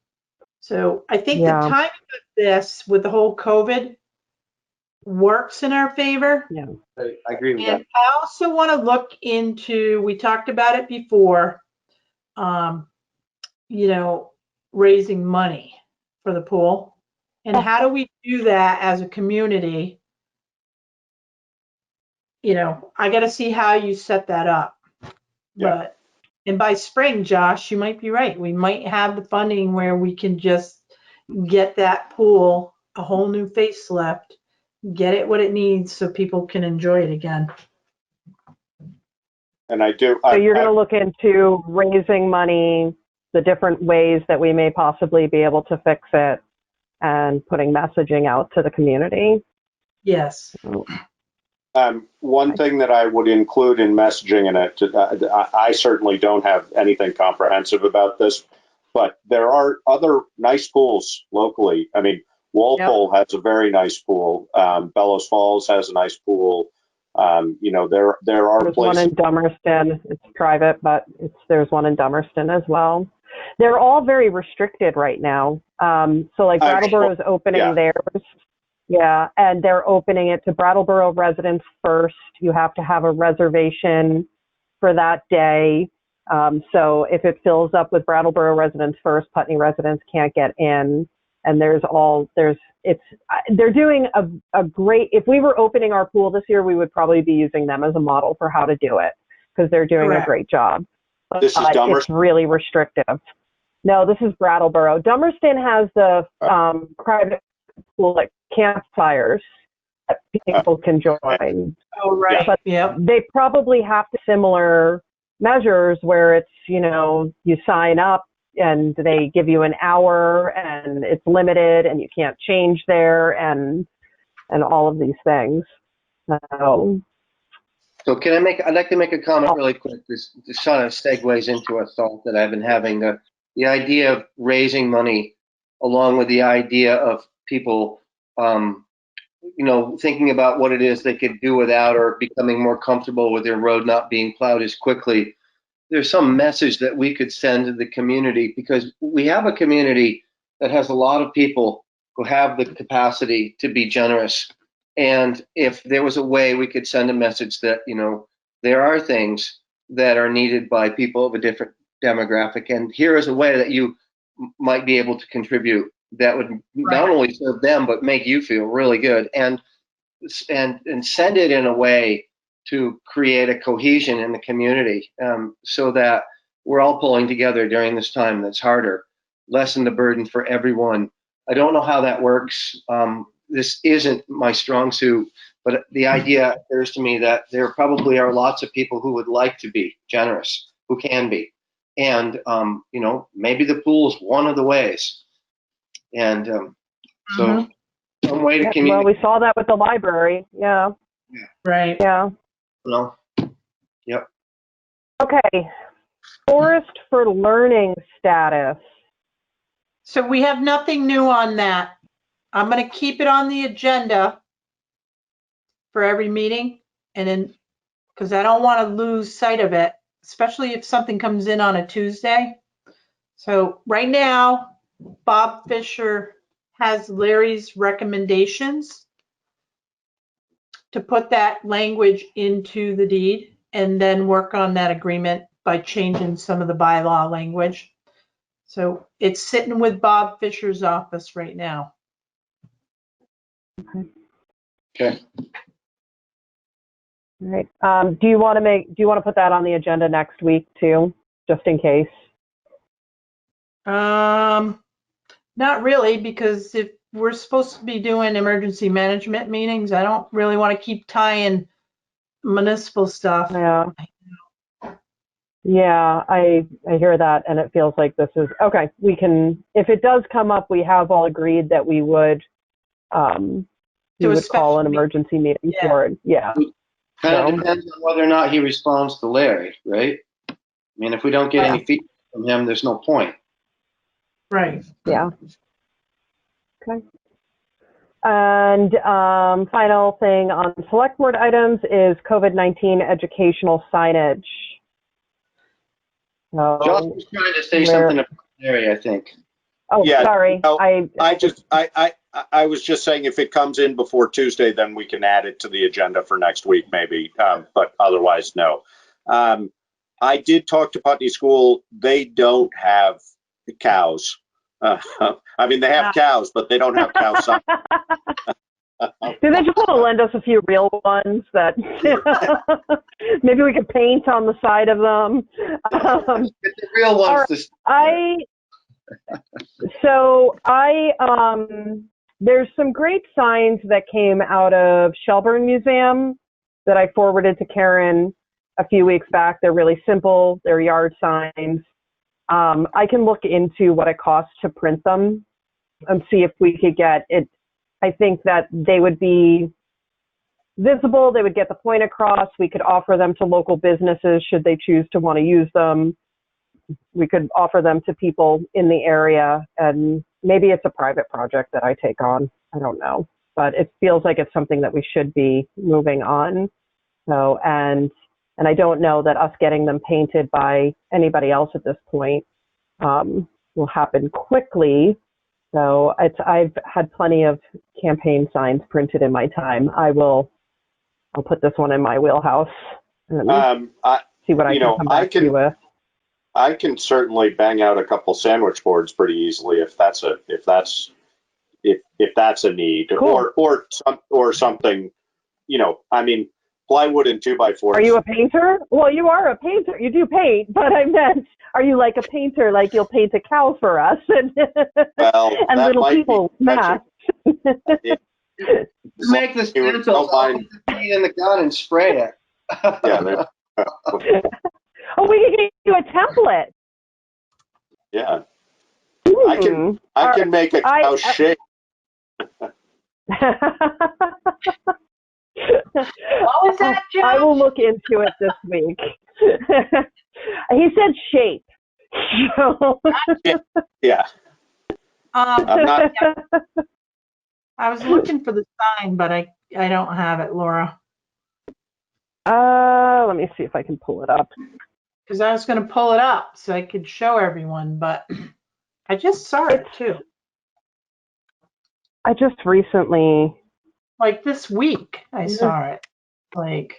So I think the timing of this with the whole COVID works in our favor. Yeah, I agree with And that. I also want to look into, we talked about it before, raising money for the pool. And how do we do that as a community? I got to see how you set that up. But, and by spring, Josh, you might be right. We might have the funding where we can just get that pool a whole new facelift, get it what it needs so people can enjoy it again. And I do. So you're going to look into raising money, the different ways that we may possibly be able to fix it, and putting messaging out to the community. Yes. One thing that I would include in messaging in it, I certainly don't have anything comprehensive about this, but there are other nice pools locally. I mean, Walpole has a very nice pool. Bellows Falls has a nice pool. There are There's places. one in Dummerston. It's private, but there's one in Dummerston as well. They're all very restricted right now. So like Brattleboro is opening theirs. Yeah, and they're opening it to Brattleboro residents first. You have to have a reservation for that day. So if it fills up with Brattleboro residents first, Putney residents can't get in. And they're doing a great, if we were opening our pool this year, we would probably be using them as a model for how to do it, because they're doing a great job. But This is it's really restrictive. No, this is Brattleboro. Dummerston has the private pool at campfires, people can join. Oh, right, But yep. they probably have similar measures where it's, you sign up and they give you an hour and it's limited and you can't change there and all of these things. So I'd like to make a comment really quick. This sort of segues into a thought that I've been having. The idea of raising money along with the idea of people, thinking about what it is they could do without or becoming more comfortable with their road not being plowed as quickly. There's some message that we could send to the community, because we have a community that has a lot of people who have the capacity to be generous. And if there was a way we could send a message that, there are things that are needed by people of a different demographic, and here is a way that you might be able to contribute that would not only serve them, but make you feel really good, and send it in a way to create a cohesion in the community, so that we're all pulling together during this time that's harder, lessen the burden for everyone. I don't know how that works. This isn't my strong suit, but the idea occurs to me that there probably are lots of people who would like to be generous, who can be. And, maybe the pool is one of the ways. And so some way to communicate. Well, we saw that with the library. Yeah. Right. Yeah. Well, yep. Okay. Forest for Learning status. So we have nothing new on that. I'm going to keep it on the agenda for every meeting, and then, because I don't want to lose sight of it, especially if something comes in on a Tuesday. So right now, Bob Fisher has Larry's recommendations to put that language into the deed and then work on that agreement by changing some of the bylaw language. So it's sitting with Bob Fisher's office right now. Okay. All right. Do you want to put that on the agenda next week too, just in case? Not really, because if we're supposed to be doing emergency management meetings, I don't really want to keep tying municipal stuff. Yeah. Yeah, I hear that, and it feels like this is okay. We can, if it does come up, we have all agreed that we would call an emergency meeting for it. Yeah. Kind of depends on whether or not he responds to Larry, right? I mean, if we don't get any feedback from him, there's no point. Right. Yeah. Okay. And final thing on select board items is COVID-19 educational signage. So, Josh was trying to say something about Larry, I think. Oh, Yeah, sorry. no, I was just saying, if it comes in before Tuesday, then we can add it to the agenda for next week, maybe. But otherwise, no. I did talk to Putney School. They don't have cows. I mean, they have cows, but they don't have cow signs. Do they just want to lend us a few real ones that maybe we could paint on the side of them? Get the real ones. There's some great signs that came out of Shelburne Museum that I forwarded to Karen a few weeks back. They're really simple. They're yard signs. I can look into what it costs to print them and see if we could get it. I think that they would be visible. They would get the point across. We could offer them to local businesses should they choose to want to use them. We could offer them to people in the area, and maybe it's a private project that I take on. I don't know, but it feels like it's something that we should be moving on. So, and I don't know that us getting them painted by anybody else at this point will happen quickly. So I've had plenty of campaign signs printed in my time. I'll put this one in my wheelhouse and see what I can come back to you with. I can certainly bang out a couple sandwich boards pretty easily if that's a need. Cool. or something, I mean, plywood and 2x4s. Are you a painter? Well, you are a painter. You do paint, but I meant, are you like a painter? Like you'll paint a cow for us and Well, and little people masks. To make the stencils, I'll put the paint in the gun and spray it. Yeah. Oh, we can get you a template. Yeah. I can make a cow shape. What was that, Joe? I will look into it this week. He said shape. So. Yeah. I'm not. I was looking for the sign, but I don't have it, Laura. Let me see if I can pull it up. Because I was going to pull it up so I could show everyone, but I just saw it too. I just recently. Like this week, I saw it. But.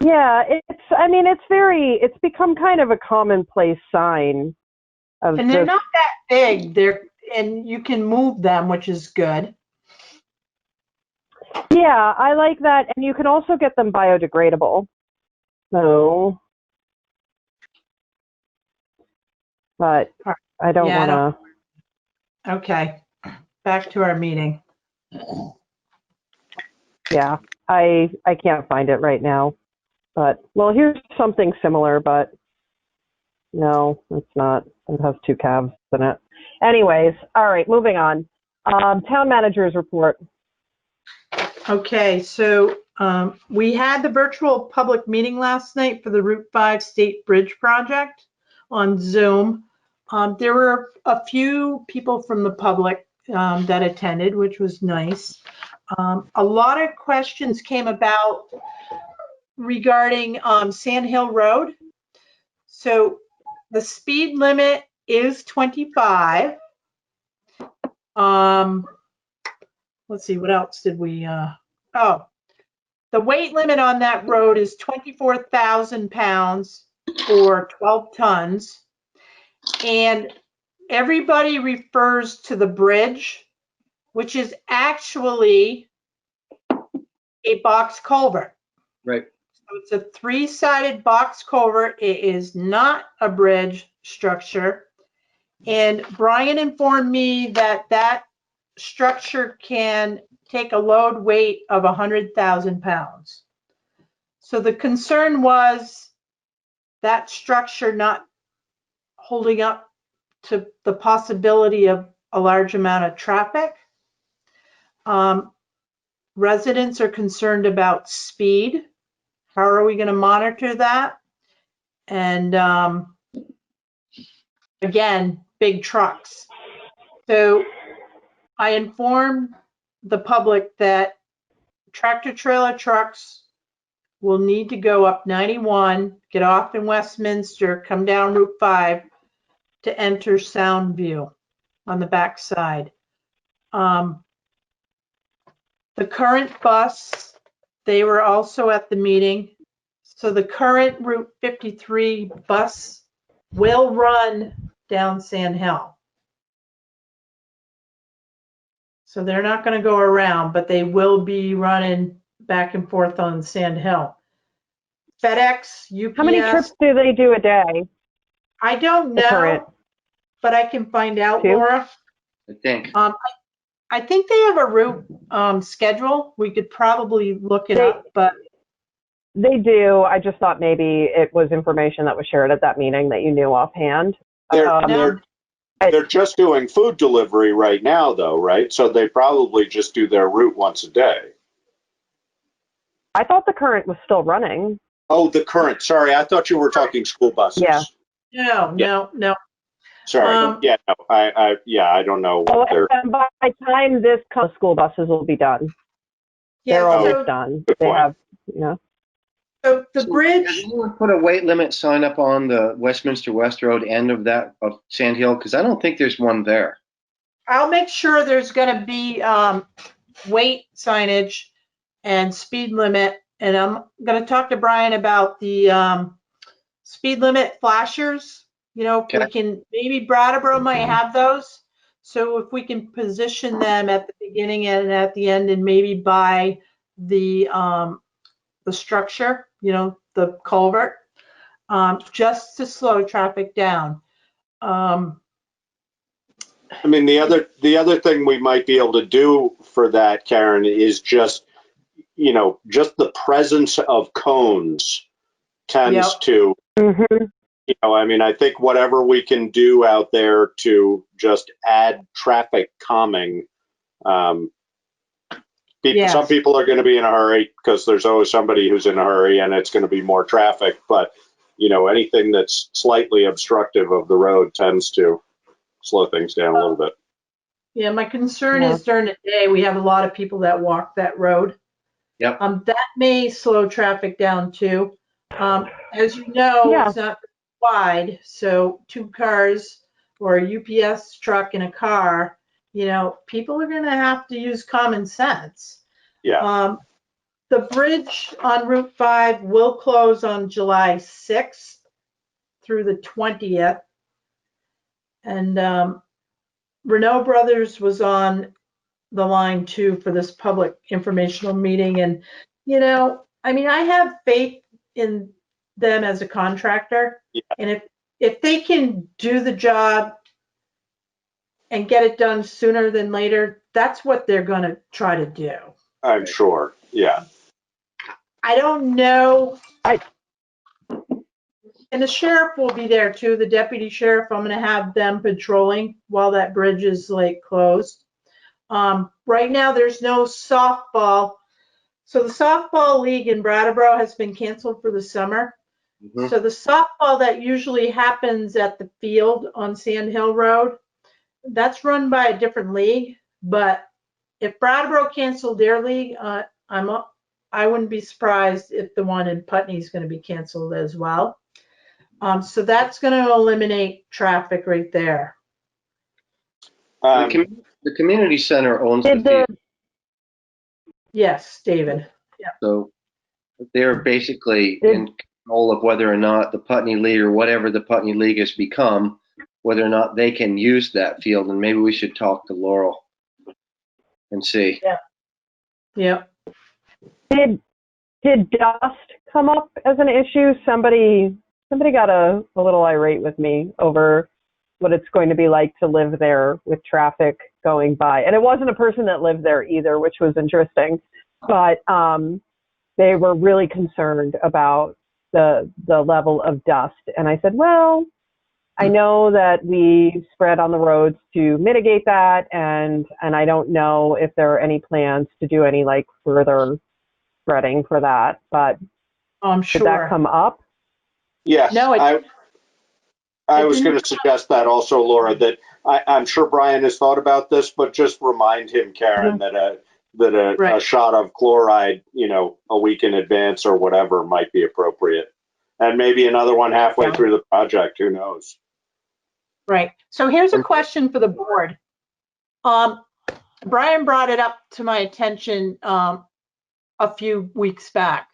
Yeah, it's become kind of a commonplace sign. And they're not that big. And you can move them, which is good. Yeah, I like that. And you can also get them biodegradable. So, but I don't want to. Okay, back to our meeting. Yeah, I can't find it right now. But, well, here's something similar, but no, it's not. It has 2 calves in it. Anyways, all right, moving on. Town manager's report. Okay, so we had the virtual public meeting last night for the Route 5 State Bridge project on Zoom. There were a few people from the public that attended, which was nice. A lot of questions came about regarding Sand Hill Road. So the speed limit is 25. Let's see, what else did we, the weight limit on that road is 24,000 pounds or 12 tons. And everybody refers to the bridge, which is actually a box culvert. Right. So it's a 3-sided box culvert. It is not a bridge structure. And Brian informed me that structure can take a load weight of 100,000 pounds. So the concern was that structure not holding up to the possibility of a large amount of traffic. Residents are concerned about speed. How are we going to monitor that? And again, big trucks. So I informed the public that tractor trailer trucks will need to go up 91, get off in Westminster, come down Route 5 to enter Soundview on the back side. The current bus, they were also at the meeting. So the current Route 53 bus will run down Sand Hill. So they're not going to go around, but they will be running back and forth on Sand Hill. FedEx, UPS. How many trips do they do a day? I don't know, but I can find out, 2? Laura. I think. I think they have a route schedule. We could probably look it up, but they do. I just thought maybe it was information that was shared at that meeting that you knew offhand. They're just doing food delivery right now, though, right? So they probably just do their route once a day. I thought the current was still running. Oh, the current. Sorry, I thought you were talking school buses. Yeah. No. Sorry. I don't know. And by the time this comes, school buses will be done. Yeah, They're always done. They have, So the bridge. Does anyone put a weight limit sign up on the Westminster West Road end of Sand Hill? Because I don't think there's one there. I'll make sure there's going to be weight signage and speed limit. And I'm going to talk to Brian about the speed limit flashers. If we can, maybe Brattleboro might have those. So if we can position them at the beginning and at the end and maybe by the structure, the culvert, just to slow traffic down. I mean, the other thing we might be able to do for that, Karen, is just, just the presence of cones tends Yep. to, I mean, I think whatever we can do out there to just add traffic calming. Yes. Some people are going to be in a hurry because there's always somebody who's in a hurry and it's going to be more traffic. But, anything that's slightly obstructive of the road tends to slow things down a little bit. Yeah, my concern is during the day, we have a lot of people that walk that road. Yep. That may slow traffic down too. As you know, it's not wide, so 2 cars or a UPS truck and a car, people are going to have to use common sense. Yeah. The bridge on Route 5 will close on July 6th through the 20th. And Renault Brothers was on the line too for this public informational meeting. And, I mean, I have faith in them as a contractor. Yeah. And if they can do the job and get it done sooner than later, that's what they're going to try to do. I'm sure. Yeah. I don't know. And the sheriff will be there too, the deputy sheriff. I'm going to have them patrolling while that bridge is closed. Right now, there's no softball. So the softball league in Brattleboro has been canceled for the summer. Mm-hmm. So the softball that usually happens at the field on Sand Hill Road, that's run by a different league. But if Brattleboro canceled their league, I wouldn't be surprised if the one in Putney is going to be canceled as well. So that's going to eliminate traffic right there. The community center owns the field, Yes, David. so they're basically in control of whether or not the Putney League or whatever the Putney League has become, whether or not they can use that field. And maybe we should talk to Laurel and see. Yeah. Did dust come up as an issue? Somebody got a little irate with me over what it's going to be like to live there with traffic going by. And it wasn't a person that lived there either, which was interesting. But they were really concerned about the level of dust. And I said, well, I know that we spread on the roads to mitigate that. And I don't know if there are any plans to do any further spreading for that. But I'm sure. did that come up? Yes. No, I was going to suggest that also, Laura, that I'm sure Brian has thought about this, but just remind him, Karen, that a shot of chloride, a week in advance or whatever might be appropriate. And maybe another one halfway through the project, who knows? Right. So here's a question for the board. Brian brought it up to my attention a few weeks back.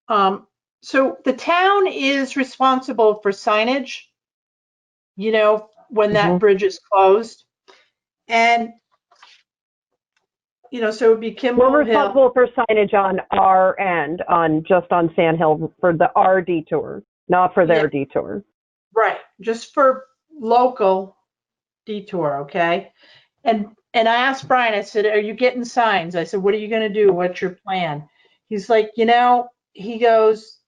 So the town is responsible for signage, when that bridge is closed. And, so it would be Kimball We're Hill. responsible for signage on our end, just on Sand Hill for our detour, not for their detour. Right. Just for local detour. Okay. And I asked Brian, I said, are you getting signs? I said, what are you going to do? What's your plan? He's like, he goes,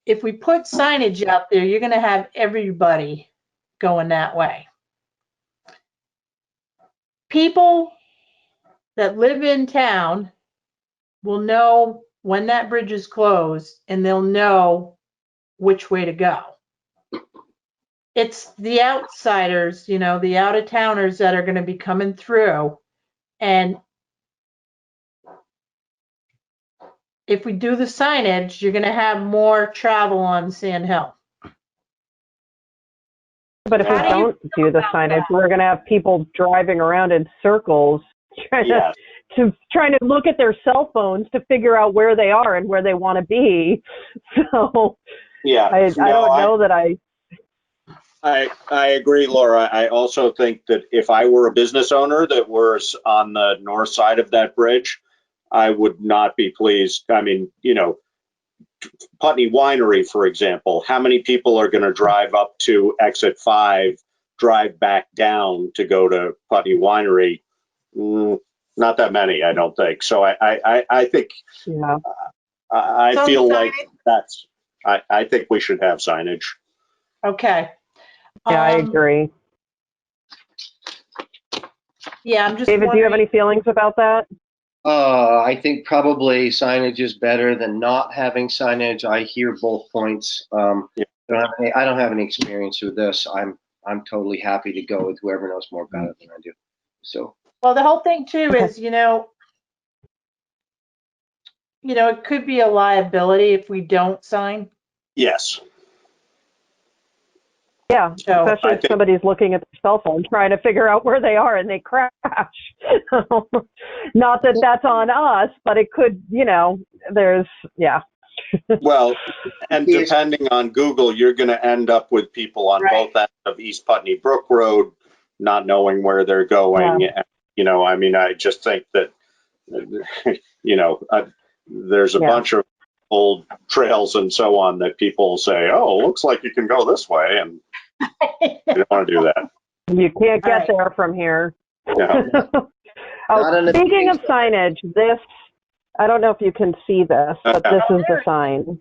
if we put signage out there, you're going to have everybody going that way. People that live in town will know when that bridge is closed, and they'll know which way to go. It's the outsiders, the out-of-towners that are going to be coming through. And if we do the signage, you're going to have more travel on Sand Hill. But if we don't do the signage, we're going to have people driving around in circles trying to look at their cell phones to figure out where they are and where they want to be. So I don't know that I agree, Laura. I also think that if I were a business owner that was on the north side of that bridge, I would not be pleased. I mean, Putney Winery, for example, how many people are going to drive up to exit 5 drive back down to go to Putney Winery, not that many, I don't think. So I think, Yeah. I Some feel like signage. I think we should have signage. Okay. Yeah, I agree. Yeah, I'm just David, do you have wondering. any feelings about that? I think probably signage is better than not having signage. I hear both points. Yeah. I don't have any experience with this. I'm totally happy to go with whoever knows more about it than I do. So. Well, the whole thing too is, it could be a liability if we don't sign. Yes. Yeah, So especially if somebody's looking at their cell phone trying to figure out where they are and they crash. Not that that's on us, but it could, there's, yeah. Well, and depending on Google, you're going to end up with people on both ends of East Putney Brook Road not knowing where they're going. Yeah. I mean, I just think that, there's a bunch of old trails and so on that people say, oh, looks like you can go this way. And you don't want to do that. You can't get there from here. Yeah. Speaking of signage, this, I don't know if you can see this, but this is the sign.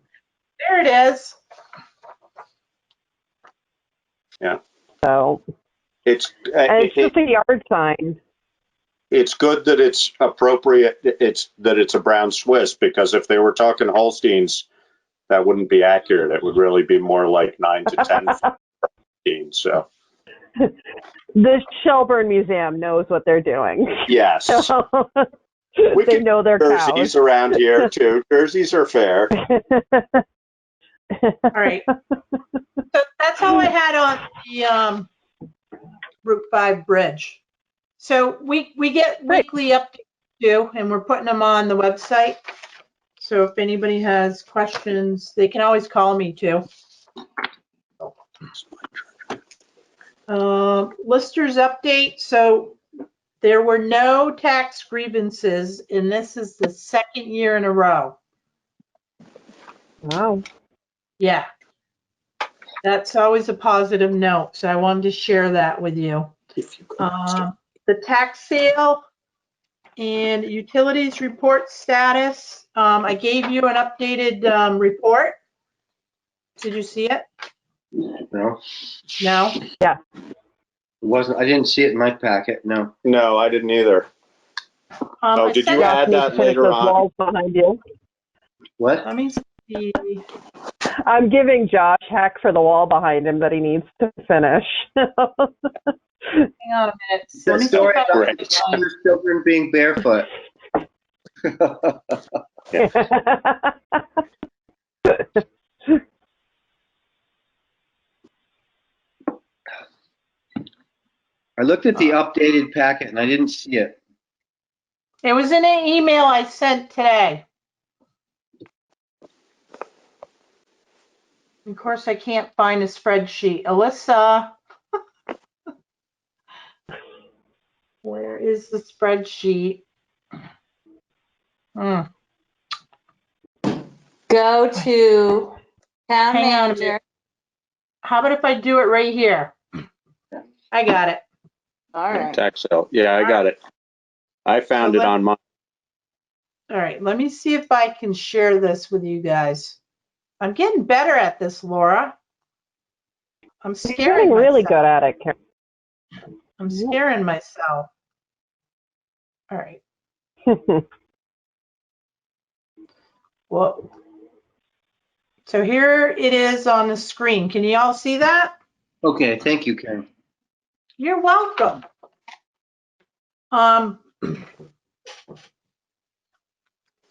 There it is. Yeah. So it's just a yard sign. It's good that it's appropriate. That it's a brown Swiss, because if they were talking Holsteins, that wouldn't be accurate. It would really be more like 9 to 10. 15, so. The Shelburne Museum knows what they're doing. Yes. So, we they know their jerseys cows. around here too. Jerseys are fair. All right. So that's all I had on the Route 5 bridge. So we get weekly updates too, and we're putting them on the website. So if anybody has questions, they can always call me too. Listers update. So there were no tax grievances, and this is the second year in a row. Wow. Yeah. That's always a positive note. So I wanted to share that with you. The tax sale and utilities report status. I gave you an updated report. Did you see it? No. No? Yeah. I didn't see it in my packet. No. No, I didn't either. Did you add that later on? Walls behind you. What? Let me see. I'm giving Josh heck for the wall behind him that he needs to finish. Hang on a minute. Let me story see about the children being barefoot. I looked at the updated packet and I didn't see it. It was in an email I sent today. Of course, I can't find a spreadsheet. Alyssa, where is the spreadsheet? Go to Town Hang on a Manager. minute. How about if I do it right here? I got it. All right. Tax sale. Yeah, I got it. I found it on mine. All right, let me see if I can share this with you guys. I'm getting better at this, Laura. I'm You're scaring getting really myself. good at it, Karen. I'm scaring myself. All right. Whoa. So here it is on the screen. Can you all see that? Okay, thank you, Karen. You're welcome. So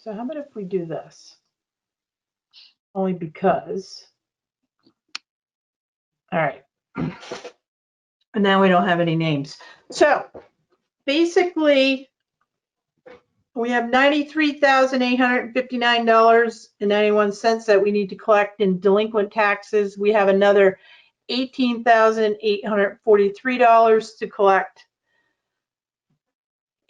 how about if we do this? Only because. All right. And now we don't have any names. So basically, we have $93,859.91 that we need to collect in delinquent taxes. We have another $18,843 to collect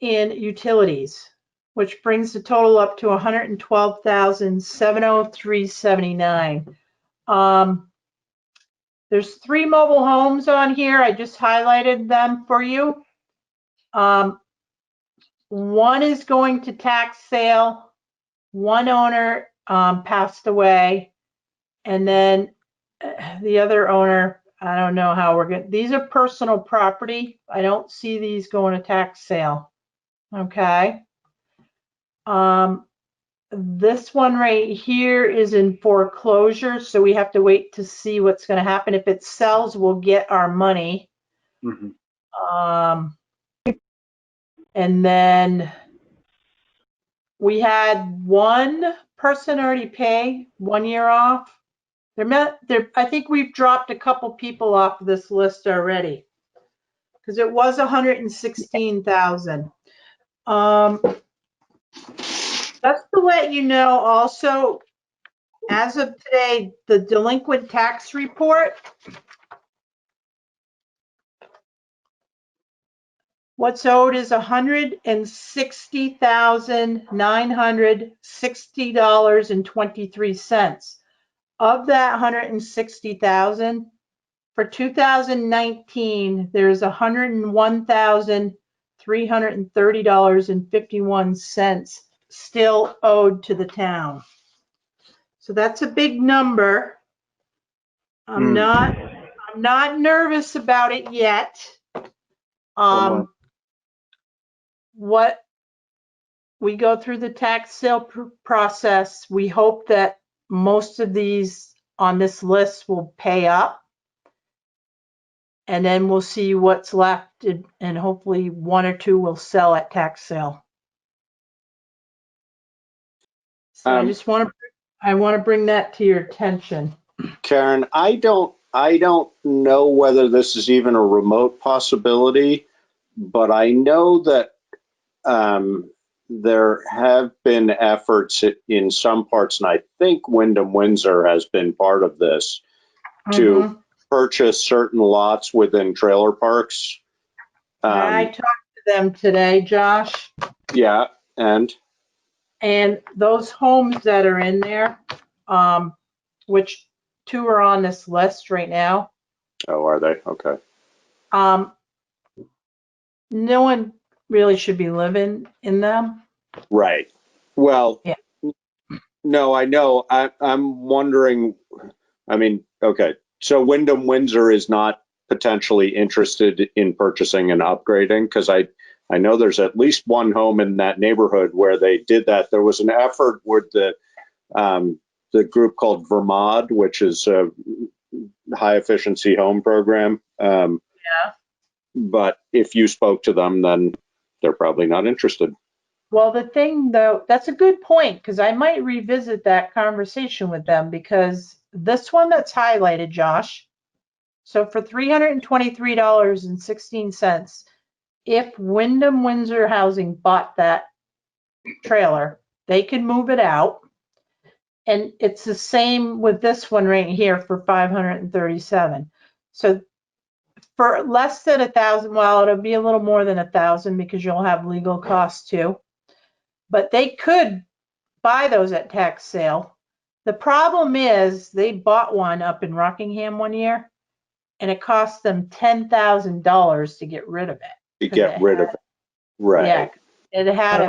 in utilities, which brings the total up to $112,703.79. There's 3 mobile homes on here. I just highlighted them for you. One is going to tax sale. One owner passed away. And then the other owner, I don't know how we're going to, these are personal property. I don't see these going to tax sale. Okay. This one right here is in foreclosure, so we have to wait to see what's going to happen. If it sells, we'll get our money. And then we had one person already pay 1 year off. I think we've dropped a couple people off this list already because it was 116,000. Just to let you know also, as of today, the delinquent tax report, what's owed is $160,960.23. Of that 160,000, for 2019, there's $101,330.51 still owed to the town. So that's a big number. I'm not nervous about it yet. What we go through the tax sale process, we hope that most of these on this list will pay up. And then we'll see what's left, and hopefully 1 or 2 will sell at tax sale. So I just want to bring that to your attention. Karen, I don't know whether this is even a remote possibility, but I know that there have been efforts in some parts, and I think Wyndham Windsor has been part of this, to purchase certain lots within trailer parks. I talked to them today, Josh. Yeah, and those homes that are in there, which 2 are on this list right now. Oh, are they? Okay. No one really should be living in them. Right. Well, yeah. No, I know. I'm wondering, I mean, okay. So Wyndham Windsor is not potentially interested in purchasing and upgrading, because I know there's at least one home in that neighborhood where they did that. There was an effort with the group called Vermont, which is a high efficiency home program. Yeah. But if you spoke to them, then they're probably not interested. Well, the thing though, that's a good point, because I might revisit that conversation with them, because this one that's highlighted, Josh, so for $323.16, if Wyndham Windsor Housing bought that trailer, they can move it out. And it's the same with this one right here for $537. So for less than $1,000, well, it'll be a little more than $1,000 because you'll have legal costs too. But they could buy those at tax sale. The problem is they bought one up in Rockingham one year, and it cost them $10,000 to get rid of it. To get rid of it. Right. Yeah, it had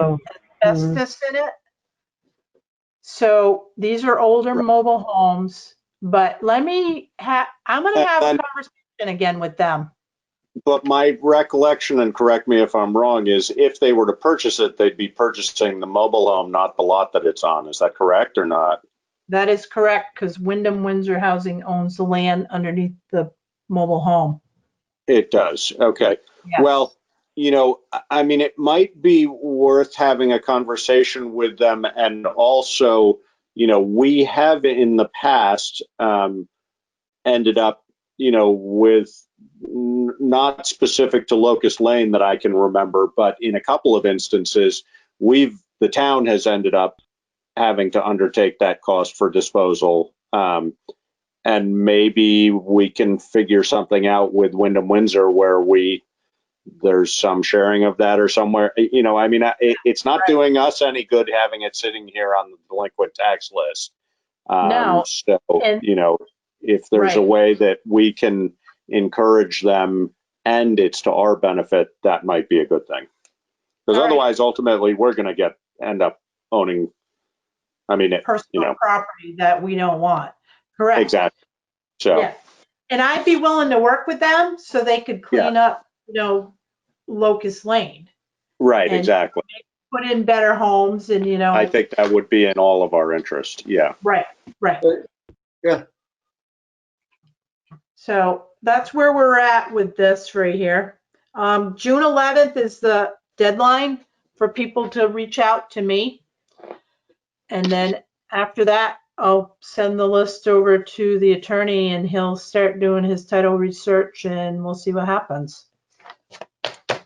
asbestos in it. So these are older mobile homes, but I'm going to have a conversation again with them. But my recollection, and correct me if I'm wrong, is if they were to purchase it, they'd be purchasing the mobile home, not the lot that it's on. Is that correct or not? That is correct, because Wyndham Windsor Housing owns the land underneath the mobile home. It does. Okay. Yes. Well, you know, I mean, it might be worth having a conversation with them. And also, you know, we have in the past ended up, you know, with not specific to Locust Lane that I can remember, but in a couple of instances, the town has ended up having to undertake that cost for disposal. And maybe we can figure something out with Wyndham Windsor where there's some sharing of that or somewhere, you know, I mean, it's not doing us any good having it sitting here on the delinquent tax list. No. So, you know, if there's a Right. way that we can encourage them and it's to our benefit, that might be a good thing. Because All right. otherwise, ultimately, we're going to end up owning, I mean, Personal property that we don't want. Correct. exactly. So, Yeah. And I'd be willing to work with them so they could clean up, Locust Lane. right, And exactly. put in better homes and, I think that would be in all of our interest. Yeah. Right. Yeah. So that's where we're at with this right here. June 11th is the deadline for people to reach out to me. And then after that, I'll send the list over to the attorney and he'll start doing his title research and we'll see what happens.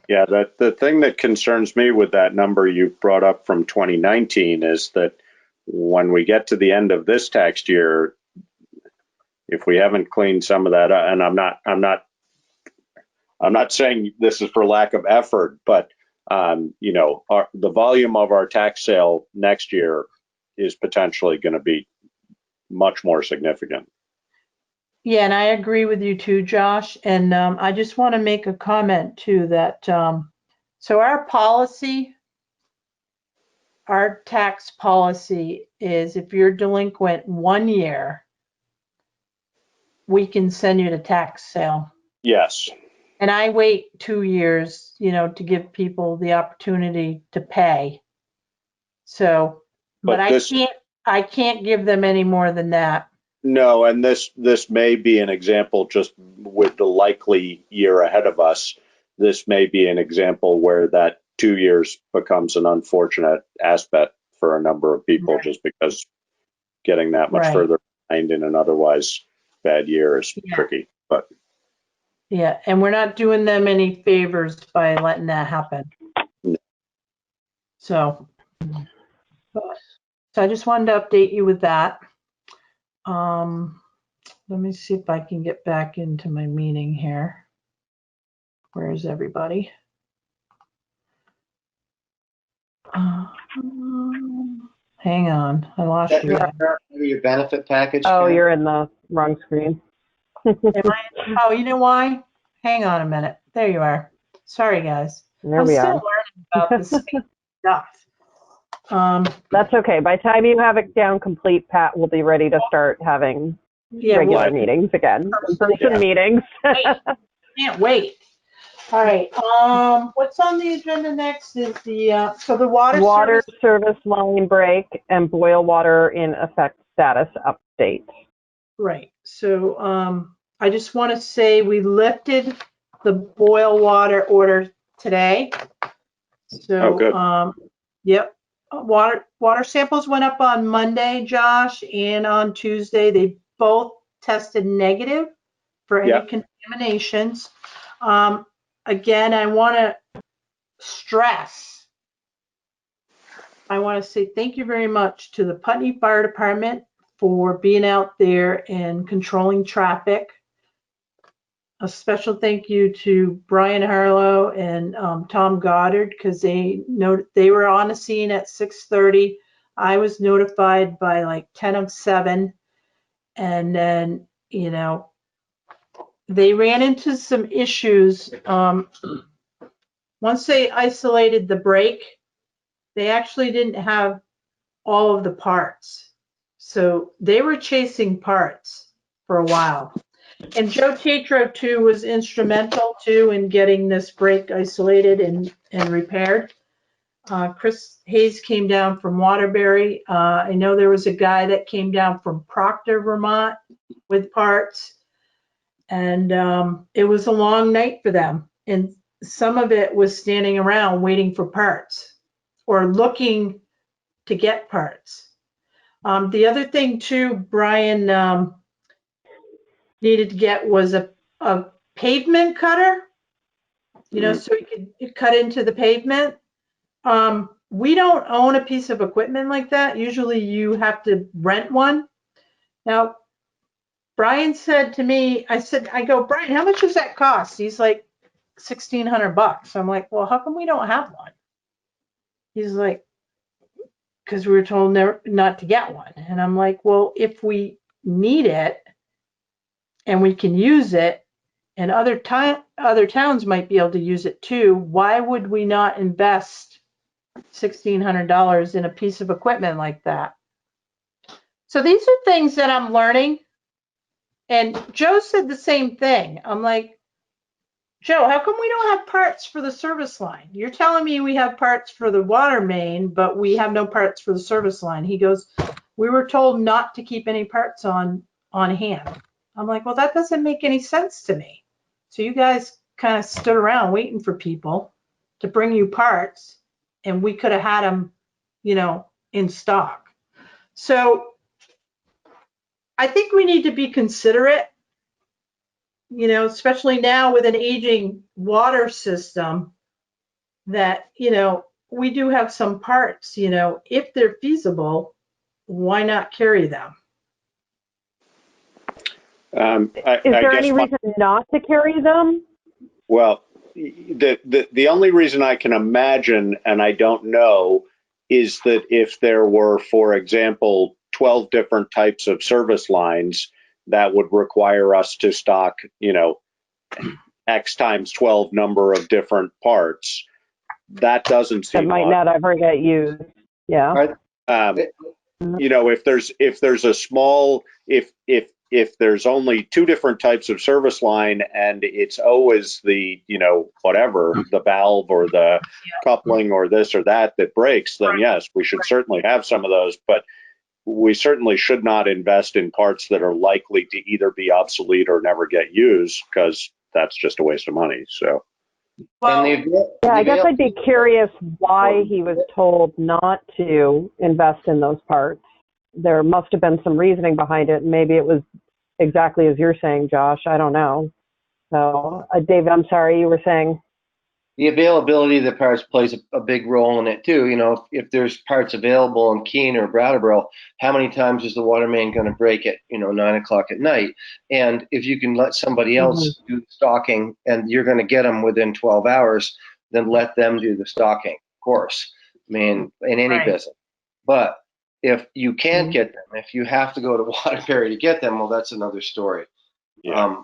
Yeah, the thing that concerns me with that number you brought up from 2019 is that when we get to the end of this tax year, if we haven't cleaned some of that up, and I'm not saying this is for lack of effort, but the volume of our tax sale next year is potentially going to be much more significant. Yeah, and I agree with you too, Josh. And I just want to make a comment too that so our tax policy is if you're delinquent 1 year, we can send you to tax sale. Yes. And I wait 2 years, to give people the opportunity to pay. So, but I can't give them any more than that. No, and this may be an example, just with the likely year ahead of us. This may be an example where that 2 years becomes an unfortunate aspect for a number of people, Right. just because getting that much Right. further behind in an otherwise bad year is tricky. But yeah, and we're not doing them any favors by letting that happen. No. So I just wanted to update you with that. Let me see if I can get back into my meeting here. Where is everybody? Hang on, I lost you. Maybe your benefit package. Oh, Karen? you're in the wrong screen. Oh, you know why? Hang on a minute. There you are. Sorry, guys. There I'm we still are. learning about this stuff. That's okay. By the time you have it down complete, Pat will be ready to start having regular meetings again, in-person meetings. Can't wait. All right. What's on the agenda next is the water service line break and boil water in effect status update. Right. So I just want to say we lifted the boil water order today. So good. Yep. Water samples went up on Monday, Josh, and on Tuesday. They both tested negative for any contaminations. Again, I want to stress, I want to say thank you very much to the Putney Fire Department for being out there and controlling traffic. A special thank you to Brian Harlow and Tom Goddard, because they were on the scene at 6:30. I was notified by like 10:07, and then they ran into some issues. Once they isolated the break, they actually didn't have all of the parts, so they were chasing parts for a while. And Joe Tetro, too, was instrumental, too, in getting this break isolated and repaired. Chris Hayes came down from Waterbury. I know there was a guy that came down from Proctor, Vermont with parts. And it was a long night for them. And some of it was standing around waiting for parts or looking to get parts. The other thing, too, Brian needed to get was a pavement cutter, so he could cut into the pavement. We don't own a piece of equipment like that. Usually you have to rent one. Now, Brian said to me, I go, Brian, how much does that cost? He's like, $1,600. I'm like, well, how come we don't have one? He's like, because we were told not to get one. And I'm like, well, if we need it, and we can use it, and other towns might be able to use it too, why would we not invest $1,600 in a piece of equipment like that? So these are things that I'm learning. And Joe said the same thing. I'm like, Joe, how come we don't have parts for the service line? You're telling me we have parts for the water main, but we have no parts for the service line. He goes, we were told not to keep any parts on hand. I'm like, well, that doesn't make any sense to me. So you guys kind of stood around waiting for people to bring you parts, and we could have had them, you know, in stock. So I think we need to be considerate, you know, especially now with an aging water system, that, you know, we do have some parts, you know, if they're feasible, why not carry them? Is there any reason not to carry them? Well, the only reason I can imagine, and I don't know, is that if there were, for example, 12 different types of service lines, that would require us to stock, you know, X times 12 number of different parts. That doesn't seem that might not ever get used. Yeah. You know, if there's a small, if there's only two different types of service line and it's always the, you know, whatever, the valve or the coupling or this or that breaks, then yes, we should certainly have some of those, but we certainly should not invest in parts that are likely to either be obsolete or never get used, because that's just a waste of money. So. Well, yeah, I guess I'd be curious why he was told not to invest in those parts. There must have been some reasoning behind it. Maybe it was exactly as you're saying, Josh. I don't know. So, David, I'm sorry, you were saying? The availability of the parts plays a big role in it too. You know, if there's parts available in Keene or Brattleboro, how many times is the water main going to break at, you know, 9 o'clock at night? And if you can let somebody else do the stocking and you're going to get them within 12 hours, then let them do the stocking, of course. I mean, in any business. But if you can't get them, if you have to go to Waterbury to get them, well, that's another story. Yeah.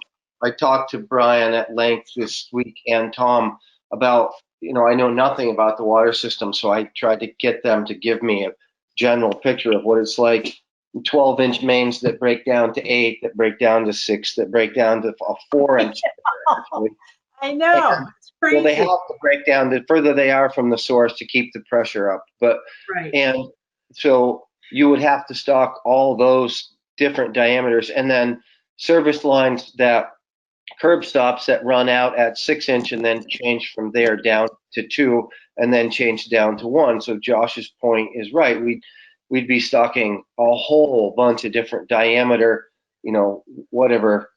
I talked to Brian at length this week and Tom about, you know, I know nothing about the water system, so I tried to get them to give me a general picture of what it's like. 12-inch mains that break down to 8, that break down to 6, that break down to 4-inch. I know. It's crazy. Well, they have to break down the further they are from the source to keep the pressure up. But and so you would have to stock all those different diameters, and then service lines that curb stops that run out at 6-inch and then change from there down to 2 and then change down to 1. So Josh's point is right. We'd be stocking a whole bunch of different diameter, you know, whatever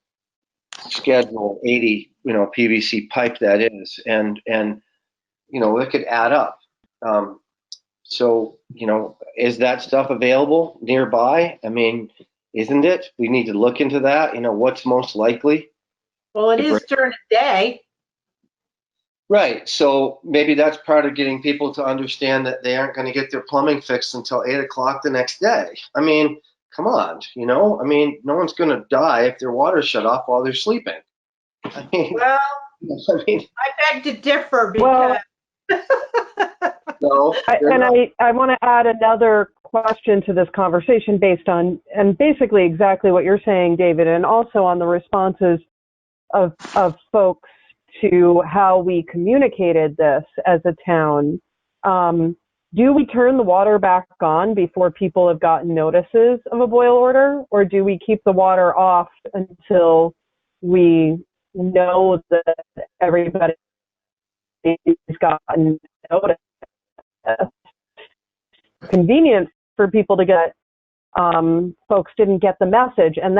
schedule 80, you know, PVC pipe that is, and you know, it could add up. So, you know, is that stuff available nearby? I mean, isn't it? We need to look into that. You know, what's most likely? Well, it is during the day. Right. So maybe that's part of getting people to understand that they aren't going to get their plumbing fixed until 8 o'clock the next day. I mean, come on, you know, I mean, no one's going to die if their water's shut off while they're sleeping. I mean, well, I beg to differ because. No, I want to add another question to this conversation based on, and basically exactly what you're saying, David, and also on the responses of folks to how we communicated this as a town. Do we turn the water back on before people have gotten notices of a boil order, or do we keep the water off until we know that everybody's gotten notice? Convenient for people to get, folks didn't get the message, and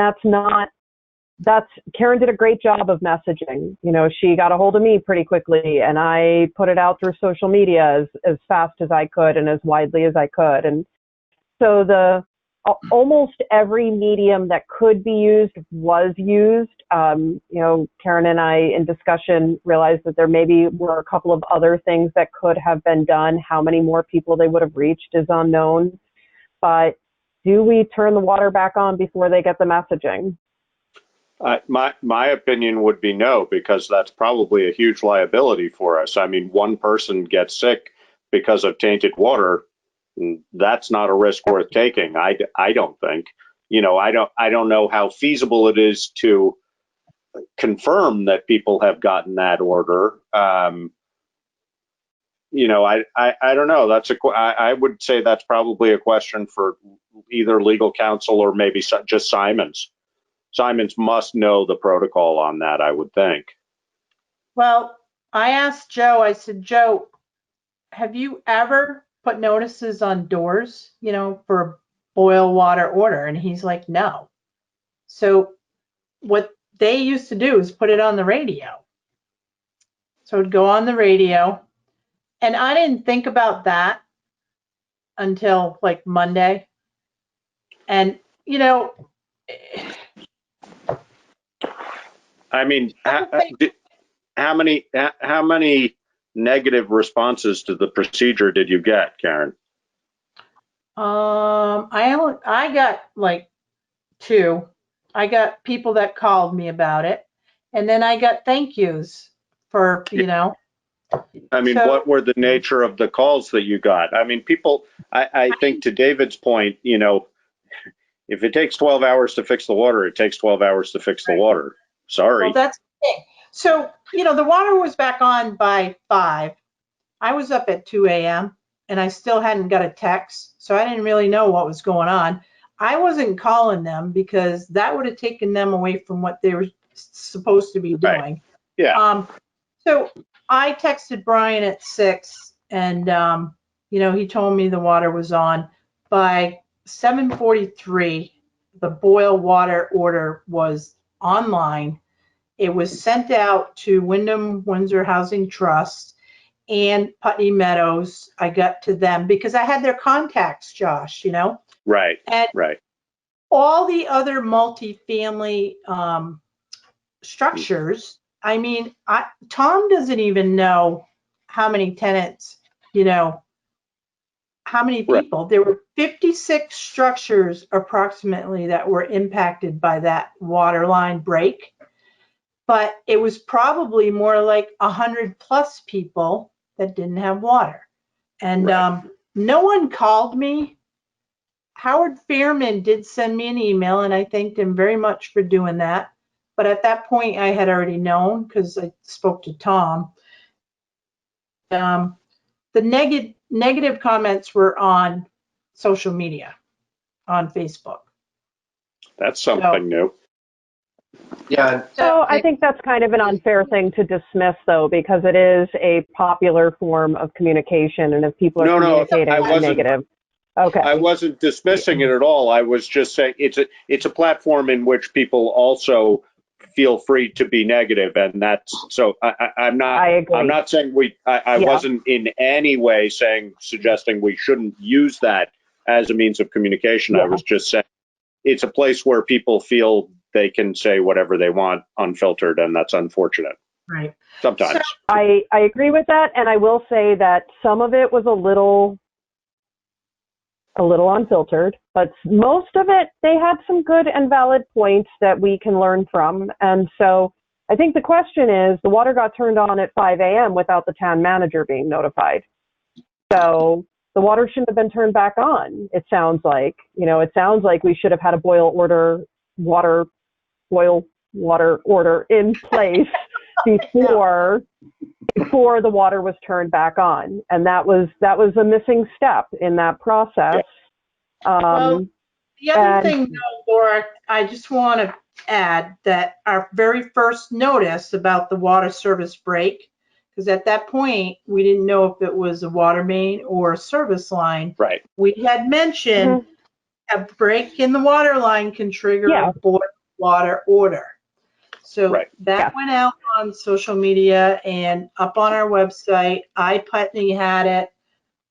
Karen did a great job of messaging. You know, she got a hold of me pretty quickly, and I put it out through social media as fast as I could and as widely as I could. And so almost every medium that could be used was used. You know, Karen and I in discussion realized that there maybe were a couple of other things that could have been done. How many more people they would have reached is unknown. But do we turn the water back on before they get the messaging? My opinion would be no, because that's probably a huge liability for us. I mean, one person gets sick because of tainted water. That's not a risk worth taking. I don't think. I don't know how feasible it is to confirm that people have gotten that order. I don't know. I would say that's probably a question for either legal counsel or maybe just Simons. Simons must know the protocol on that, I would think. Well, I asked Joe, I said, Joe, have you ever put notices on doors, for a boil water order? And he's like, no. So what they used to do is put it on the radio. So it'd go on the radio. And I didn't think about that until like Monday. And, I mean, how many negative responses to the procedure did you get, Karen? I got like 2. I got people that called me about it, and then I got thank yous for, I mean, what were the nature of the calls that you got? I mean, people, I think to David's point, if it takes 12 hours to fix the water, it takes 12 hours to fix the water. Sorry. Well, that's the thing. So, the water was back on by 5. I was up at 2 a.m. and I still hadn't got a text, so I didn't really know what was going on. I wasn't calling them because that would have taken them away from what they were supposed to be doing. Right. Yeah. So I texted Brian at 6, and he told me the water was on. By 7:43, the boil water order was online. It was sent out to Wyndham Windsor Housing Trust and Putney Meadows. I got to them because I had their contacts, Josh, Right. And right. all the other multifamily structures, I mean, Tom doesn't even know how many tenants, how many people. Right. There were 56 structures approximately that were impacted by that water line break. But it was probably more like 100 plus people that didn't have water. And right. No one called me. Howard Fairman did send me an email, and I thanked him very much for doing that. But at that point, I had already known because I spoke to Tom. The negative comments were on social media, on Facebook. That's something new. Yeah. So I think that's kind of an unfair thing to dismiss, though, because it is a popular form of communication, and if people are communicating negative. Okay. I wasn't dismissing it at all. I was just saying it's a platform in which people also feel free to be negative, and that's so. I'm not. I agree. I'm not saying I wasn't in any way suggesting we shouldn't use that as a means of communication. Yeah. I was just saying it's a place where people feel they can say whatever they want unfiltered, and that's unfortunate. Right. Sometimes. So, I agree with that, and I will say that some of it was a little unfiltered, but most of it, they had some good and valid points that we can learn from. And so I think the question is, the water got turned on at 5 a.m. without the town manager being notified. So the water shouldn't have been turned back on. It sounds like we should have had a boil water order in place before the water was turned back on, and that was a missing step in that process. Well, the other thing, though, Laura, I just want to add that our very first notice about the water service break, because at that point we didn't know if it was a water main or a service line. Right. We had mentioned a break in the water line can trigger a boil water order. So that went out on social media and up on our website. Putney had it.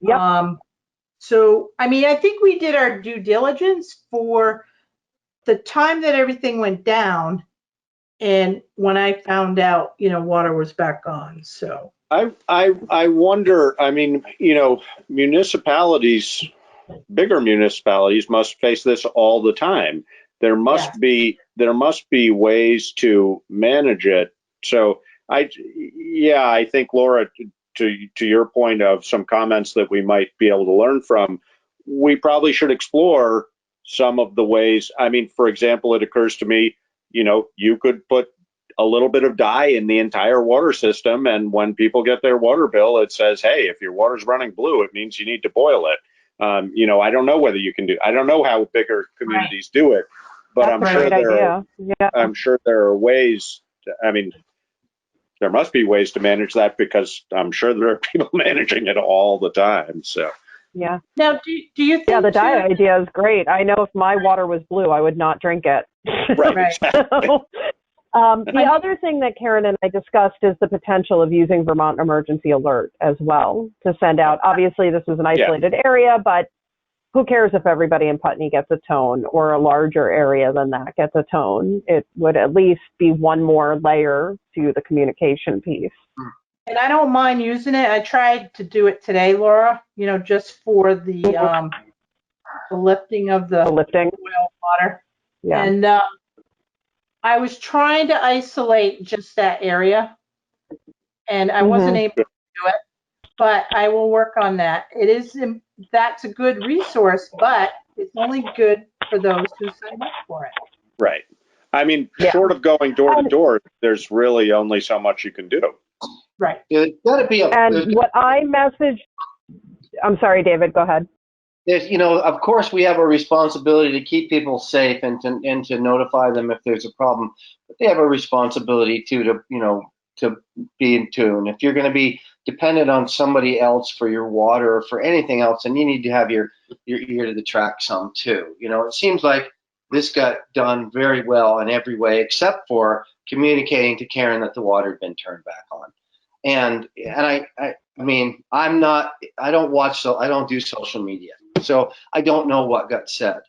Yep. So, I mean, I think we did our due diligence for the time that everything went down. And when I found out, water was back on. So I wonder, I mean, municipalities, bigger municipalities must face this all the time. there must be ways to manage it. So I think, Laura, to your point of some comments that we might be able to learn from, we probably should explore some of the ways. I mean, for example, it occurs to me, you could put a little bit of dye in the entire water system, and when people get their water bill, it says, hey, if your water's running blue, it means you need to boil it. I don't know whether you can I don't know how bigger communities do it, but That's I'm sure there are ways. There must be ways to manage that, because I'm sure there are people managing it all the time. So. Yeah. Now, do you think? Yeah, the dye idea is great. I know if my water was blue, I would not drink it. Right. Exactly. The other thing that Karen and I discussed is the potential of using Vermont Emergency Alert as well to send out. Obviously, this was an isolated area, but who cares if everybody in Putney gets a tone, or a larger area than that gets a tone? It would at least be one more layer to the communication piece. And I don't mind using it. I tried to do it today, Laura, just for the lifting of the oil water. Yeah. And I was trying to isolate just that area, and I wasn't able to do it, but I will work on that. That's a good resource, but it's only good for those who sign up for it. Right. I mean, short of going door to door, there's really only so much you can do. Right. There's got to be what I messaged, I'm sorry, David, go ahead. There's, of course, we have a responsibility to keep people safe and to notify them if there's a problem. But they have a responsibility to be in tune. If you're going to be dependent on somebody else for your water or for anything else, then you need to have your ear to the track some too. It seems like this got done very well in every way, except for communicating to Karen that the water had been turned back on. And I mean, I don't do social media, so I don't know what got said,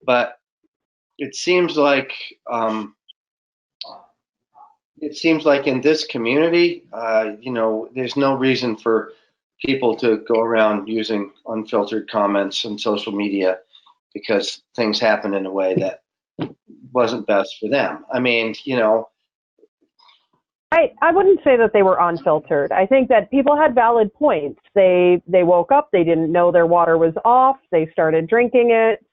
but it seems like in this community, there's no reason for people to go around using unfiltered comments on social media because things happen in a way that wasn't best for them. I mean, I wouldn't say that they were unfiltered. I think that people had valid points. They woke up, they didn't know their water was off, they started drinking it.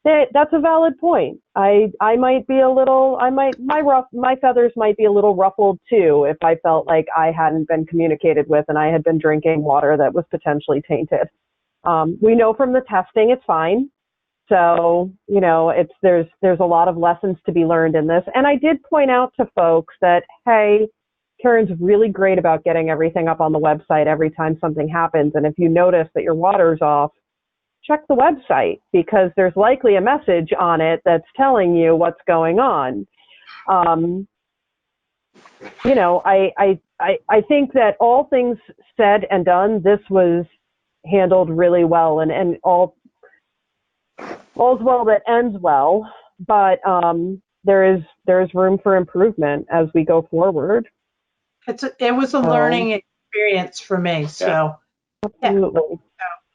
That's a valid point. I might be a little, my feathers might be a little ruffled too if I felt like I hadn't been communicated with and I had been drinking water that was potentially tainted. We know from the testing it's fine. So, there's a lot of lessons to be learned in this. And I did point out to folks that, hey, Karen's really great about getting everything up on the website every time something happens. And if you notice that your water's off, check the website, because there's likely a message on it that's telling you what's going on. I think that all things said and done, this was handled really well, and all's well that ends well, but there is room for improvement as we go forward. It was a learning experience for me. So absolutely.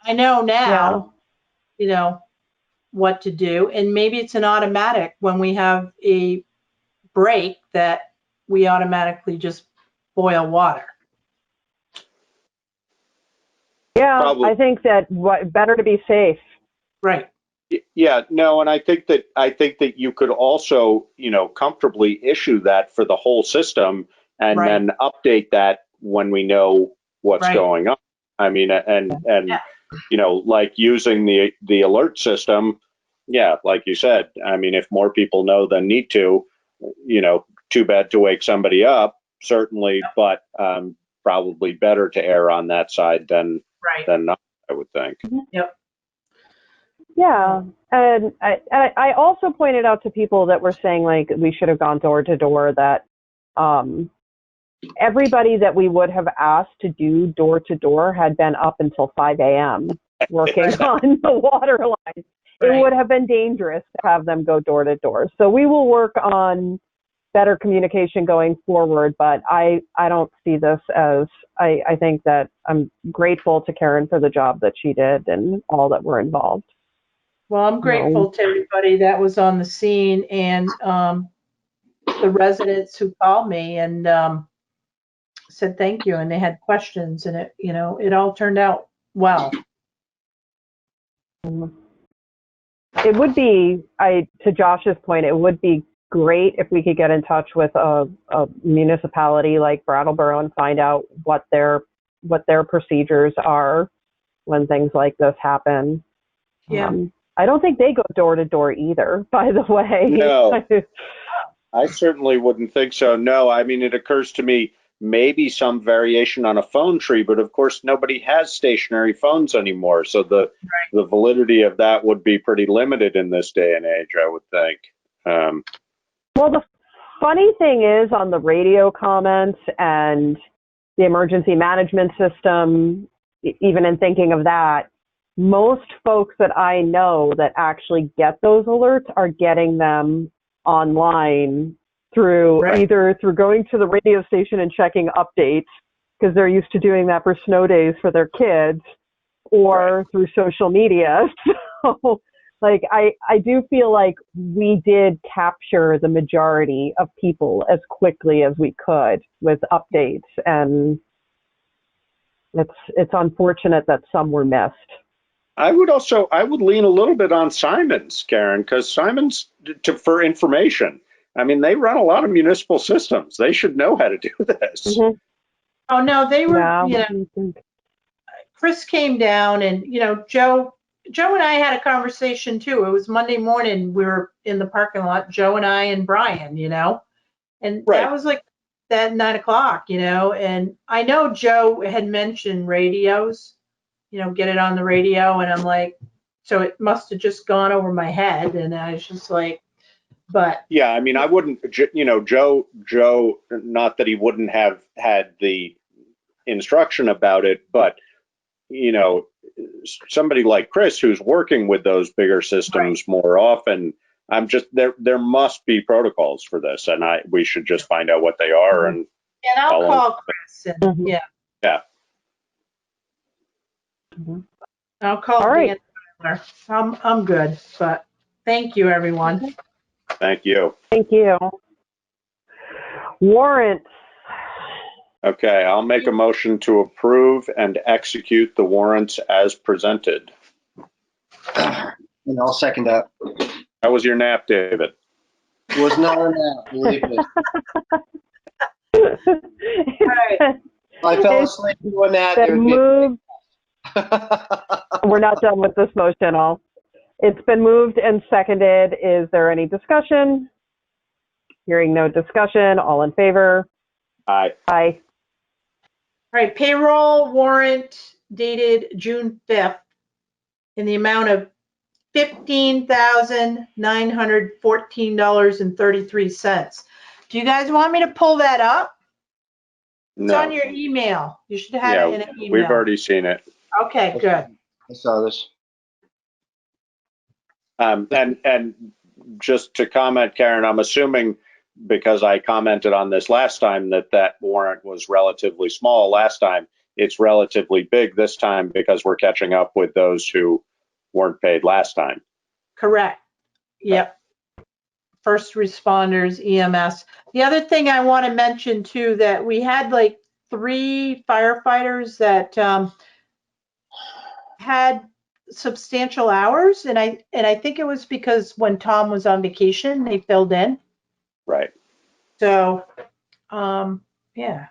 I know now, what to do, and maybe it's an automatic when we have a break that we automatically just boil water. Yeah, Probably. I think that better to be safe. Right. Yeah, no, and I think that you could also, comfortably issue that for the whole system, and then update that when we know what's going on. I mean, and like using the alert system. Yeah, like you said, I mean, if more people know than need to, too bad to wake somebody up, certainly, but probably better to err on that side than not, I would think. Yep. Yeah, and I also pointed out to people that were saying like we should have gone door to door, that everybody that we would have asked to do door to door had been up until 5 a.m. working on the water lines. It would have been dangerous to have them go door to door. So we will work on better communication going forward, but I don't see this as, I think that I'm grateful to Karen for the job that she did and all that were involved. Well, I'm grateful to everybody that was on the scene and the residents who called me and said thank you, and they had questions, and it, you know, it all turned out well. It would be, to Josh's point, it would be great if we could get in touch with a municipality like Brattleboro and find out what their procedures are when things like this happen. Yeah. I don't think they go door to door either, by the way. No. I certainly wouldn't think so. No, I mean, it occurs to me maybe some variation on a phone tree, but of course nobody has stationary phones anymore. So the validity of that would be pretty limited in this day and age, I would think. Well, the funny thing is on the radio comments and the emergency management system, even in thinking of that, most folks that I know that actually get those alerts are getting them online through either through going to the radio station and checking updates because they're used to doing that for snow days for their kids, or through social media. So like I do feel like we did capture the majority of people as quickly as we could with updates, and it's unfortunate that some were missed. I would lean a little bit on Simon's, Karen, because Simon's for information. I mean, they run a lot of municipal systems. They should know how to do this. Mm-hmm. Oh, no, they were, Yeah. you know, Chris came down and, you know, Joe and I had a conversation too. It was Monday morning. We were in the parking lot, Joe and I and Brian, you know, and that was like that 9 o'clock, you know, and I know Joe had mentioned radios, you know, get it on the radio. And I'm like, so it must have just gone over my head. And I was just like, but. Yeah, I mean, I wouldn't, you know, Joe, not that he wouldn't have had the instruction about it, but, you know, somebody like Chris who's working with those bigger systems more often, I'm just, there must be protocols for this, and we should just find out what they are. And I'll call Chris. And, yeah. I'll call Dan Tyler. I'm good, but thank you, everyone. Thank you. Thank you. Warrants. Okay, I'll make a motion to approve and execute the warrants as presented. And I'll second that. How was your nap, David? It was not a nap, believe me. I fell asleep doing that. We're not done with this motion. It's been moved and seconded. Is there any discussion? Hearing no discussion, all in favor? Aye. Aye. All right, payroll warrant dated June 5th in the amount of $15,914.33. Do you guys want me to pull that up? No. It's on your email. You should have it in an email. We've already seen it. Okay, good. I saw this. And just to comment, Karen, I'm assuming because I commented on this last time that warrant was relatively small last time, it's relatively big this time because we're catching up with those who weren't paid last time. Correct. Yep. First responders, EMS. The other thing I want to mention too, that we had like 3 firefighters that had substantial hours, and I think it was because when Tom was on vacation, they filled in. Right. So, yeah.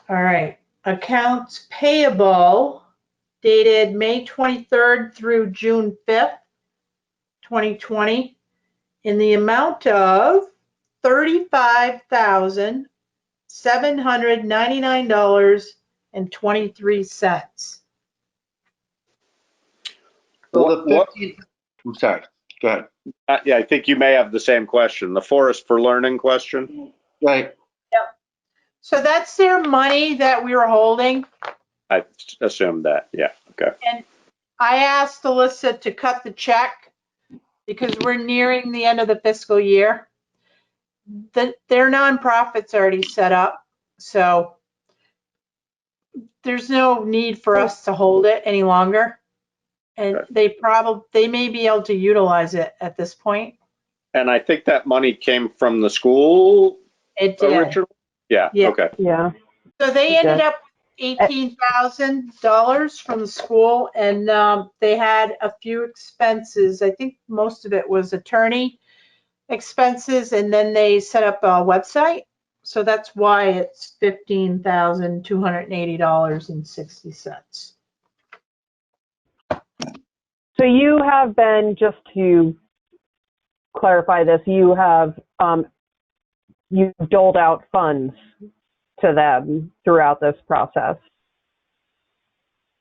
All right. Accounts payable dated May 23rd through June 5th, 2020, in the amount of $35,799.23. So the 15th, I'm sorry, go ahead. Yeah, I think you may have the same question. The Forest for Learning question? Right. Yep. So that's their money that we were holding. I assumed that. Yeah. Okay. And I asked Alyssa to cut the check because we're nearing the end of the fiscal year. Their nonprofit's already set up. So there's no need for us to hold it any longer. And they may be able to utilize it at this point. And I think that money came from the school It did. originally? Yeah, Yeah. okay. Yeah. So they Okay. ended up $18,000 from the school, and they had a few expenses. I think most of it was attorney expenses, and then they set up a website. So that's why it's $15,280.60. So you have been, just to clarify this, you have you've doled out funds to them throughout this process.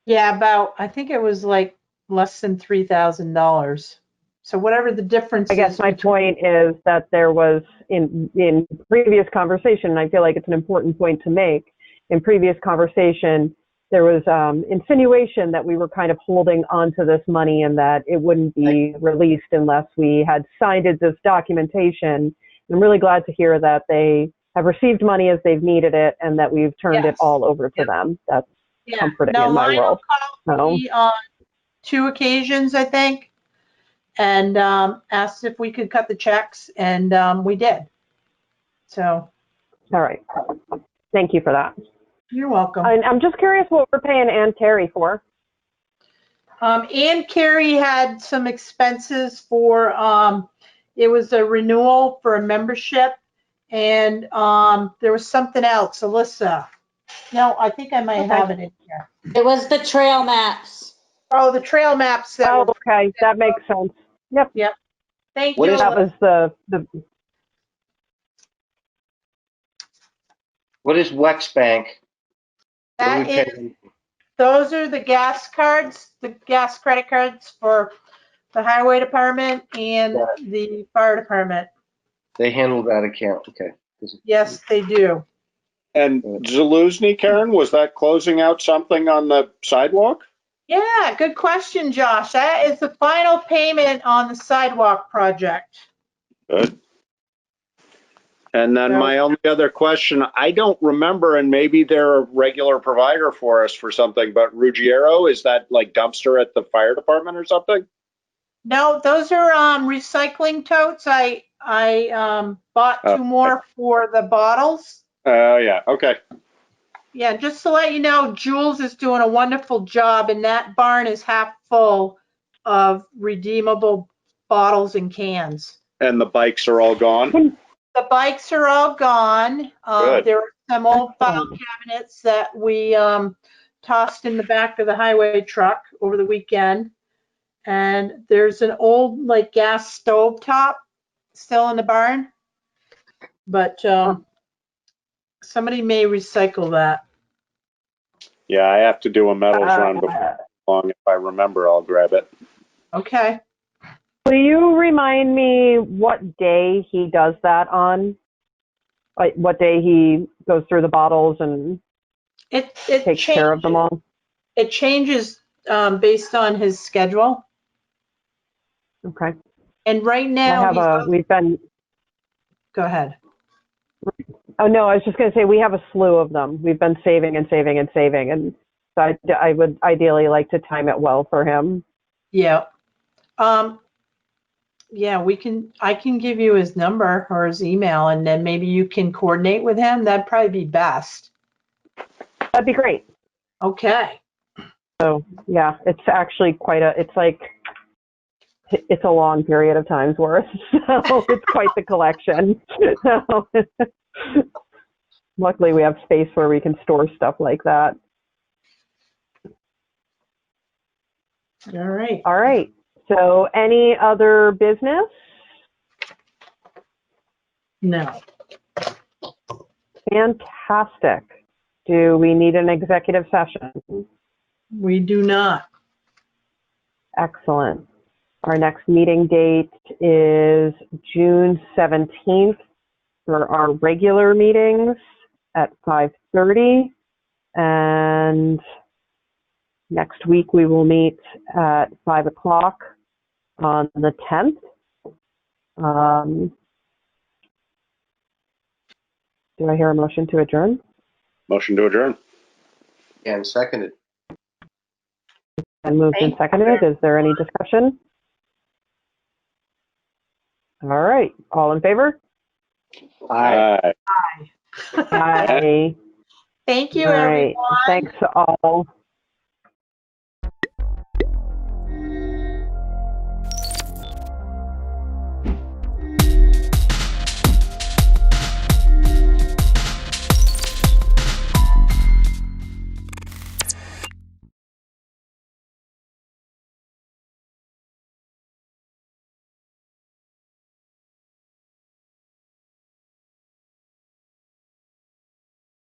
Yeah, I think it was like less than $3,000. So whatever the difference I is. guess my point is that there was in previous conversation, and I feel like it's an important point to make, in previous conversation, there was insinuation that we were kind of holding onto this money and that it wouldn't be released unless we had signed this documentation. I'm really glad to hear that they have received money as they've needed it and that we've turned it all over to them. That's comforting in my world. Lionel called me on 2 occasions, I think, and asked if we could cut the checks, and we did. So. All right. Thank you for that. You're welcome. I'm just curious what we're paying Ann Carey for. Ann Carey had some expenses for, it was a renewal for a membership, and there was something else. Alyssa. No, I think I might have it in here. It was the trail maps. Oh, the trail maps. Okay, that makes sense. Yep. Yep. Thank What you. is- That was the What is Wex Bank? What do we That pay is, them? those are the gas cards, the gas credit cards for the highway department and the fire department. They handle that account, okay. Yes, they do. And Zaluzny, Karen, was that closing out something on the sidewalk? Yeah, good question, Josh. That is the final payment on the sidewalk project. Good. And then my only other question, I don't remember, and maybe they're a regular provider for us for something, but Ruggiero, is that like dumpster at the fire department or something? No, those are recycling totes. I bought 2 more for the bottles. Yeah, okay. Yeah, just to let you know, Jules is doing a wonderful job, and that barn is half full of redeemable bottles and cans. And the bikes are all gone? The bikes are all gone. Good. There are some old file cabinets that we tossed in the back of the highway truck over the weekend. And there's an old like gas stove top still in the barn. But somebody may recycle that. Yeah, I have to do a metals run before long. If I remember, I'll grab it. Okay. Will you remind me what day he does that on? Like what day he goes through the bottles and takes care of them all? It changes based on his schedule. Okay. And right now, go ahead. Oh, no, I was just going to say we have a slew of them. We've been saving and saving and saving. And so I would ideally like to time it well for him. Yeah. Yeah, I can give you his number or his email, and then maybe you can coordinate with him. That'd probably be best. That'd be great. Okay. So yeah, it's actually it's a long period of time's worth. So it's quite the collection. So, luckily we have space where we can store stuff like that. All right. All right. So any other business? No. Fantastic. Do we need an executive session? We do not. Excellent. Our next meeting date is June 17th for our regular meetings at 5:30. And next week we will meet at 5 o'clock on the 10th. Do I hear a motion to adjourn? Motion to adjourn. And seconded. And moved and seconded. Is there any discussion? All right. All in favor? Aye. Aye. Thank you, All right. everyone. Thanks all.